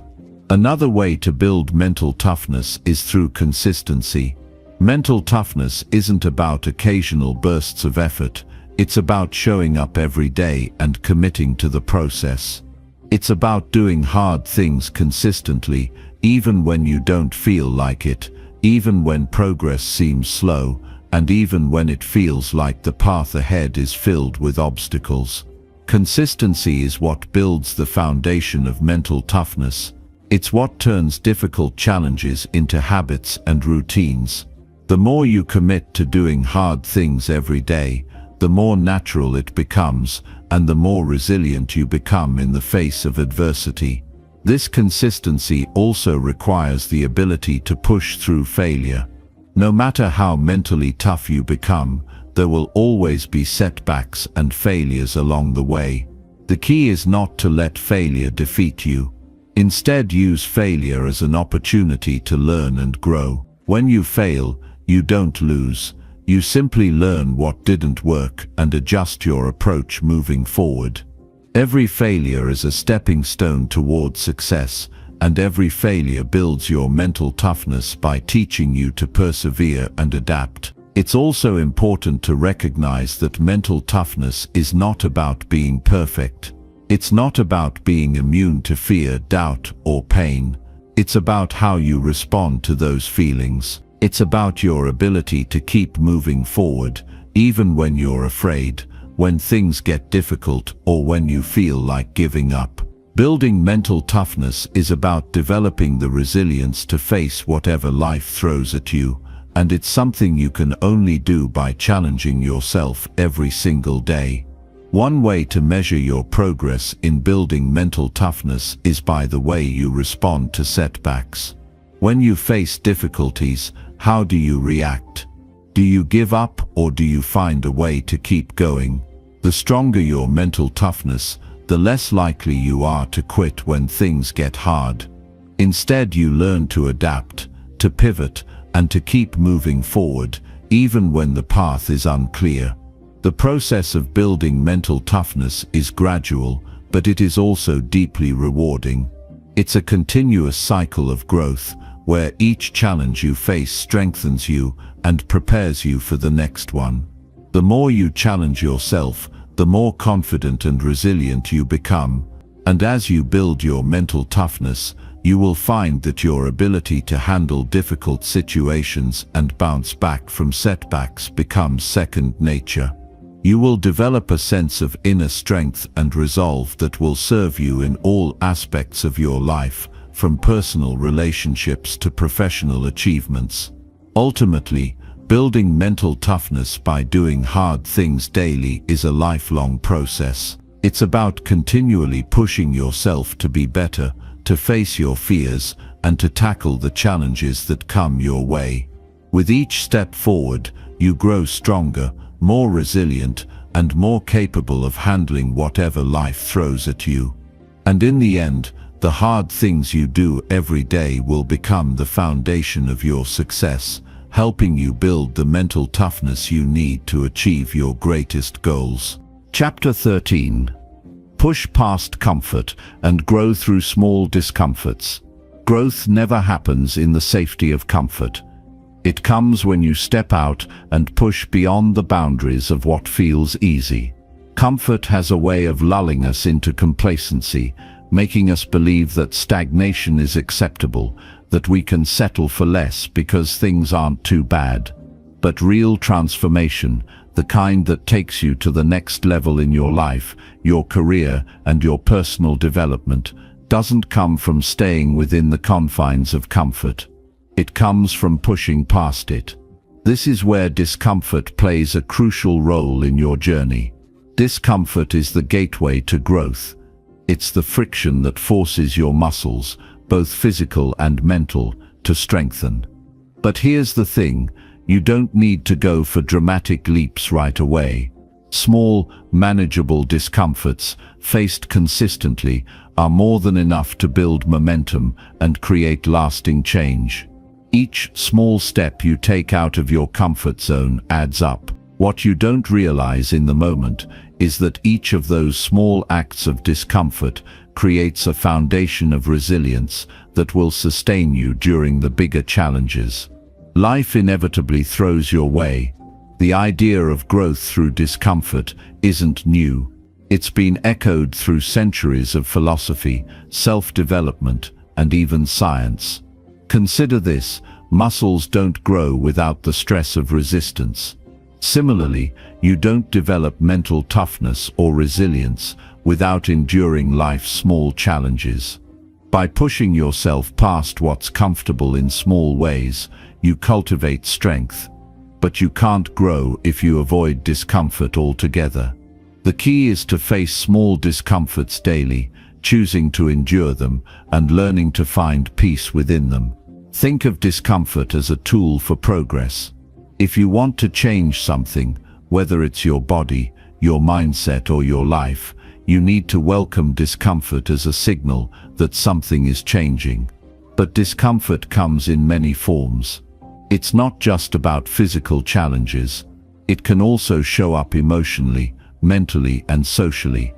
Another way to build mental toughness is through consistency. Mental toughness isn't about occasional bursts of effort. It's about showing up every day and committing to the process. It's about doing hard things consistently, even when you don't feel like it, even when progress seems slow, and even when it feels like the path ahead is filled with obstacles. Consistency is what builds the foundation of mental toughness. It's what turns difficult challenges into habits and routines. The more you commit to doing hard things every day, the more natural it becomes, and the more resilient you become in the face of adversity. This consistency also requires the ability to push through failure. No matter how mentally tough you become, there will always be setbacks and failures along the way. The key is not to let failure defeat you. Instead, use failure as an opportunity to learn and grow. When you fail, you don't lose. You simply learn what didn't work and adjust your approach moving forward. Every failure is a stepping stone towards success, and every failure builds your mental toughness by teaching you to persevere and adapt. It's also important to recognize that mental toughness is not about being perfect. It's not about being immune to fear, doubt, or pain. It's about how you respond to those feelings. It's about your ability to keep moving forward, even when you're afraid, when things get difficult, or when you feel like giving up. Building mental toughness is about developing the resilience to face whatever life throws at you, and it's something you can only do by challenging yourself every single day. One way to measure your progress in building mental toughness is by the way you respond to setbacks. When you face difficulties, how do you react? Do you give up, or do you find a way to keep going? The stronger your mental toughness, the less likely you are to quit when things get hard. Instead, you learn to adapt, to pivot, and to keep moving forward, even when the path is unclear. The process of building mental toughness is gradual, but it is also deeply rewarding. It's a continuous cycle of growth, where each challenge you face strengthens you and prepares you for the next one. The more you challenge yourself, the more confident and resilient you become, and as you build your mental toughness, you will find that your ability to handle difficult situations and bounce back from setbacks becomes second nature. You will develop a sense of inner strength and resolve that will serve you in all aspects of your life, from personal relationships to professional achievements. Ultimately, building mental toughness by doing hard things daily is a lifelong process. It's about continually pushing yourself to be better, to face your fears, and to tackle the challenges that come your way. With each step forward, you grow stronger, more resilient, and more capable of handling whatever life throws at you. And in the end, the hard things you do every day will become the foundation of your success, helping you build the mental toughness you need to achieve your greatest goals. Chapter 13. Push past comfort and grow through small discomforts. Growth never happens in the safety of comfort. It comes when you step out and push beyond the boundaries of what feels easy. Comfort has a way of lulling us into complacency, making us believe that stagnation is acceptable, that we can settle for less because things aren't too bad. But real transformation, the kind that takes you to the next level in your life, your career, and your personal development, doesn't come from staying within the confines of comfort. It comes from pushing past it. This is where discomfort plays a crucial role in your journey. Discomfort is the gateway to growth. It's the friction that forces your muscles, both physical and mental, to strengthen. But here's the thing, you don't need to go for dramatic leaps right away. Small, manageable discomforts, faced consistently, are more than enough to build momentum and create lasting change. Each small step you take out of your comfort zone adds up. What you don't realize in the moment is that each of those small acts of discomfort creates a foundation of resilience that will sustain you during the bigger challenges. Life inevitably throws your way. The idea of growth through discomfort isn't new. It's been echoed through centuries of philosophy, self-development, and even science. Consider this: muscles don't grow without the stress of resistance. Similarly, you don't develop mental toughness or resilience without enduring life's small challenges. By pushing yourself past what's comfortable in small ways, you cultivate strength. But you can't grow if you avoid discomfort altogether. The key is to face small discomforts daily, choosing to endure them and learning to find peace within them. Think of discomfort as a tool for progress. If you want to change something, whether it's your body, your mindset, or your life, you need to welcome discomfort as a signal that something is changing. But discomfort comes in many forms. It's not just about physical challenges. It can also show up emotionally, mentally, and socially.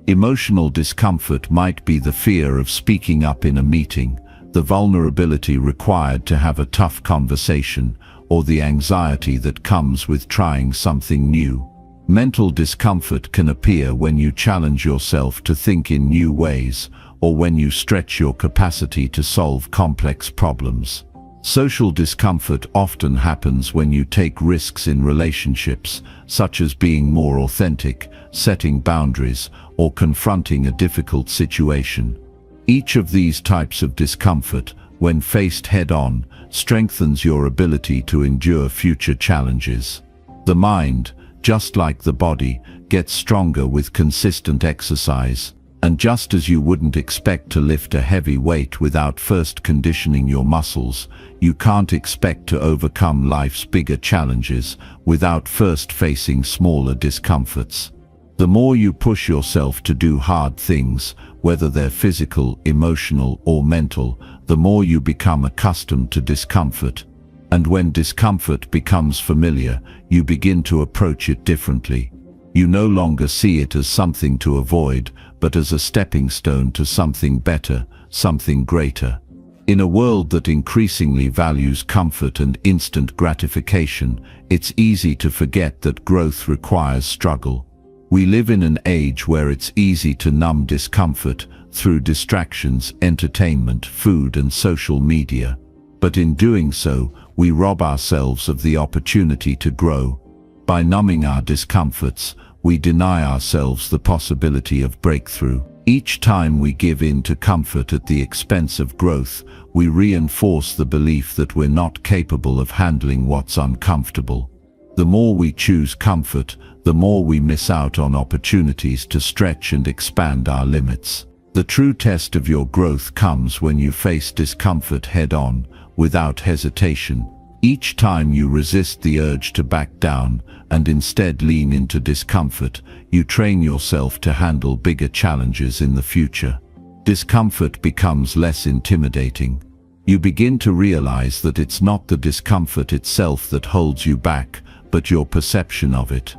Emotional discomfort might be the fear of speaking up in a meeting, the vulnerability required to have a tough conversation, or the anxiety that comes with trying something new. Mental discomfort can appear when you challenge yourself to think in new ways, or when you stretch your capacity to solve complex problems. Social discomfort often happens when you take risks in relationships, such as being more authentic, setting boundaries, or confronting a difficult situation. Each of these types of discomfort, when faced head-on, strengthens your ability to endure future challenges. The mind, just like the body, gets stronger with consistent exercise. And just as you wouldn't expect to lift a heavy weight without first conditioning your muscles, you can't expect to overcome life's bigger challenges without first facing smaller discomforts. The more you push yourself to do hard things, whether they're physical, emotional, or mental, the more you become accustomed to discomfort. And when discomfort becomes familiar, you begin to approach it differently. You no longer see it as something to avoid, but as a stepping stone to something better, something greater. In a world that increasingly values comfort and instant gratification, it's easy to forget that growth requires struggle. We live in an age where it's easy to numb discomfort through distractions, entertainment, food, and social media. But in doing so, we rob ourselves of the opportunity to grow. By numbing our discomforts, we deny ourselves the possibility of breakthrough. Each time we give in to comfort at the expense of growth, we reinforce the belief that we're not capable of handling what's uncomfortable. The more we choose comfort, the more we miss out on opportunities to stretch and expand our limits. The true test of your growth comes when you face discomfort head-on, without hesitation. Each time you resist the urge to back down and instead lean into discomfort, you train yourself to handle bigger challenges in the future. Discomfort becomes less intimidating. You begin to realize that it's not the discomfort itself that holds you back, but your perception of it.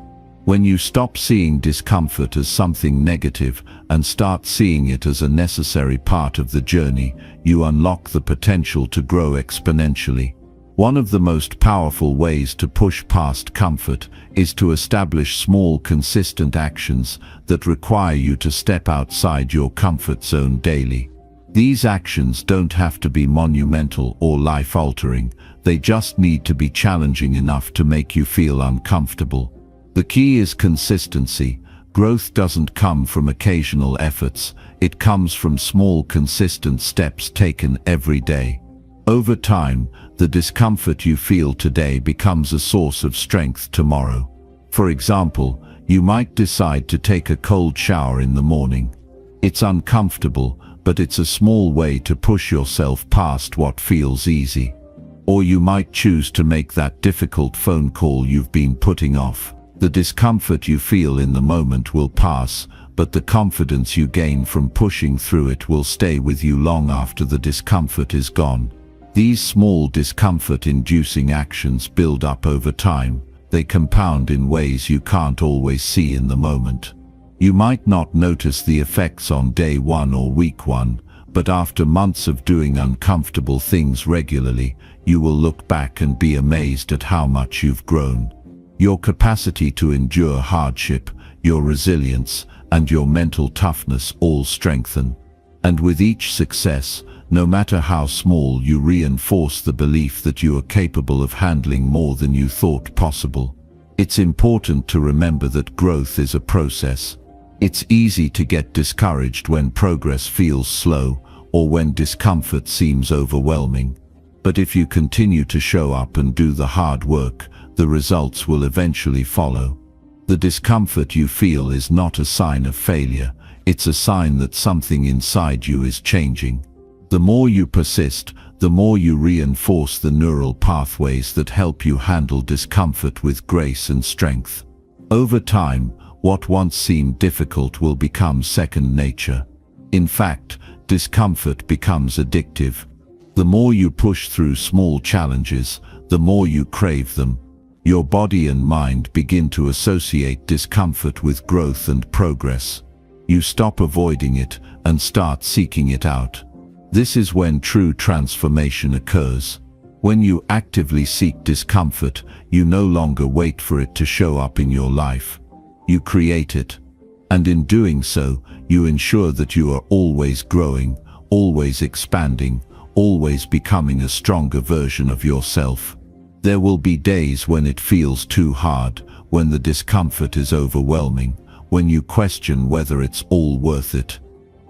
When you stop seeing discomfort as something negative and start seeing it as a necessary part of the journey, you unlock the potential to grow exponentially. One of the most powerful ways to push past comfort is to establish small, consistent actions that require you to step outside your comfort zone daily. These actions don't have to be monumental or life-altering, they just need to be challenging enough to make you feel uncomfortable. The key is consistency. Growth doesn't come from occasional efforts, it comes from small, consistent steps taken every day. Over time, the discomfort you feel today becomes a source of strength tomorrow. For example, you might decide to take a cold shower in the morning. It's uncomfortable, but it's a small way to push yourself past what feels easy. Or you might choose to make that difficult phone call you've been putting off. The discomfort you feel in the moment will pass, but the confidence you gain from pushing through it will stay with you long after the discomfort is gone. These small discomfort-inducing actions build up over time. They compound in ways you can't always see in the moment. You might not notice the effects on day one or week one, but after months of doing uncomfortable things regularly, you will look back and be amazed at how much you've grown. Your capacity to endure hardship, your resilience, and your mental toughness all strengthen. And with each success, no matter how small, you reinforce the belief that you are capable of handling more than you thought possible. It's important to remember that growth is a process. It's easy to get discouraged when progress feels slow or when discomfort seems overwhelming. But if you continue to show up and do the hard work, the results will eventually follow. The discomfort you feel is not a sign of failure, it's a sign that something inside you is changing. The more you persist, the more you reinforce the neural pathways that help you handle discomfort with grace and strength. Over time, what once seemed difficult will become second nature. In fact, discomfort becomes addictive. The more you push through small challenges, the more you crave them. Your body and mind begin to associate discomfort with growth and progress. You stop avoiding it and start seeking it out. This is when true transformation occurs. When you actively seek discomfort, you no longer wait for it to show up in your life. you create it. And in doing so, you ensure that you are always growing, always expanding, always becoming a stronger version of yourself. There will be days when it feels too hard, when the discomfort is overwhelming, when you question whether it's all worth it.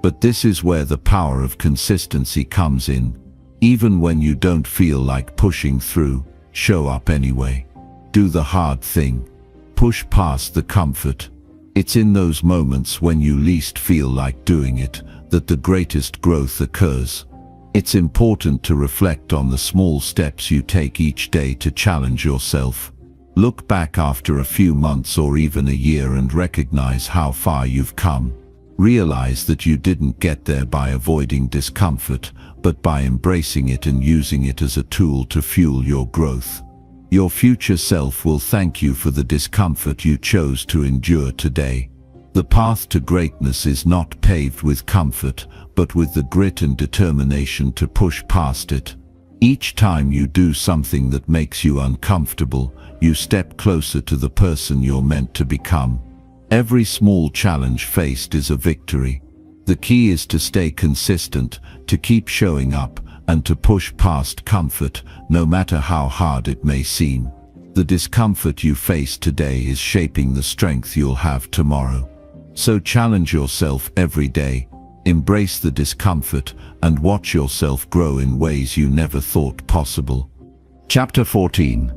But this is where the power of consistency comes in. Even when you don't feel like pushing through, show up anyway. Do the hard thing. Push past the comfort. It's in those moments when you least feel like doing it that the greatest growth occurs. It's important to reflect on the small steps you take each day to challenge yourself. Look back after a few months or even a year and recognize how far you've come. Realize that you didn't get there by avoiding discomfort, but by embracing it and using it as a tool to fuel your growth. Your future self will thank you for the discomfort you chose to endure today. The path to greatness is not paved with comfort, but with the grit and determination to push past it. Each time you do something that makes you uncomfortable, you step closer to the person you're meant to become. Every small challenge faced is a victory. The key is to stay consistent, to keep showing up, and to push past comfort, no matter how hard it may seem. The discomfort you face today is shaping the strength you'll have tomorrow. So challenge yourself every day, embrace the discomfort, and watch yourself grow in ways you never thought possible. Chapter 14.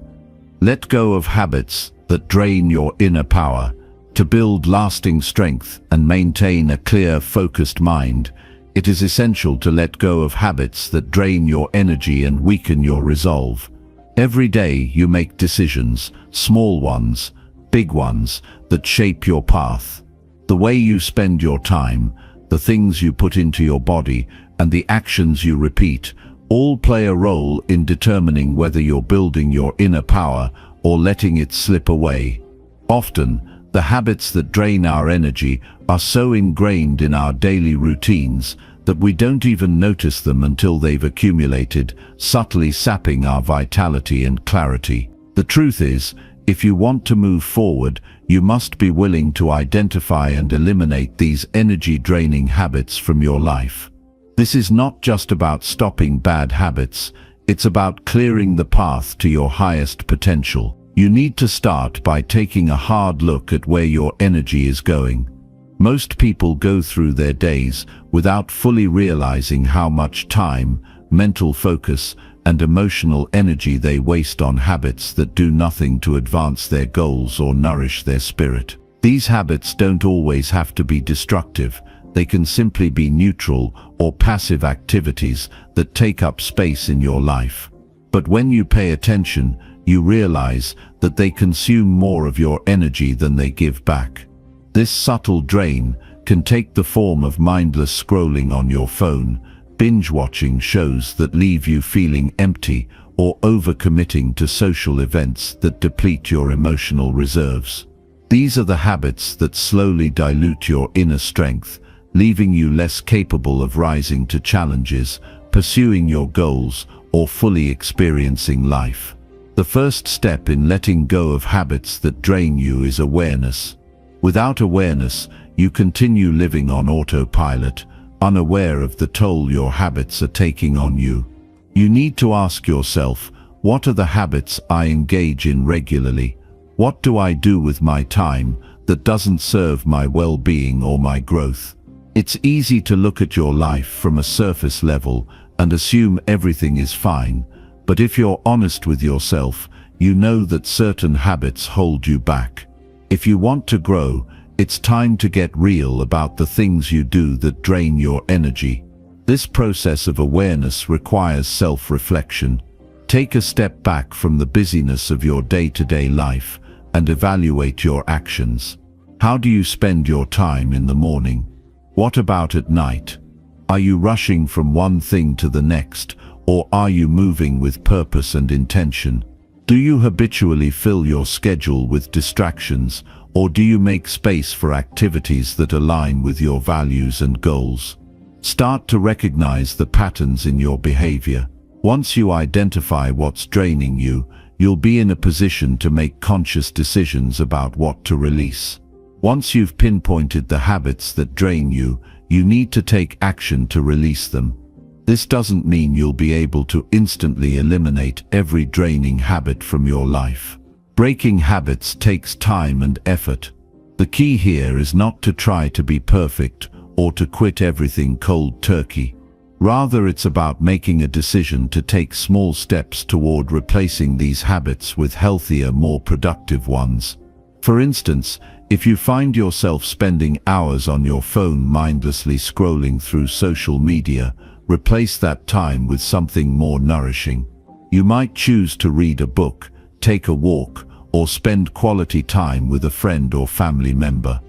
Let go of habits that drain your inner power. To build lasting strength and maintain a clear, focused mind, it is essential to let go of habits that drain your energy and weaken your resolve. Every day you make decisions, small ones, big ones, that shape your path. The way you spend your time, the things you put into your body, and the actions you repeat, all play a role in determining whether you're building your inner power or letting it slip away. Often, the habits that drain our energy are so ingrained in our daily routines that we don't even notice them until they've accumulated, subtly sapping our vitality and clarity. The truth is, if you want to move forward, you must be willing to identify and eliminate these energy-draining habits from your life. This is not just about stopping bad habits, it's about clearing the path to your highest potential. You need to start by taking a hard look at where your energy is going. Most people go through their days without fully realizing how much time, mental focus, and emotional energy they waste on habits that do nothing to advance their goals or nourish their spirit. These habits don't always have to be destructive. They can simply be neutral or passive activities that take up space in your life. But when you pay attention, you realize that they consume more of your energy than they give back. This subtle drain can take the form of mindless scrolling on your phone, binge-watching shows that leave you feeling empty, or overcommitting to social events that deplete your emotional reserves. These are the habits that slowly dilute your inner strength, leaving you less capable of rising to challenges, pursuing your goals, or fully experiencing life. The first step in letting go of habits that drain you is awareness. Without awareness, you continue living on autopilot, unaware of the toll your habits are taking on you. You need to ask yourself, what are the habits I engage in regularly? What do I do with my time that doesn't serve my well-being or my growth? It's easy to look at your life from a surface level and assume everything is fine, but if you're honest with yourself, you know that certain habits hold you back. If you want to grow, it's time to get real about the things you do that drain your energy. This process of awareness requires self-reflection. Take a step back from the busyness of your day-to-day life and evaluate your actions. How do you spend your time in the morning? What about at night? Are you rushing from one thing to the next, or are you moving with purpose and intention? Do you habitually fill your schedule with distractions, or do you make space for activities that align with your values and goals? Start to recognize the patterns in your behavior. Once you identify what's draining you, you'll be in a position to make conscious decisions about what to release. Once you've pinpointed the habits that drain you, you need to take action to release them. This doesn't mean you'll be able to instantly eliminate every draining habit from your life. Breaking habits takes time and effort. The key here is not to try to be perfect or to quit everything cold turkey. Rather, it's about making a decision to take small steps toward replacing these habits with healthier, more productive ones. For instance, if you find yourself spending hours on your phone mindlessly scrolling through social media, replace that time with something more nourishing. You might choose to read a book, take a walk, or spend quality time with a friend or family member.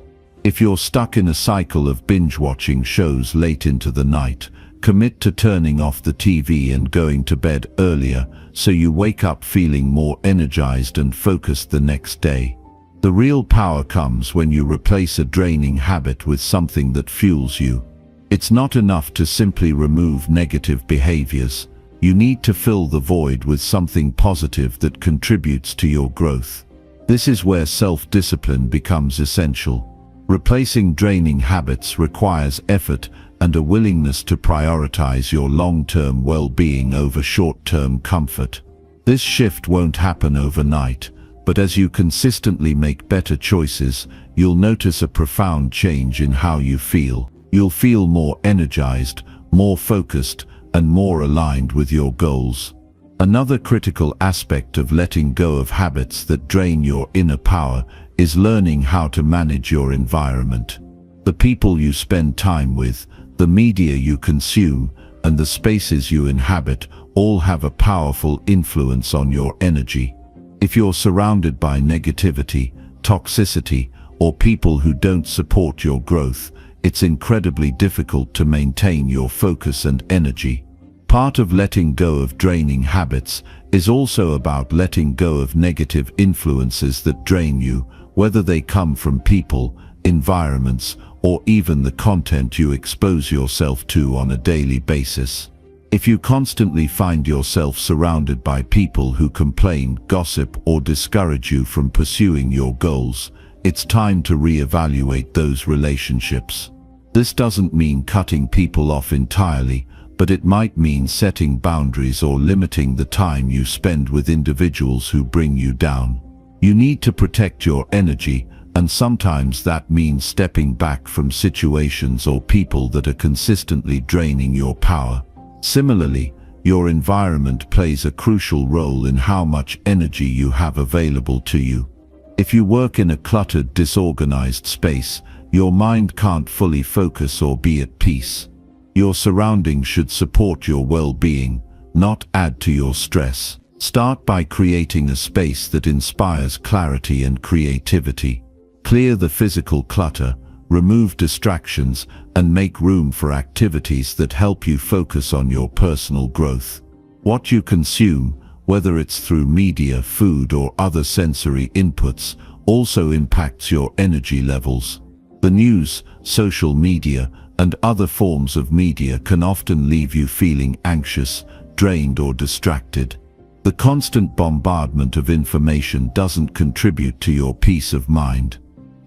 If you're stuck in a cycle of binge-watching shows late into the night, commit to turning off the TV and going to bed earlier so you wake up feeling more energized and focused the next day. The real power comes when you replace a draining habit with something that fuels you. It's not enough to simply remove negative behaviors. You need to fill the void with something positive that contributes to your growth. This is where self-discipline becomes essential. Replacing draining habits requires effort and a willingness to prioritize your long-term well-being over short-term comfort. This shift won't happen overnight, but as you consistently make better choices, you'll notice a profound change in how you feel. You'll feel more energized, more focused, and more aligned with your goals. Another critical aspect of letting go of habits that drain your inner power is learning how to manage your environment. The people you spend time with, the media you consume, and the spaces you inhabit all have a powerful influence on your energy. If you're surrounded by negativity, toxicity, or people who don't support your growth, it's incredibly difficult to maintain your focus and energy. Part of letting go of draining habits is also about letting go of negative influences that drain you, whether they come from people, environments, or even the content you expose yourself to on a daily basis. If you constantly find yourself surrounded by people who complain, gossip, or discourage you from pursuing your goals, it's time to reevaluate those relationships. This doesn't mean cutting people off entirely, but it might mean setting boundaries or limiting the time you spend with individuals who bring you down. You need to protect your energy, and sometimes that means stepping back from situations or people that are consistently draining your power. Similarly, your environment plays a crucial role in how much energy you have available to you. If you work in a cluttered, disorganized space, your mind can't fully focus or be at peace. Your surroundings should support your well-being, not add to your stress. Start by creating a space that inspires clarity and creativity. Clear the physical clutter, remove distractions, and make room for activities that help you focus on your personal growth. What you consume, whether it's through media, food, or other sensory inputs, also impacts your energy levels. The news, social media, and other forms of media can often leave you feeling anxious, drained, or distracted. The constant bombardment of information doesn't contribute to your peace of mind.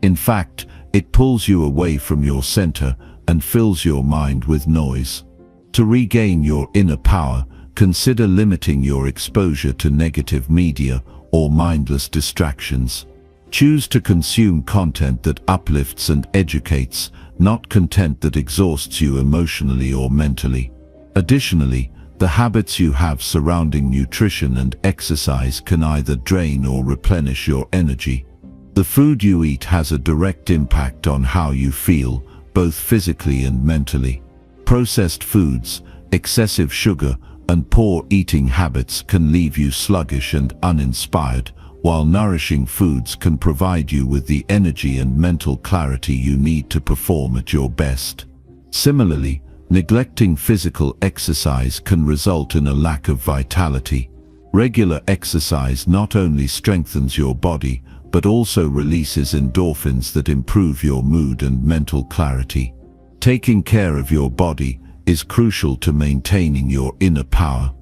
In fact, it pulls you away from your center and fills your mind with noise. To regain your inner power, consider limiting your exposure to negative media or mindless distractions. Choose to consume content that uplifts and educates, not content that exhausts you emotionally or mentally. Additionally, the habits you have surrounding nutrition and exercise can either drain or replenish your energy. The food you eat has a direct impact on how you feel, both physically and mentally. Processed foods, excessive sugar, and poor eating habits can leave you sluggish and uninspired, while nourishing foods can provide you with the energy and mental clarity you need to perform at your best. Similarly, neglecting physical exercise can result in a lack of vitality. Regular exercise not only strengthens your body, but also releases endorphins that improve your mood and mental clarity. Taking care of your body is crucial to maintaining your inner power.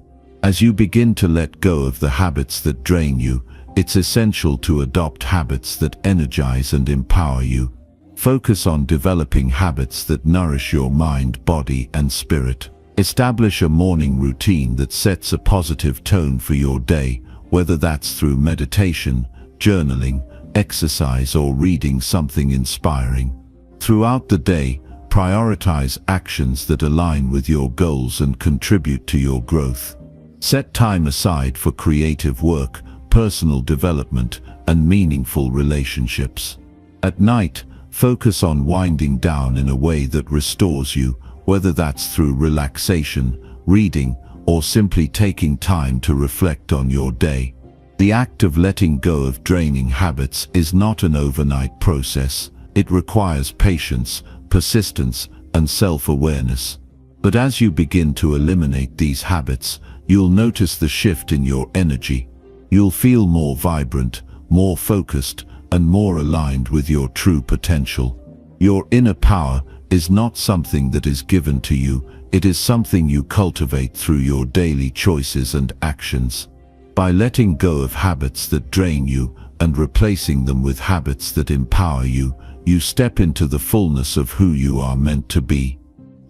As you begin to let go of the habits that drain you, it's essential to adopt habits that energize and empower you. Focus on developing habits that nourish your mind, body, and spirit. Establish a morning routine that sets a positive tone for your day, whether that's through meditation, journaling, exercise, or reading something inspiring. Throughout the day, prioritize actions that align with your goals and contribute to your growth. Set time aside for creative work, personal development, and meaningful relationships. At night, focus on winding down in a way that restores you, whether that's through relaxation, reading, or simply taking time to reflect on your day. The act of letting go of draining habits is not an overnight process. It requires patience, persistence, and self-awareness. But as you begin to eliminate these habits, you'll notice the shift in your energy. You'll feel more vibrant, more focused, and more aligned with your true potential. Your inner power is not something that is given to you, it is something you cultivate through your daily choices and actions. By letting go of habits that drain you and replacing them with habits that empower you, you step into the fullness of who you are meant to be.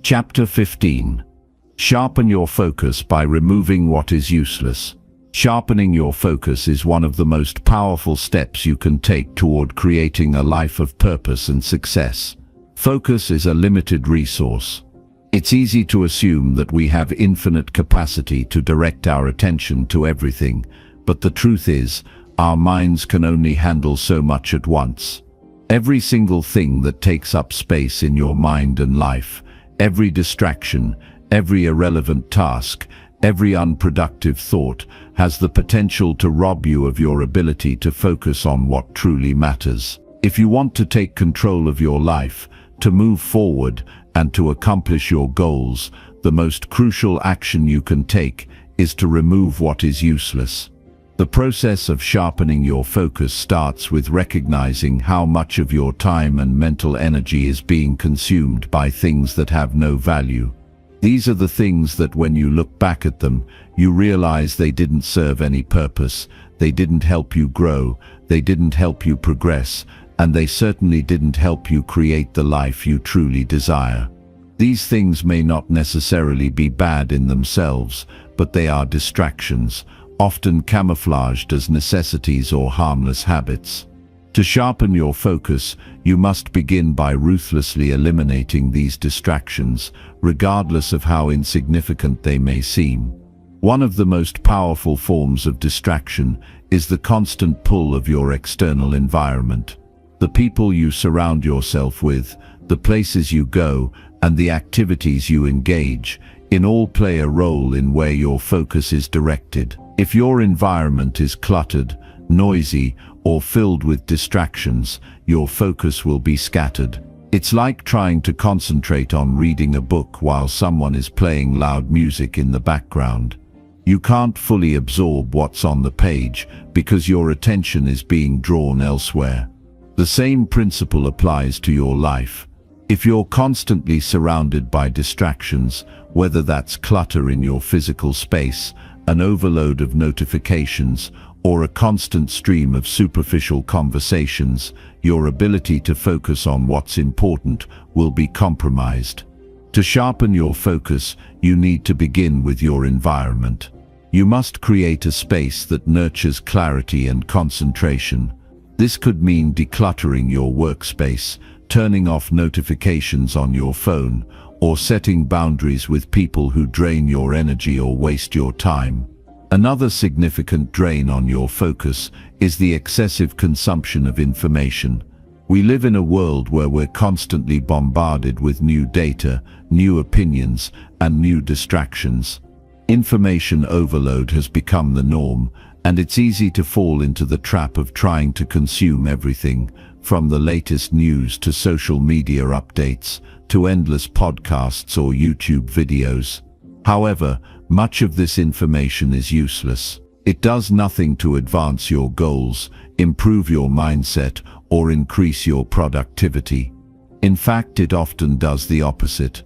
Chapter 15. Sharpen your focus by removing what is useless. Sharpening your focus is one of the most powerful steps you can take toward creating a life of purpose and success. Focus is a limited resource. It's easy to assume that we have infinite capacity to direct our attention to everything, but the truth is, our minds can only handle so much at once. Every single thing that takes up space in your mind and life, every distraction, every irrelevant task, every unproductive thought, has the potential to rob you of your ability to focus on what truly matters. If you want to take control of your life, to move forward, and to accomplish your goals, the most crucial action you can take is to remove what is useless. The process of sharpening your focus starts with recognizing how much of your time and mental energy is being consumed by things that have no value. These are the things that when you look back at them, you realize they didn't serve any purpose, they didn't help you grow, they didn't help you progress, and they certainly didn't help you create the life you truly desire. These things may not necessarily be bad in themselves, but they are distractions, often camouflaged as necessities or harmless habits. To sharpen your focus, you must begin by ruthlessly eliminating these distractions, regardless of how insignificant they may seem. One of the most powerful forms of distraction is the constant pull of your external environment. The people you surround yourself with, the places you go, and the activities you engage in all play a role in where your focus is directed. If your environment is cluttered, noisy, or filled with distractions, your focus will be scattered. It's like trying to concentrate on reading a book while someone is playing loud music in the background. You can't fully absorb what's on the page because your attention is being drawn elsewhere. The same principle applies to your life. If you're constantly surrounded by distractions, whether that's clutter in your physical space, an overload of notifications, or a constant stream of superficial conversations, your ability to focus on what's important will be compromised. To sharpen your focus, you need to begin with your environment. You must create a space that nurtures clarity and concentration. This could mean decluttering your workspace, turning off notifications on your phone, or setting boundaries with people who drain your energy or waste your time. Another significant drain on your focus is the excessive consumption of information. We live in a world where we're constantly bombarded with new data, new opinions, and new distractions. Information overload has become the norm, and it's easy to fall into the trap of trying to consume everything, from the latest news to social media updates, to endless podcasts or YouTube videos. However, much of this information is useless. It does nothing to advance your goals, improve your mindset, or increase your productivity. In fact, it often does the opposite.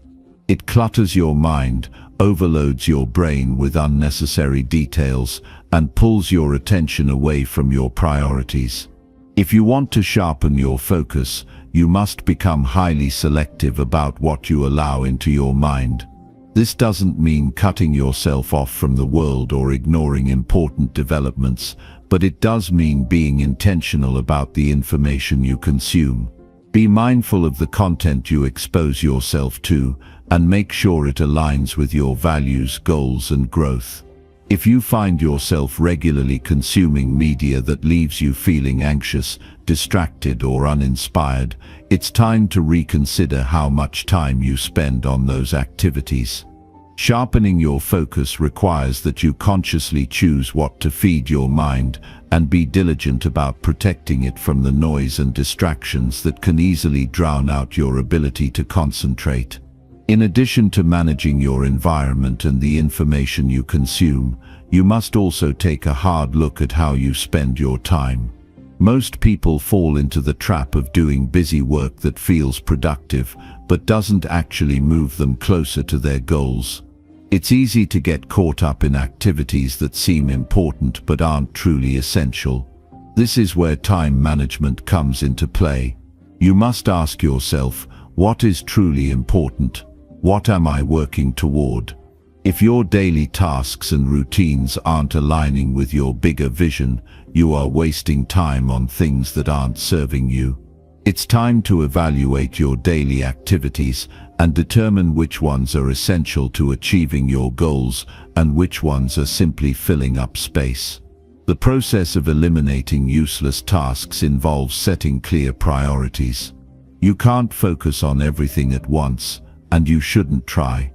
It clutters your mind, overloads your brain with unnecessary details, and pulls your attention away from your priorities. If you want to sharpen your focus, you must become highly selective about what you allow into your mind. This doesn't mean cutting yourself off from the world or ignoring important developments, but it does mean being intentional about the information you consume. Be mindful of the content you expose yourself to, and make sure it aligns with your values, goals, and growth. If you find yourself regularly consuming media that leaves you feeling anxious, distracted, or uninspired, it's time to reconsider how much time you spend on those activities. Sharpening your focus requires that you consciously choose what to feed your mind and be diligent about protecting it from the noise and distractions that can easily drown out your ability to concentrate. In addition to managing your environment and the information you consume, you must also take a hard look at how you spend your time. Most people fall into the trap of doing busy work that feels productive, but doesn't actually move them closer to their goals. It's easy to get caught up in activities that seem important but aren't truly essential. This is where time management comes into play. You must ask yourself, what is truly important? What am I working toward? If your daily tasks and routines aren't aligning with your bigger vision, you are wasting time on things that aren't serving you. It's time to evaluate your daily activities and determine which ones are essential to achieving your goals and which ones are simply filling up space. The process of eliminating useless tasks involves setting clear priorities. You can't focus on everything at once, and you shouldn't try.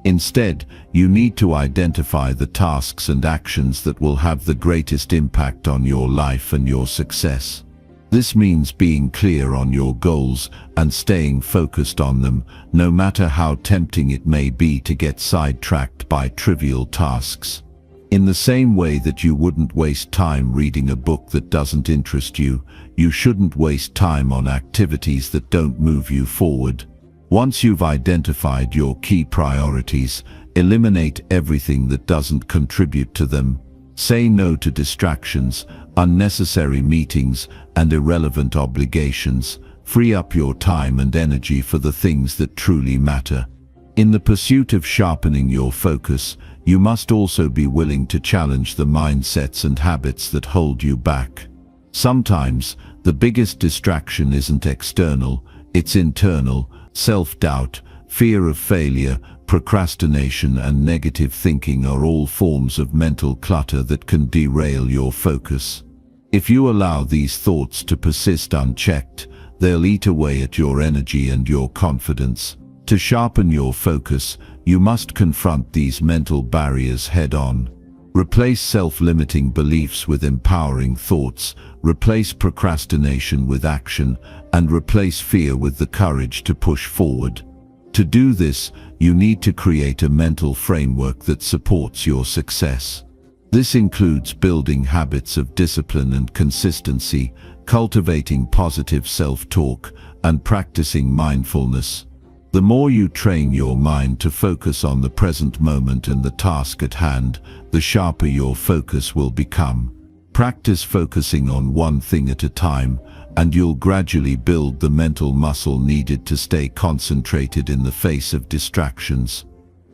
Instead, you need to identify the tasks and actions that will have the greatest impact on your life and your success. This means being clear on your goals and staying focused on them, no matter how tempting it may be to get sidetracked by trivial tasks. In the same way that you wouldn't waste time reading a book that doesn't interest you, you shouldn't waste time on activities that don't move you forward. Once you've identified your key priorities, eliminate everything that doesn't contribute to them. Say no to distractions, unnecessary meetings, and irrelevant obligations. Free up your time and energy for the things that truly matter. In the pursuit of sharpening your focus, you must also be willing to challenge the mindsets and habits that hold you back. Sometimes, the biggest distraction isn't external, it's internal. Self-doubt, fear of failure, procrastination, and negative thinking are all forms of mental clutter that can derail your focus. If you allow these thoughts to persist unchecked, they'll eat away at your energy and your confidence. To sharpen your focus, you must confront these mental barriers head-on. Replace self-limiting beliefs with empowering thoughts, replace procrastination with action, and replace fear with the courage to push forward. To do this, you need to create a mental framework that supports your success. This includes building habits of discipline and consistency, cultivating positive self-talk, and practicing mindfulness. The more you train your mind to focus on the present moment and the task at hand, the sharper your focus will become. Practice focusing on one thing at a time, and you'll gradually build the mental muscle needed to stay concentrated in the face of distractions.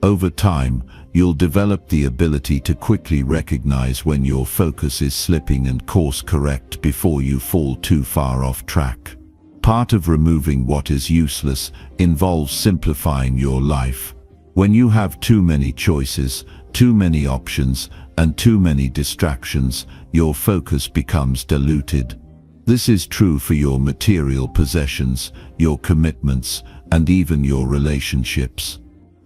Over time, you'll develop the ability to quickly recognize when your focus is slipping and course correct before you fall too far off track. Part of removing what is useless involves simplifying your life. When you have too many choices, too many options, and too many distractions, your focus becomes diluted. This is true for your material possessions, your commitments, and even your relationships.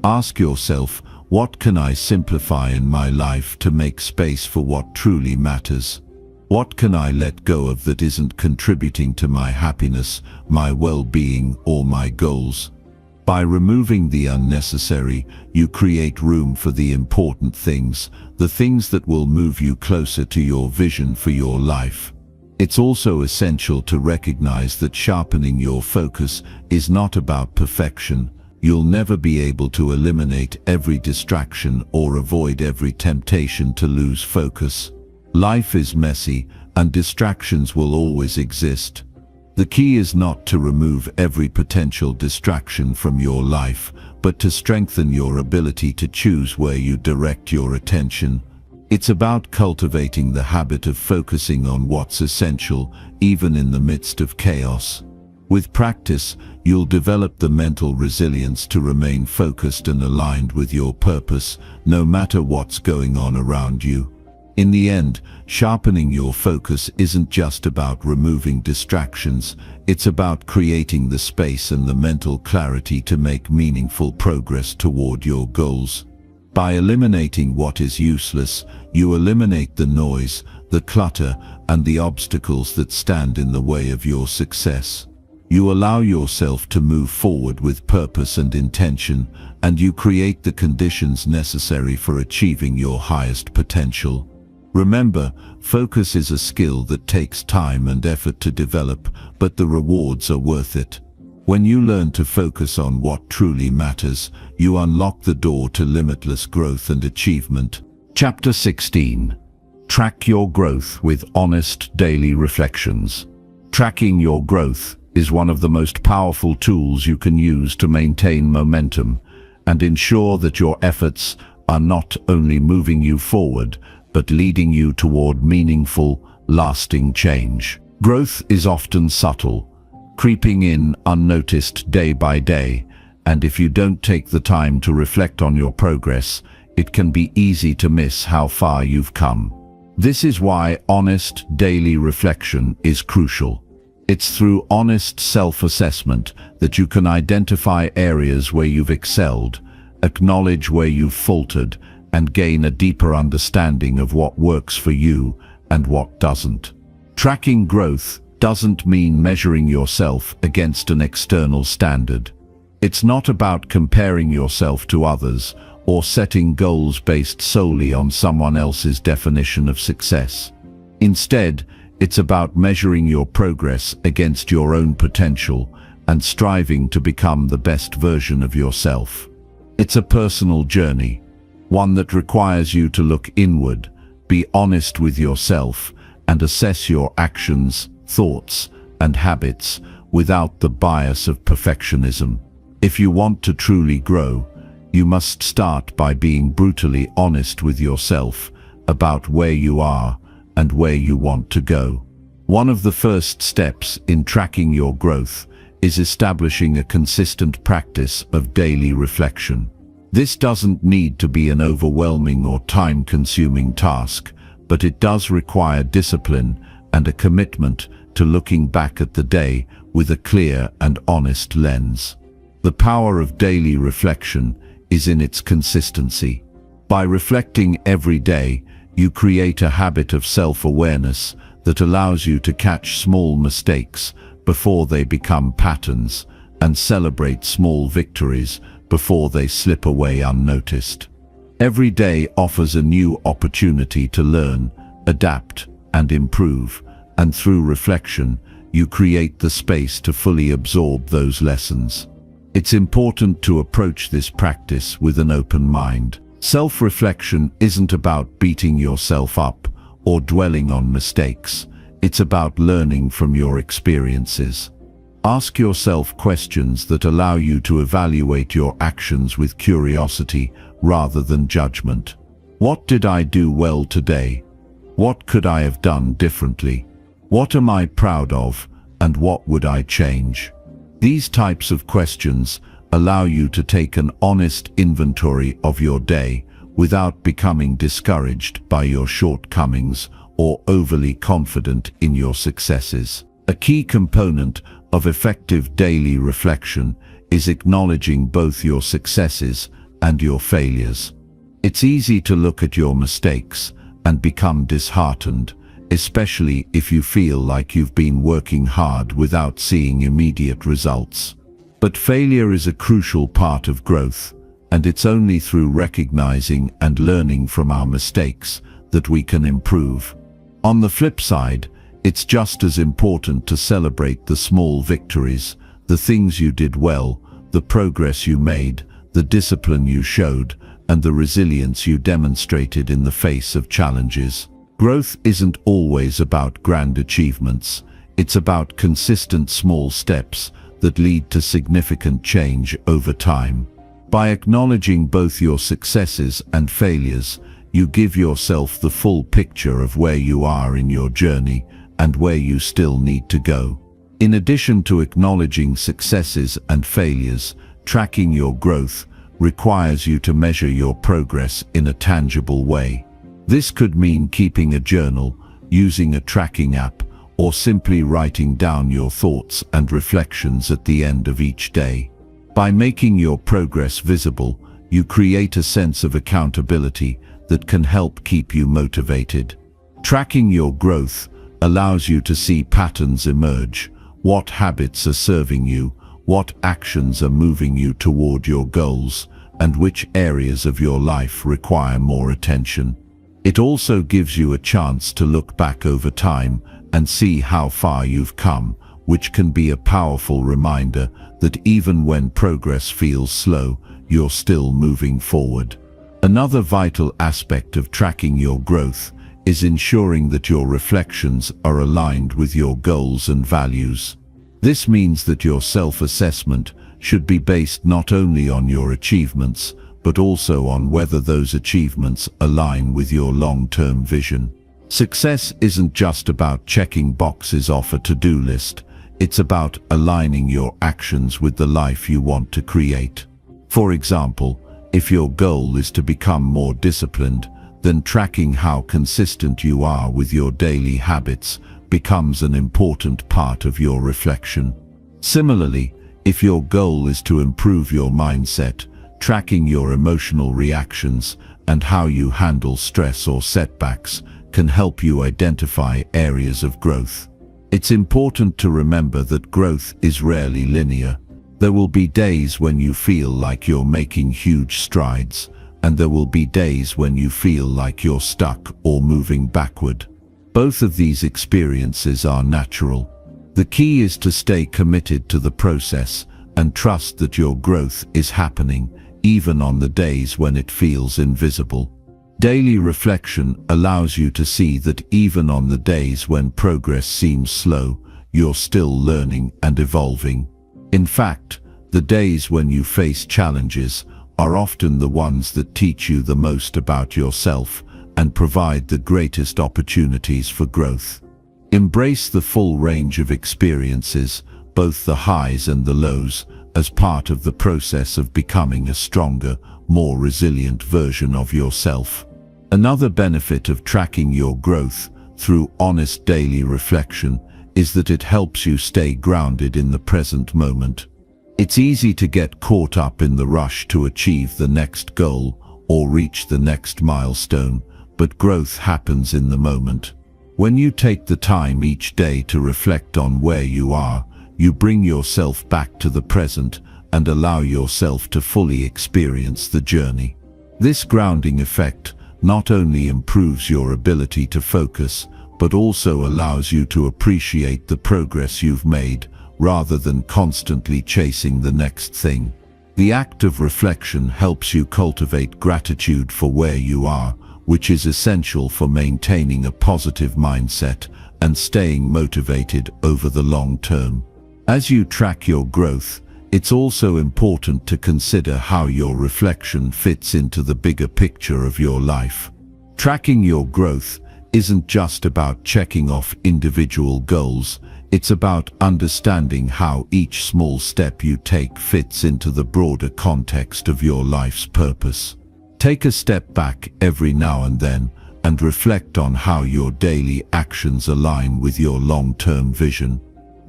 Ask yourself, what can I simplify in my life to make space for what truly matters? What can I let go of that isn't contributing to my happiness, my well-being, or my goals? By removing the unnecessary, you create room for the important things, the things that will move you closer to your vision for your life. It's also essential to recognize that sharpening your focus is not about perfection. You'll never be able to eliminate every distraction or avoid every temptation to lose focus. Life is messy, and distractions will always exist. The key is not to remove every potential distraction from your life, but to strengthen your ability to choose where you direct your attention. It's about cultivating the habit of focusing on what's essential, even in the midst of chaos. With practice, you'll develop the mental resilience to remain focused and aligned with your purpose, no matter what's going on around you. In the end, sharpening your focus isn't just about removing distractions, it's about creating the space and the mental clarity to make meaningful progress toward your goals. By eliminating what is useless, you eliminate the noise, the clutter, and the obstacles that stand in the way of your success. You allow yourself to move forward with purpose and intention, and you create the conditions necessary for achieving your highest potential. Remember, focus is a skill that takes time and effort to develop, but the rewards are worth it. When you learn to focus on what truly matters, you unlock the door to limitless growth and achievement. Chapter 16. Track your growth with honest daily reflections. Tracking your growth is one of the most powerful tools you can use to maintain momentum and ensure that your efforts are not only moving you forward, but leading you toward meaningful, lasting change. Growth is often subtle, creeping in unnoticed day by day, and if you don't take the time to reflect on your progress, it can be easy to miss how far you've come. This is why honest daily reflection is crucial. It's through honest self-assessment that you can identify areas where you've excelled, acknowledge where you've faltered, and gain a deeper understanding of what works for you and what doesn't. Tracking growth doesn't mean measuring yourself against an external standard. It's not about comparing yourself to others or setting goals based solely on someone else's definition of success. Instead, it's about measuring your progress against your own potential and striving to become the best version of yourself. It's a personal journey, one that requires you to look inward, be honest with yourself, and assess your actions, thoughts, and habits without the bias of perfectionism. If you want to truly grow, you must start by being brutally honest with yourself about where you are and where you want to go. One of the first steps in tracking your growth is establishing a consistent practice of daily reflection. This doesn't need to be an overwhelming or time-consuming task, but it does require discipline and a commitment to looking back at the day with a clear and honest lens. The power of daily reflection is in its consistency. By reflecting every day, you create a habit of self-awareness that allows you to catch small mistakes before they become patterns and celebrate small victories before they slip away unnoticed. Every day offers a new opportunity to learn, adapt, and improve, and through reflection, you create the space to fully absorb those lessons. It's important to approach this practice with an open mind. Self-reflection isn't about beating yourself up or dwelling on mistakes. It's about learning from your experiences. Ask yourself questions that allow you to evaluate your actions with curiosity rather than judgment. What did I do well today? What could I have done differently? What am I proud of, and what would I change? These types of questions allow you to take an honest inventory of your day without becoming discouraged by your shortcomings or overly confident in your successes. A key component of effective daily reflection is acknowledging both your successes and your failures. It's easy to look at your mistakes and become disheartened, especially if you feel like you've been working hard without seeing immediate results. But failure is a crucial part of growth, and it's only through recognizing and learning from our mistakes that we can improve. On the flip side, it's just as important to celebrate the small victories, the things you did well, the progress you made, the discipline you showed, and the resilience you demonstrated in the face of challenges. Growth isn't always about grand achievements. It's about consistent small steps that lead to significant change over time. By acknowledging both your successes and failures, you give yourself the full picture of where you are in your journey and where you still need to go. In addition to acknowledging successes and failures, tracking your growth requires you to measure your progress in a tangible way. This could mean keeping a journal, using a tracking app, or simply writing down your thoughts and reflections at the end of each day. By making your progress visible, you create a sense of accountability that can help keep you motivated. Tracking your growth allows you to see patterns emerge. What habits are serving you, what actions are moving you toward your goals, and which areas of your life require more attention. It also gives you a chance to look back over time and see how far you've come, which can be a powerful reminder that even when progress feels slow, you're still moving forward. Another vital aspect of tracking your growth is ensuring that your reflections are aligned with your goals and values. This means that your self-assessment should be based not only on your achievements, but also on whether those achievements align with your long-term vision. Success isn't just about checking boxes off a to-do list. It's about aligning your actions with the life you want to create. For example, if your goal is to become more disciplined, then tracking how consistent you are with your daily habits becomes an important part of your reflection. Similarly, if your goal is to improve your mindset, tracking your emotional reactions and how you handle stress or setbacks can help you identify areas of growth. It's important to remember that growth is rarely linear. There will be days when you feel like you're making huge strides, and there will be days when you feel like you're stuck or moving backward. Both of these experiences are natural. The key is to stay committed to the process and trust that your growth is happening, even on the days when it feels invisible. Daily reflection allows you to see that even on the days when progress seems slow, you're still learning and evolving. In fact, the days when you face challenges are often the ones that teach you the most about yourself and provide the greatest opportunities for growth. Embrace the full range of experiences, both the highs and the lows, as part of the process of becoming a stronger, more resilient version of yourself. Another benefit of tracking your growth through honest daily reflection is that it helps you stay grounded in the present moment. It's easy to get caught up in the rush to achieve the next goal or reach the next milestone, but growth happens in the moment. When you take the time each day to reflect on where you are, you bring yourself back to the present and allow yourself to fully experience the journey. This grounding effect not only improves your ability to focus, but also allows you to appreciate the progress you've made rather than constantly chasing the next thing. The act of reflection helps you cultivate gratitude for where you are, which is essential for maintaining a positive mindset and staying motivated over the long term. As you track your growth, it's also important to consider how your reflection fits into the bigger picture of your life. Tracking your growth isn't just about checking off individual goals, it's about understanding how each small step you take fits into the broader context of your life's purpose. Take a step back every now and then and reflect on how your daily actions align with your long-term vision.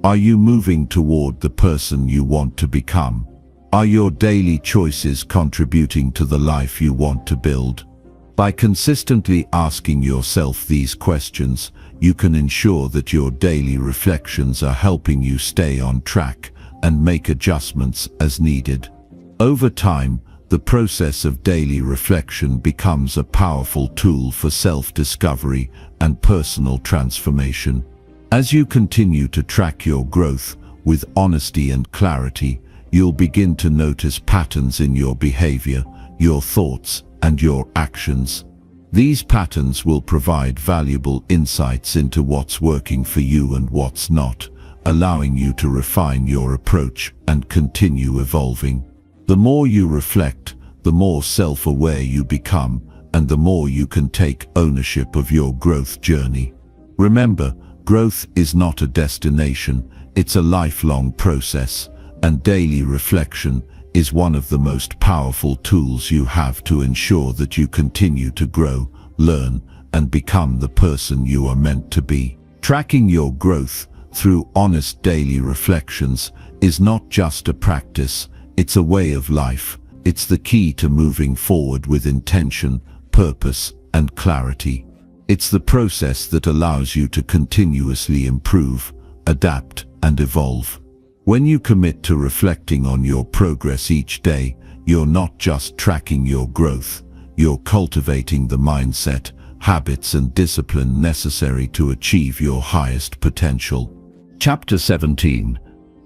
Are you moving toward the person you want to become? Are your daily choices contributing to the life you want to build? By consistently asking yourself these questions, you can ensure that your daily reflections are helping you stay on track and make adjustments as needed. Over time, the process of daily reflection becomes a powerful tool for self-discovery and personal transformation. As you continue to track your growth with honesty and clarity, you'll begin to notice patterns in your behavior, your thoughts, and your actions. These patterns will provide valuable insights into what's working for you and what's not, allowing you to refine your approach and continue evolving. The more you reflect, the more self-aware you become, and the more you can take ownership of your growth journey. Remember, growth is not a destination, it's a lifelong process, and daily reflection is one of the most powerful tools you have to ensure that you continue to grow, learn, and become the person you are meant to be. Tracking your growth through honest daily reflections is not just a practice, it's a way of life. It's the key to moving forward with intention, purpose, and clarity. It's the process that allows you to continuously improve, adapt, and evolve. When you commit to reflecting on your progress each day, you're not just tracking your growth, you're cultivating the mindset, habits, and discipline necessary to achieve your highest potential. Chapter 17.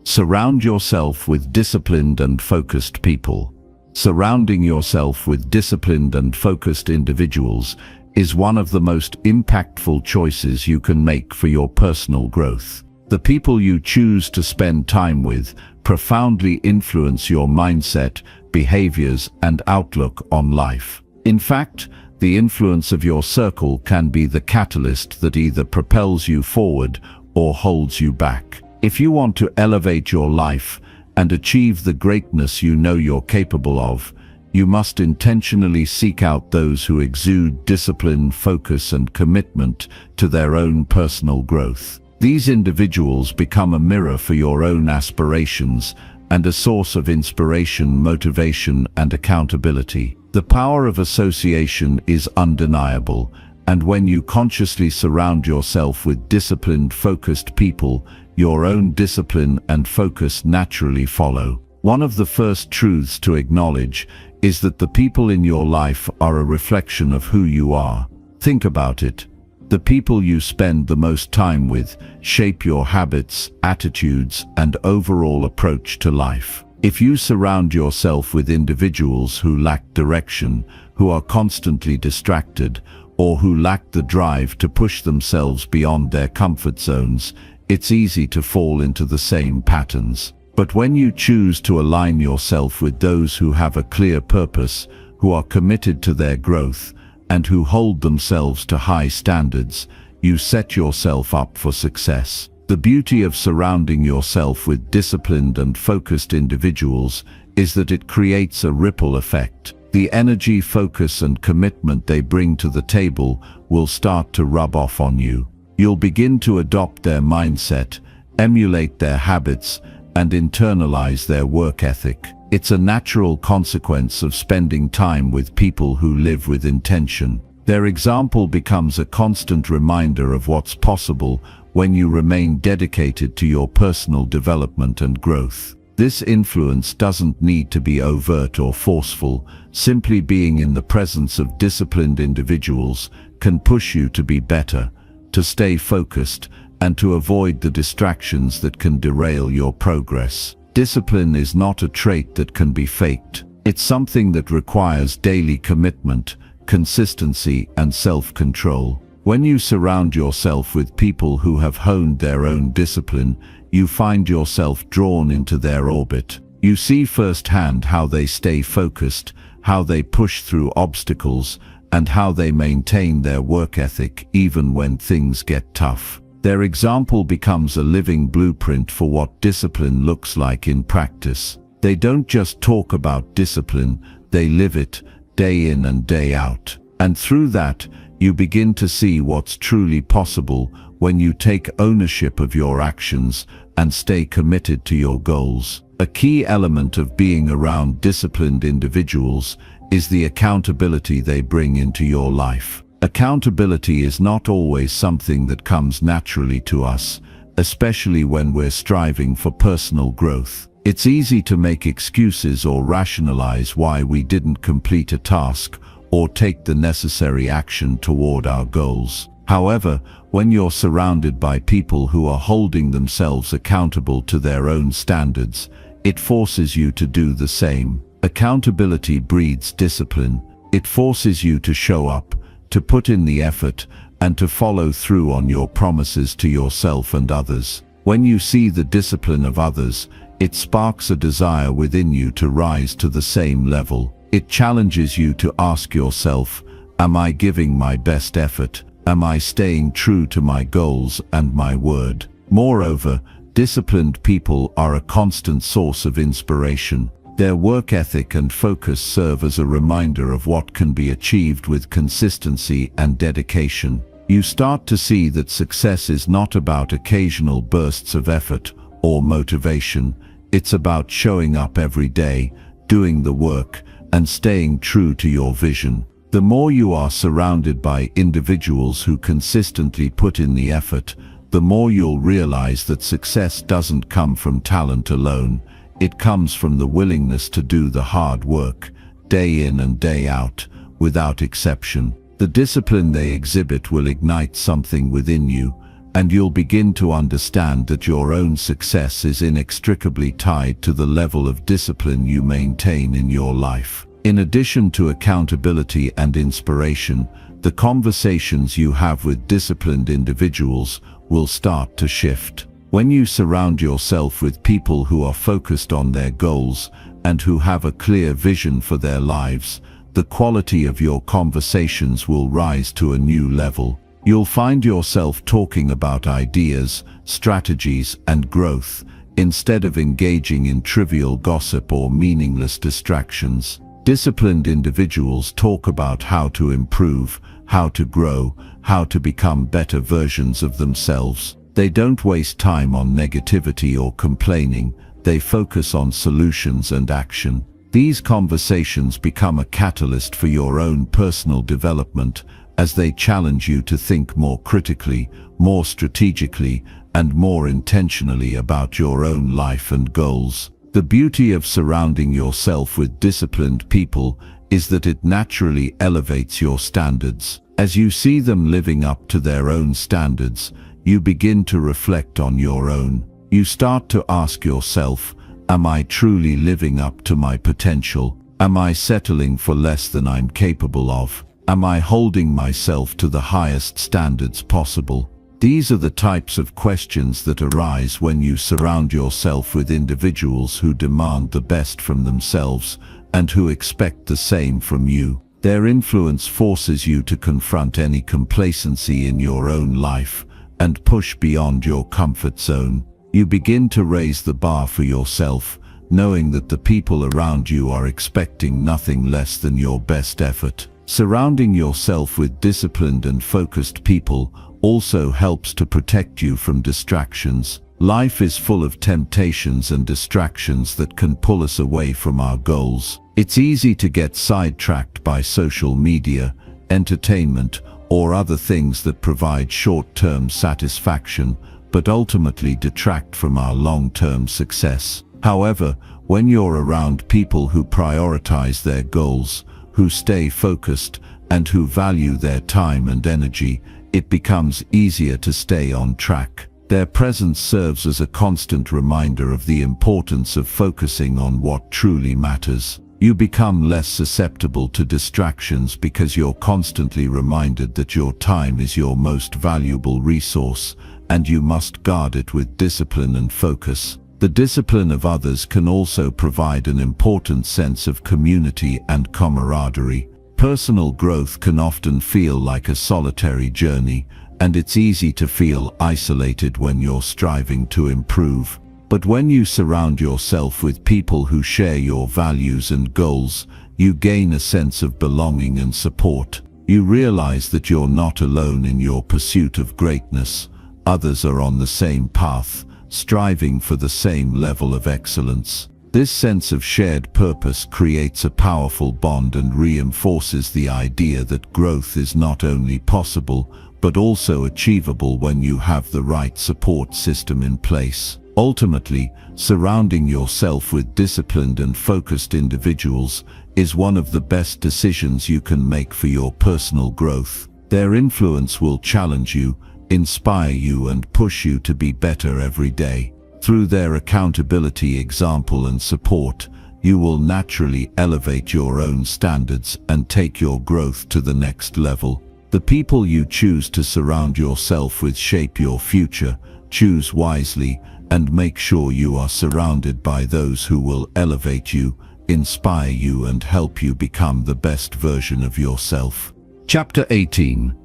Surround yourself with disciplined and focused people. Surrounding yourself with disciplined and focused individuals is one of the most impactful choices you can make for your personal growth. The people you choose to spend time with profoundly influence your mindset, behaviors, and outlook on life. In fact, the influence of your circle can be the catalyst that either propels you forward or holds you back. If you want to elevate your life and achieve the greatness you know you're capable of, you must intentionally seek out those who exude discipline, focus, and commitment to their own personal growth. These individuals become a mirror for your own aspirations and a source of inspiration, motivation, and accountability. The power of association is undeniable, and when you consciously surround yourself with disciplined, focused people, your own discipline and focus naturally follow. One of the first truths to acknowledge is that the people in your life are a reflection of who you are. Think about it. The people you spend the most time with shape your habits, attitudes, and overall approach to life. If you surround yourself with individuals who lack direction, who are constantly distracted, or who lack the drive to push themselves beyond their comfort zones, it's easy to fall into the same patterns. But when you choose to align yourself with those who have a clear purpose, who are committed to their growth, and who hold themselves to high standards, you set yourself up for success. The beauty of surrounding yourself with disciplined and focused individuals is that it creates a ripple effect. The energy, focus, and commitment they bring to the table will start to rub off on you. You'll begin to adopt their mindset, emulate their habits, and internalize their work ethic. It's a natural consequence of spending time with people who live with intention. Their example becomes a constant reminder of what's possible when you remain dedicated to your personal development and growth. This influence doesn't need to be overt or forceful. Simply being in the presence of disciplined individuals can push you to be better, to stay focused, and to avoid the distractions that can derail your progress. Discipline is not a trait that can be faked. It's something that requires daily commitment, consistency, and self-control. When you surround yourself with people who have honed their own discipline, you find yourself drawn into their orbit. You see firsthand how they stay focused, how they push through obstacles, and how they maintain their work ethic even when things get tough. Their example becomes a living blueprint for what discipline looks like in practice. They don't just talk about discipline, they live it, day in and day out. And through that, you begin to see what's truly possible when you take ownership of your actions and stay committed to your goals. A key element of being around disciplined individuals is the accountability they bring into your life. Accountability is not always something that comes naturally to us, especially when we're striving for personal growth. It's easy to make excuses or rationalize why we didn't complete a task or take the necessary action toward our goals. However, when you're surrounded by people who are holding themselves accountable to their own standards, it forces you to do the same. Accountability breeds discipline. It forces you to show up, to put in the effort, and to follow through on your promises to yourself and others. When you see the discipline of others, it sparks a desire within you to rise to the same level. It challenges you to ask yourself, am I giving my best effort? Am I staying true to my goals and my word? Moreover, disciplined people are a constant source of inspiration. Their work ethic and focus serve as a reminder of what can be achieved with consistency and dedication. You start to see that success is not about occasional bursts of effort or motivation. It's about showing up every day, doing the work, and staying true to your vision. The more you are surrounded by individuals who consistently put in the effort, the more you'll realize that success doesn't come from talent alone. It comes from the willingness to do the hard work, day in and day out, without exception. The discipline they exhibit will ignite something within you, and you'll begin to understand that your own success is inextricably tied to the level of discipline you maintain in your life. In addition to accountability and inspiration, the conversations you have with disciplined individuals will start to shift. When you surround yourself with people who are focused on their goals and who have a clear vision for their lives, the quality of your conversations will rise to a new level. You'll find yourself talking about ideas, strategies, and growth, instead of engaging in trivial gossip or meaningless distractions. Disciplined individuals talk about how to improve, how to grow, how to become better versions of themselves. They don't waste time on negativity or complaining. They focus on solutions and action. These conversations become a catalyst for your own personal development as they challenge you to think more critically, more strategically, and more intentionally about your own life and goals. The beauty of surrounding yourself with disciplined people is that it naturally elevates your standards. As you see them living up to their own standards, you begin to reflect on your own. You start to ask yourself, am I truly living up to my potential? Am I settling for less than I'm capable of? Am I holding myself to the highest standards possible? These are the types of questions that arise when you surround yourself with individuals who demand the best from themselves and who expect the same from you. Their influence forces you to confront any complacency in your own life and push beyond your comfort zone. You begin to raise the bar for yourself, knowing that the people around you are expecting nothing less than your best effort. Surrounding yourself with disciplined and focused people also helps to protect you from distractions. Life is full of temptations and distractions that can pull us away from our goals. It's easy to get sidetracked by social media, entertainment, or other things that provide short-term satisfaction, but ultimately detract from our long-term success. However, when you're around people who prioritize their goals, who stay focused, and who value their time and energy, it becomes easier to stay on track. Their presence serves as a constant reminder of the importance of focusing on what truly matters. You become less susceptible to distractions because you're constantly reminded that your time is your most valuable resource, and you must guard it with discipline and focus. The discipline of others can also provide an important sense of community and camaraderie. Personal growth can often feel like a solitary journey, and it's easy to feel isolated when you're striving to improve. But when you surround yourself with people who share your values and goals, you gain a sense of belonging and support. You realize that you're not alone in your pursuit of greatness. Others are on the same path, striving for the same level of excellence. This sense of shared purpose creates a powerful bond and reinforces the idea that growth is not only possible, but also achievable when you have the right support system in place. Ultimately, surrounding yourself with disciplined and focused individuals is one of the best decisions you can make for your personal growth. Their influence will challenge you, inspire you, and push you to be better every day. Through their accountability, example, and support, you will naturally elevate your own standards and take your growth to the next level. The people you choose to surround yourself with shape your future. Choose wisely and make sure you are surrounded by those who will elevate you, inspire you, and help you become the best version of yourself. Chapter 18.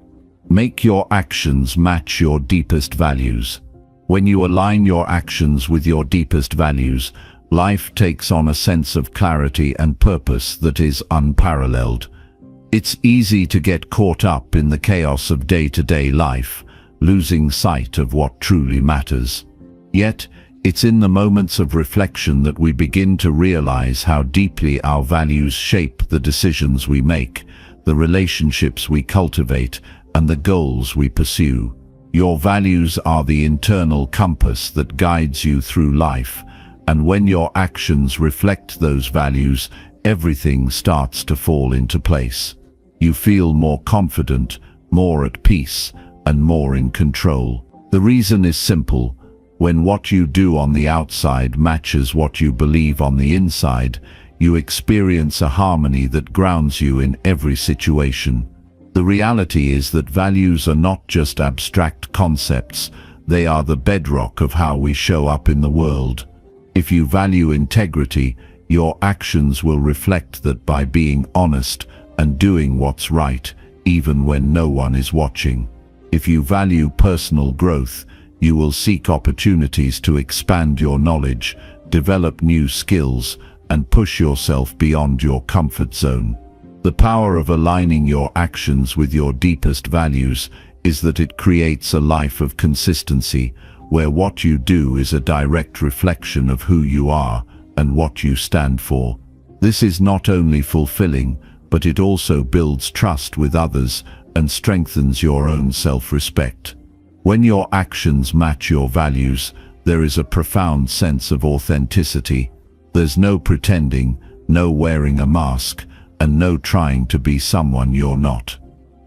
Make your actions match your deepest values. When you align your actions with your deepest values, life takes on a sense of clarity and purpose that is unparalleled. It's easy to get caught up in the chaos of day-to-day life, losing sight of what truly matters. Yet, it's in the moments of reflection that we begin to realize how deeply our values shape the decisions we make, the relationships we cultivate, and the goals we pursue. Your values are the internal compass that guides you through life, and when your actions reflect those values, everything starts to fall into place. You feel more confident, more at peace, and more in control. The reason is simple. When what you do on the outside matches what you believe on the inside, you experience a harmony that grounds you in every situation. The reality is that values are not just abstract concepts, they are the bedrock of how we show up in the world. If you value integrity, your actions will reflect that by being honest and doing what's right, even when no one is watching. If you value personal growth, you will seek opportunities to expand your knowledge, develop new skills, and push yourself beyond your comfort zone. The power of aligning your actions with your deepest values is that it creates a life of consistency, where what you do is a direct reflection of who you are and what you stand for. This is not only fulfilling, but it also builds trust with others and strengthens your own self-respect. When your actions match your values, there is a profound sense of authenticity. There's no pretending, no wearing a mask, and no trying to be someone you're not.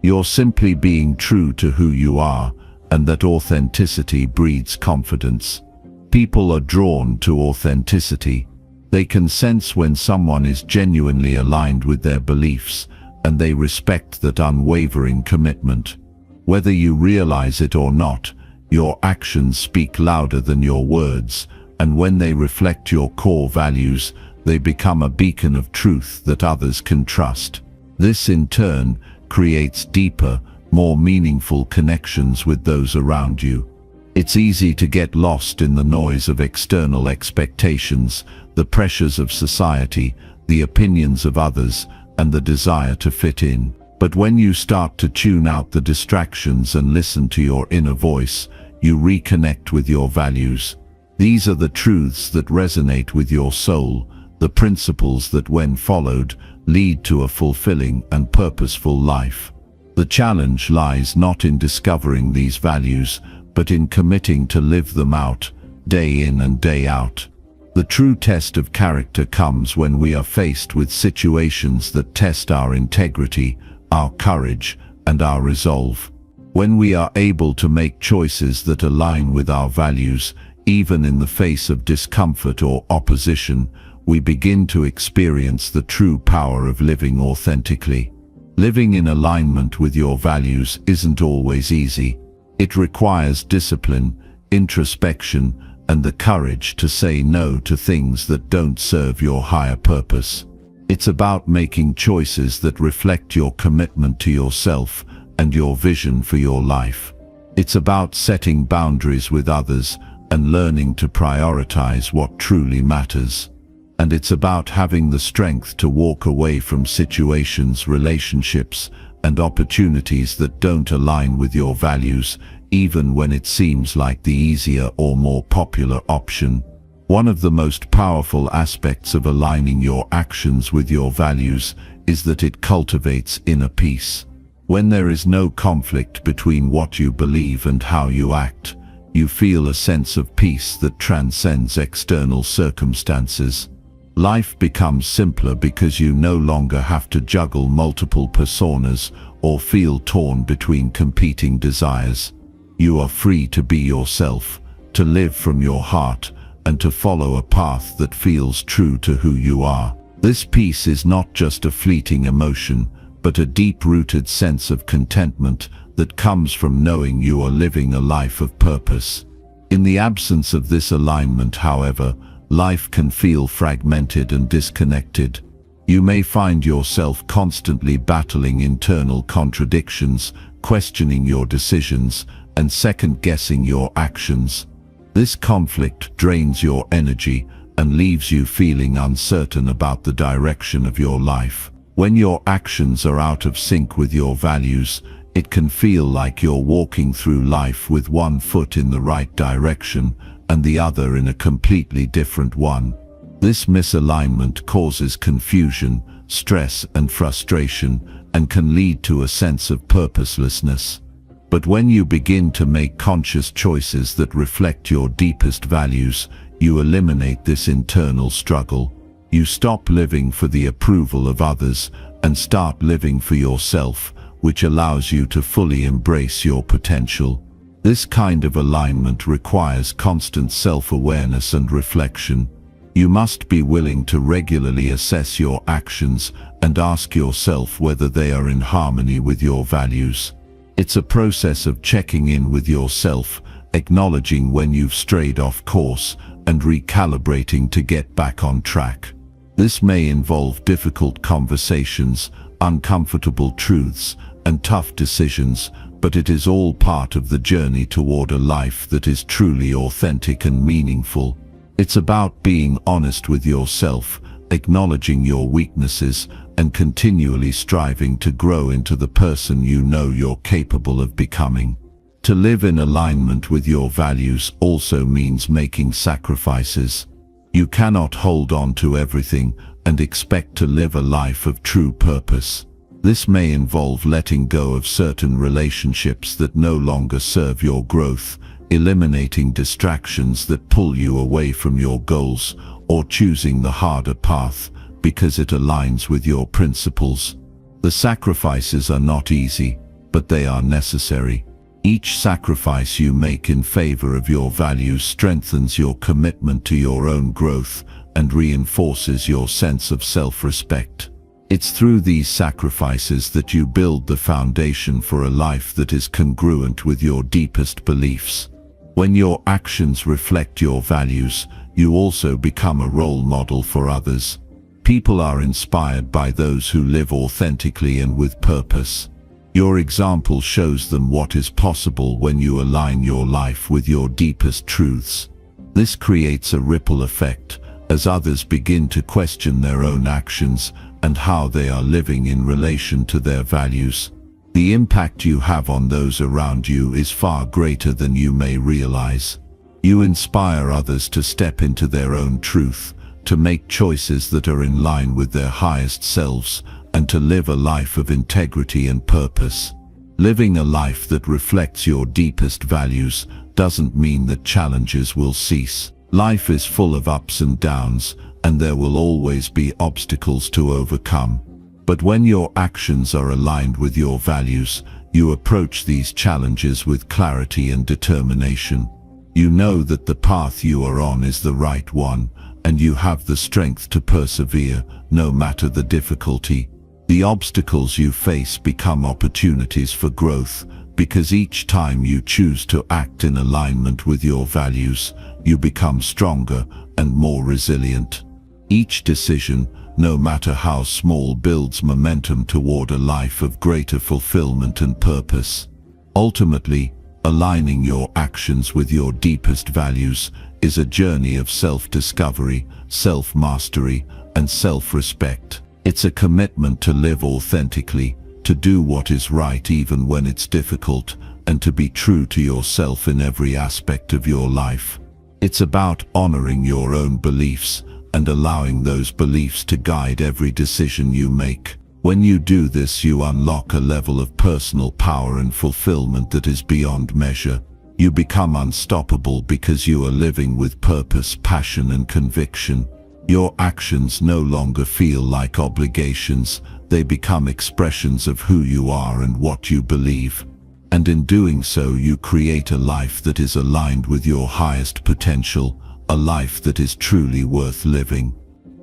You're simply being true to who you are, and that authenticity breeds confidence. People are drawn to authenticity. They can sense when someone is genuinely aligned with their beliefs, and they respect that unwavering commitment. Whether you realize it or not, your actions speak louder than your words, and when they reflect your core values, they become a beacon of truth that others can trust. This, in turn, creates deeper, more meaningful connections with those around you. It's easy to get lost in the noise of external expectations, the pressures of society, the opinions of others, and the desire to fit in. But when you start to tune out the distractions and listen to your inner voice, you reconnect with your values. These are the truths that resonate with your soul, the principles that, when followed, lead to a fulfilling and purposeful life. The challenge lies not in discovering these values, but in committing to live them out, day in and day out. The true test of character comes when we are faced with situations that test our integrity, our courage, and our resolve. When we are able to make choices that align with our values, even in the face of discomfort or opposition, we begin to experience the true power of living authentically. Living in alignment with your values isn't always easy. It requires discipline, introspection, and the courage to say no to things that don't serve your higher purpose. It's about making choices that reflect your commitment to yourself and your vision for your life. It's about setting boundaries with others and learning to prioritize what truly matters. And it's about having the strength to walk away from situations, relationships, and opportunities that don't align with your values, even when it seems like the easier or more popular option. One of the most powerful aspects of aligning your actions with your values is that it cultivates inner peace. When there is no conflict between what you believe and how you act, you feel a sense of peace that transcends external circumstances. Life becomes simpler because you no longer have to juggle multiple personas or feel torn between competing desires. You are free to be yourself, to live from your heart, and to follow a path that feels true to who you are. This peace is not just a fleeting emotion, but a deep-rooted sense of contentment that comes from knowing you are living a life of purpose. In the absence of this alignment, however, life can feel fragmented and disconnected. You may find yourself constantly battling internal contradictions, questioning your decisions, and second-guessing your actions. This conflict drains your energy and leaves you feeling uncertain about the direction of your life. When your actions are out of sync with your values, it can feel like you're walking through life with one foot in the right direction and the other in a completely different one. This misalignment causes confusion, stress, and frustration, and can lead to a sense of purposelessness. But when you begin to make conscious choices that reflect your deepest values, you eliminate this internal struggle. You stop living for the approval of others and start living for yourself, which allows you to fully embrace your potential. This kind of alignment requires constant self-awareness and reflection. You must be willing to regularly assess your actions and ask yourself whether they are in harmony with your values. It's a process of checking in with yourself, acknowledging when you've strayed off course, and recalibrating to get back on track. This may involve difficult conversations, uncomfortable truths, and tough decisions, but it is all part of the journey toward a life that is truly authentic and meaningful. It's about being honest with yourself, acknowledging your weaknesses, and continually striving to grow into the person you know you're capable of becoming. To live in alignment with your values also means making sacrifices. You cannot hold on to everything and expect to live a life of true purpose. This may involve letting go of certain relationships that no longer serve your growth, eliminating distractions that pull you away from your goals, or choosing the harder path because it aligns with your principles. The sacrifices are not easy, but they are necessary. Each sacrifice you make in favor of your values strengthens your commitment to your own growth and reinforces your sense of self-respect. It's through these sacrifices that you build the foundation for a life that is congruent with your deepest beliefs. When your actions reflect your values, you also become a role model for others. People are inspired by those who live authentically and with purpose. Your example shows them what is possible when you align your life with your deepest truths. This creates a ripple effect as others begin to question their own actions and how they are living in relation to their values. The impact you have on those around you is far greater than you may realize. You inspire others to step into their own truth, to make choices that are in line with their highest selves, and to live a life of integrity and purpose. Living a life that reflects your deepest values doesn't mean that challenges will cease. Life is full of ups and downs, and there will always be obstacles to overcome. But when your actions are aligned with your values, you approach these challenges with clarity and determination. You know that the path you are on is the right one, and you have the strength to persevere, no matter the difficulty. The obstacles you face become opportunities for growth, because each time you choose to act in alignment with your values, you become stronger and more resilient. Each decision, no matter how small, builds momentum toward a life of greater fulfillment and purpose. Ultimately, aligning your actions with your deepest values is a journey of self-discovery, self-mastery, and self-respect. It's a commitment to live authentically, to do what is right even when it's difficult, and to be true to yourself in every aspect of your life. It's about honoring your own beliefs and allowing those beliefs to guide every decision you make. When you do this, you unlock a level of personal power and fulfillment that is beyond measure. You become unstoppable because you are living with purpose, passion, and conviction. Your actions no longer feel like obligations, they become expressions of who you are and what you believe. And in doing so, you create a life that is aligned with your highest potential, a life that is truly worth living.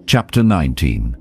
Chapter 19.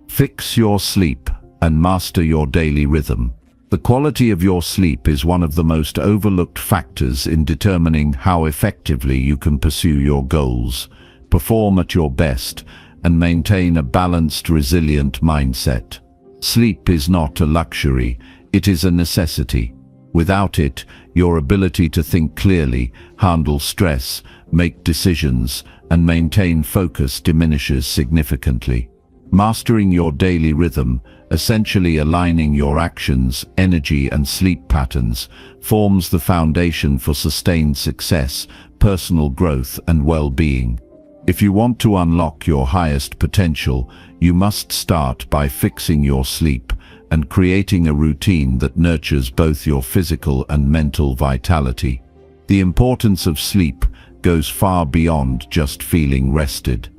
Fix your sleep and master your daily rhythm. The quality of your sleep is one of the most overlooked factors in determining how effectively you can pursue your goals, perform at your best, and maintain a balanced, resilient mindset. Sleep is not a luxury, it is a necessity. Without it, your ability to think clearly, handle stress, make decisions, and maintain focus diminishes significantly. Mastering your daily rhythm, essentially aligning your actions, energy, and sleep patterns, forms the foundation for sustained success, personal growth, and well-being. If you want to unlock your highest potential, you must start by fixing your sleep and creating a routine that nurtures both your physical and mental vitality. The importance of sleep goes far beyond just feeling rested.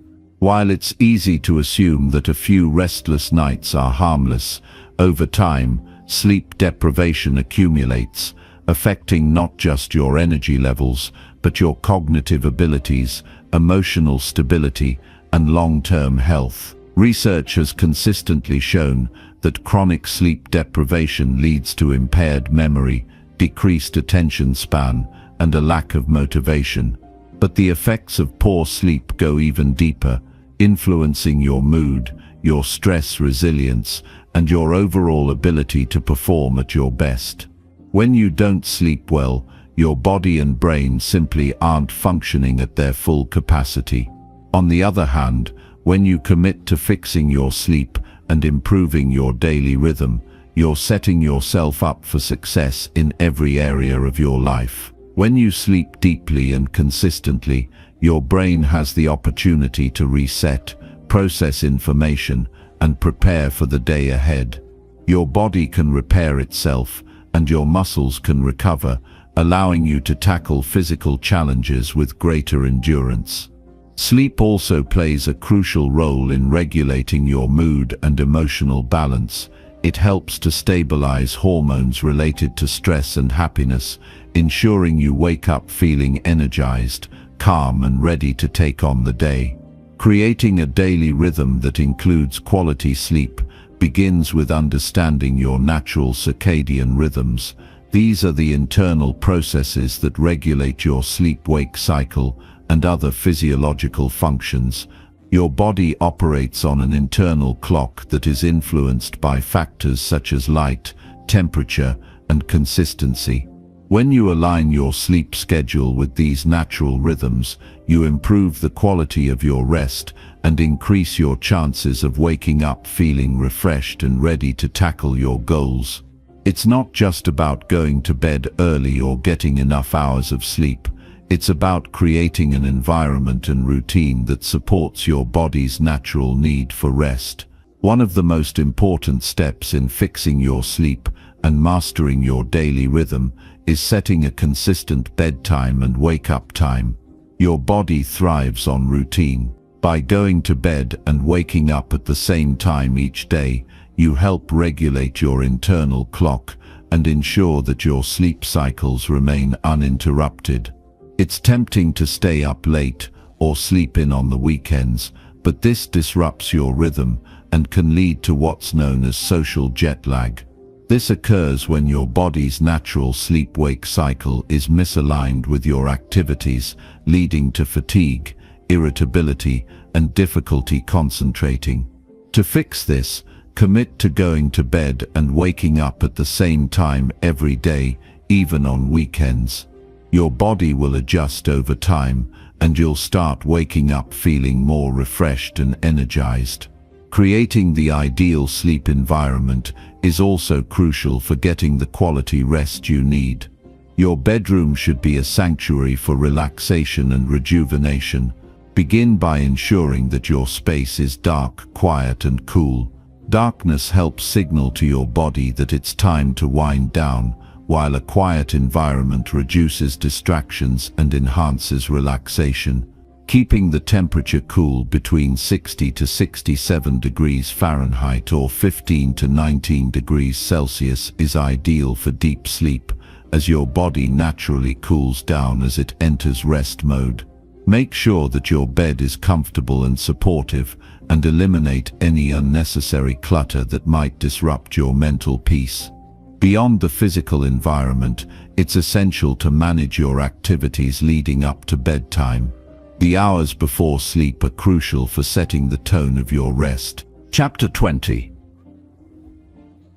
While it's easy to assume that a few restless nights are harmless, over time, sleep deprivation accumulates, affecting not just your energy levels, but your cognitive abilities, emotional stability, and long-term health. Research has consistently shown that chronic sleep deprivation leads to impaired memory, decreased attention span, and a lack of motivation. But the effects of poor sleep go even deeper, influencing your mood, your stress resilience, and your overall ability to perform at your best. When you don't sleep well, your body and brain simply aren't functioning at their full capacity. On the other hand, when you commit to fixing your sleep and improving your daily rhythm, you're setting yourself up for success in every area of your life. When you sleep deeply and consistently, your brain has the opportunity to reset, process information, and prepare for the day ahead. Your body can repair itself, and your muscles can recover, allowing you to tackle physical challenges with greater endurance. Sleep also plays a crucial role in regulating your mood and emotional balance. It helps to stabilize hormones related to stress and happiness, ensuring you wake up feeling energized, calm, and ready to take on the day. Creating a daily rhythm that includes quality sleep begins with understanding your natural circadian rhythms. These are the internal processes that regulate your sleep-wake cycle and other physiological functions. Your body operates on an internal clock that is influenced by factors such as light, temperature, and consistency. When you align your sleep schedule with these natural rhythms, you improve the quality of your rest and increase your chances of waking up feeling refreshed and ready to tackle your goals. It's not just about going to bed early or getting enough hours of sleep. It's about creating an environment and routine that supports your body's natural need for rest. One of the most important steps in fixing your sleep and mastering your daily rhythm is setting a consistent bedtime and wake-up time. Your body thrives on routine. By going to bed and waking up at the same time each day, you help regulate your internal clock and ensure that your sleep cycles remain uninterrupted. It's tempting to stay up late or sleep in on the weekends, but this disrupts your rhythm and can lead to what's known as social jet lag. This occurs when your body's natural sleep-wake cycle is misaligned with your activities, leading to fatigue, irritability, and difficulty concentrating. To fix this, commit to going to bed and waking up at the same time every day, even on weekends. Your body will adjust over time, and you'll start waking up feeling more refreshed and energized. Creating the ideal sleep environment is also crucial for getting the quality rest you need. Your bedroom should be a sanctuary for relaxation and rejuvenation. Begin by ensuring that your space is dark, quiet, and cool. Darkness helps signal to your body that it's time to wind down, while a quiet environment reduces distractions and enhances relaxation. Keeping the temperature cool between 60 to 67 degrees Fahrenheit or 15 to 19 degrees Celsius is ideal for deep sleep, as your body naturally cools down as it enters rest mode. Make sure that your bed is comfortable and supportive, and eliminate any unnecessary clutter that might disrupt your mental peace. Beyond the physical environment, it's essential to manage your activities leading up to bedtime. The hours before sleep are crucial for setting the tone of your rest. Chapter 20.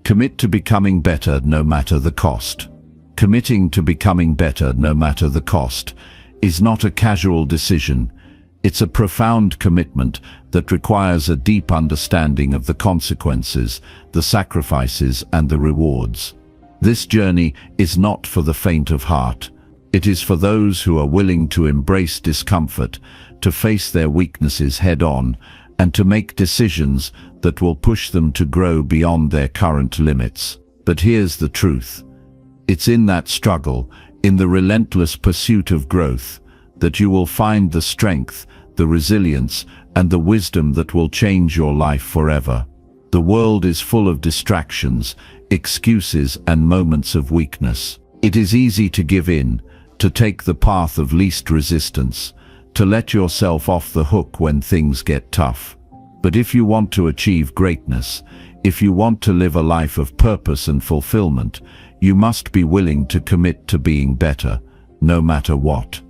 Commit to becoming better no matter the cost. Committing to becoming better no matter the cost is not a casual decision. It's a profound commitment that requires a deep understanding of the consequences, the sacrifices, and the rewards. This journey is not for the faint of heart. It is for those who are willing to embrace discomfort, to face their weaknesses head-on, and to make decisions that will push them to grow beyond their current limits. But here's the truth. It's in that struggle, in the relentless pursuit of growth, that you will find the strength, the resilience, and the wisdom that will change your life forever. The world is full of distractions, excuses, and moments of weakness. It is easy to give in, to take the path of least resistance, to let yourself off the hook when things get tough. But if you want to achieve greatness, if you want to live a life of purpose and fulfillment, you must be willing to commit to being better, no matter what.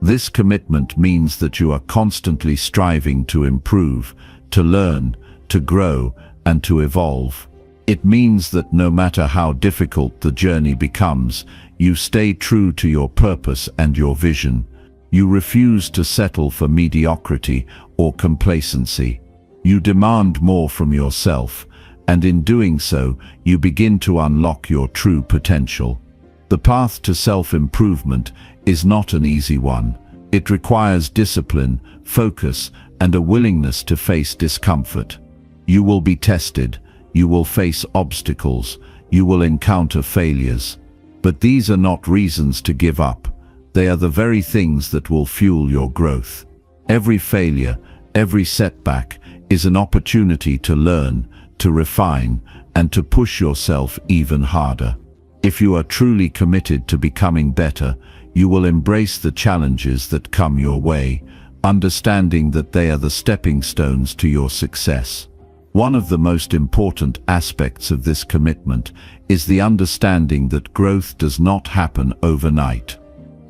This commitment means that you are constantly striving to improve, to learn, to grow, and to evolve. It means that no matter how difficult the journey becomes, you stay true to your purpose and your vision. You refuse to settle for mediocrity or complacency. You demand more from yourself, and in doing so, you begin to unlock your true potential. The path to self-improvement is not an easy one. It requires discipline, focus, and a willingness to face discomfort. You will be tested, you will face obstacles, you will encounter failures. But these are not reasons to give up. They are the very things that will fuel your growth. Every failure, every setback is an opportunity to learn, to refine, and to push yourself even harder. If you are truly committed to becoming better, you will embrace the challenges that come your way, understanding that they are the stepping stones to your success. One of the most important aspects of this commitment is the understanding that growth does not happen overnight.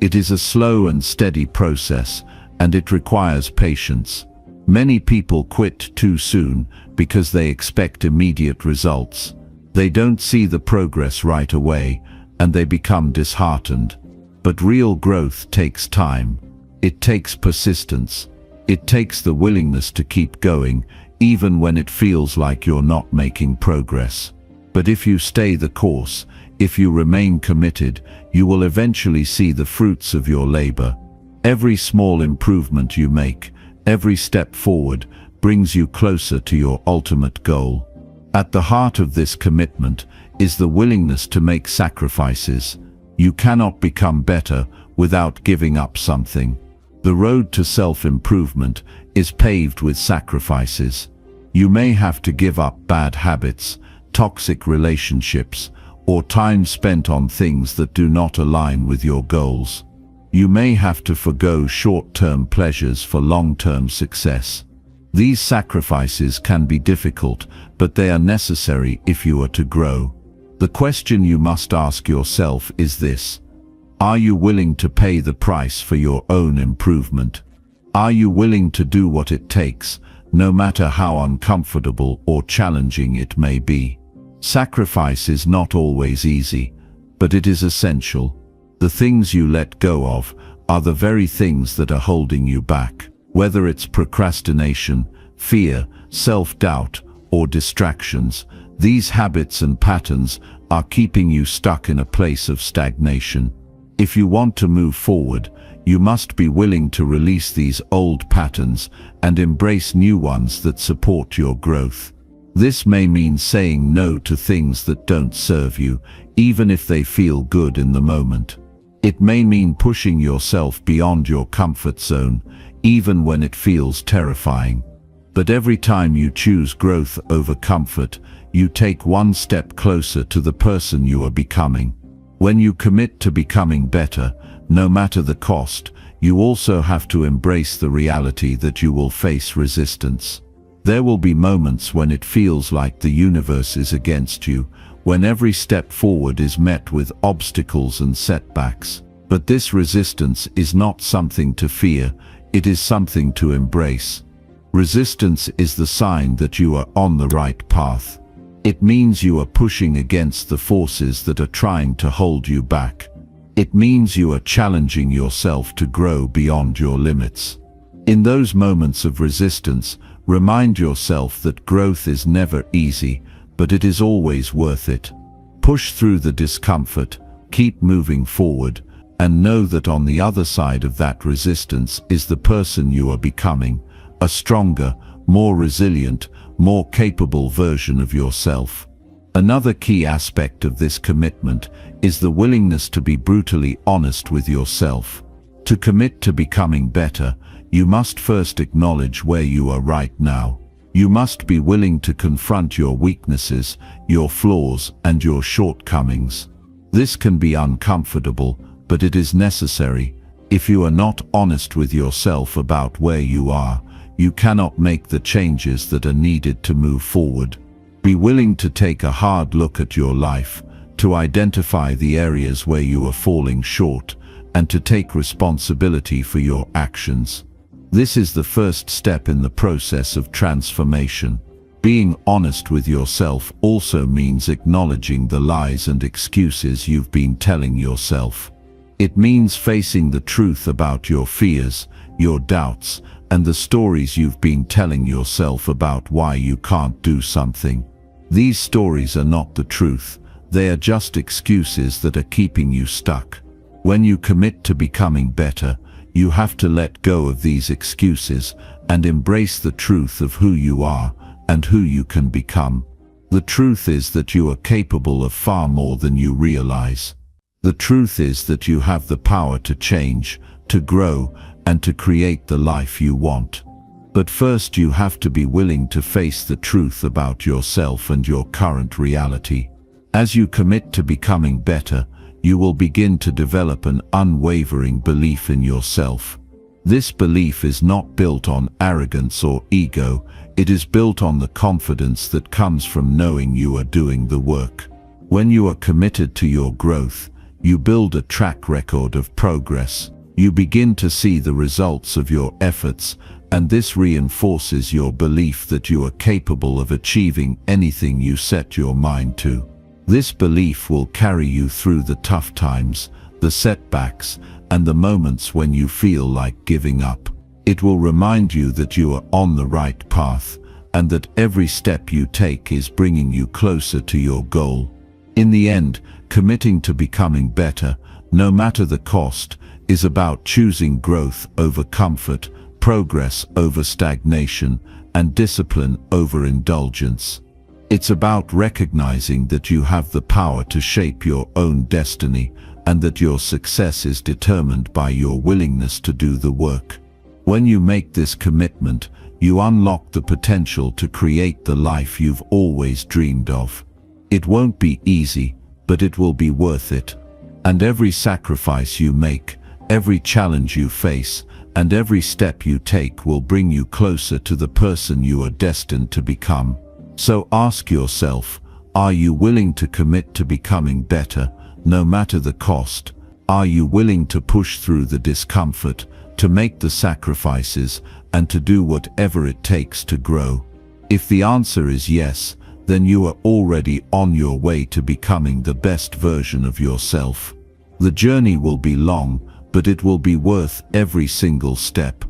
It is a slow and steady process, and it requires patience. Many people quit too soon because they expect immediate results. They don't see the progress right away, and they become disheartened. But real growth takes time. It takes persistence. It takes the willingness to keep going, even when it feels like you're not making progress. But if you stay the course, if you remain committed, you will eventually see the fruits of your labor. Every small improvement you make, every step forward, brings you closer to your ultimate goal. At the heart of this commitment is the willingness to make sacrifices. You cannot become better without giving up something. The road to self-improvement is paved with sacrifices. You may have to give up bad habits, toxic relationships, or time spent on things that do not align with your goals. You may have to forgo short-term pleasures for long-term success. These sacrifices can be difficult, but they are necessary if you are to grow. The question you must ask yourself is this: are you willing to pay the price for your own improvement? Are you willing to do what it takes, no matter how uncomfortable or challenging it may be? Sacrifice is not always easy, but it is essential. The things you let go of are the very things that are holding you back. Whether it's procrastination, fear, self-doubt, or distractions, these habits and patterns are keeping you stuck in a place of stagnation. If you want to move forward, you must be willing to release these old patterns and embrace new ones that support your growth. This may mean saying no to things that don't serve you, even if they feel good in the moment. It may mean pushing yourself beyond your comfort zone, even when it feels terrifying. But every time you choose growth over comfort, you take one step closer to the person you are becoming. When you commit to becoming better, no matter the cost, you also have to embrace the reality that you will face resistance. There will be moments when it feels like the universe is against you, when every step forward is met with obstacles and setbacks. But this resistance is not something to fear, it is something to embrace. Resistance is the sign that you are on the right path. It means you are pushing against the forces that are trying to hold you back. It means you are challenging yourself to grow beyond your limits. In those moments of resistance, remind yourself that growth is never easy, but it is always worth it. Push through the discomfort, keep moving forward, and know that on the other side of that resistance is the person you are becoming, a stronger, more resilient, more capable version of yourself. Another key aspect of this commitment is the willingness to be brutally honest with yourself. To commit to becoming better, you must first acknowledge where you are right now. You must be willing to confront your weaknesses, your flaws, and your shortcomings. This can be uncomfortable, but it is necessary. If you are not honest with yourself about where you are, you cannot make the changes that are needed to move forward. Be willing to take a hard look at your life, to identify the areas where you are falling short, and to take responsibility for your actions. This is the first step in the process of transformation. Being honest with yourself also means acknowledging the lies and excuses you've been telling yourself. It means facing the truth about your fears, your doubts, and the stories you've been telling yourself about why you can't do something. These stories are not the truth, they are just excuses that are keeping you stuck. When you commit to becoming better, you have to let go of these excuses and embrace the truth of who you are and who you can become. The truth is that you are capable of far more than you realize. The truth is that you have the power to change, to grow, and to create the life you want. But first you have to be willing to face the truth about yourself and your current reality. As you commit to becoming better, you will begin to develop an unwavering belief in yourself. This belief is not built on arrogance or ego, it is built on the confidence that comes from knowing you are doing the work. When you are committed to your growth, you build a track record of progress. You begin to see the results of your efforts, and this reinforces your belief that you are capable of achieving anything you set your mind to. This belief will carry you through the tough times, the setbacks, and the moments when you feel like giving up. It will remind you that you are on the right path, and that every step you take is bringing you closer to your goal. In the end, committing to becoming better, no matter the cost, is about choosing growth over comfort, progress over stagnation, and discipline over indulgence. It's about recognizing that you have the power to shape your own destiny, and that your success is determined by your willingness to do the work. When you make this commitment, you unlock the potential to create the life you've always dreamed of. It won't be easy, but it will be worth it. And every sacrifice you make, every challenge you face, and every step you take will bring you closer to the person you are destined to become. So ask yourself, are you willing to commit to becoming better, no matter the cost? Are you willing to push through the discomfort, to make the sacrifices, and to do whatever it takes to grow? If the answer is yes, then you are already on your way to becoming the best version of yourself. The journey will be long, but it will be worth every single step.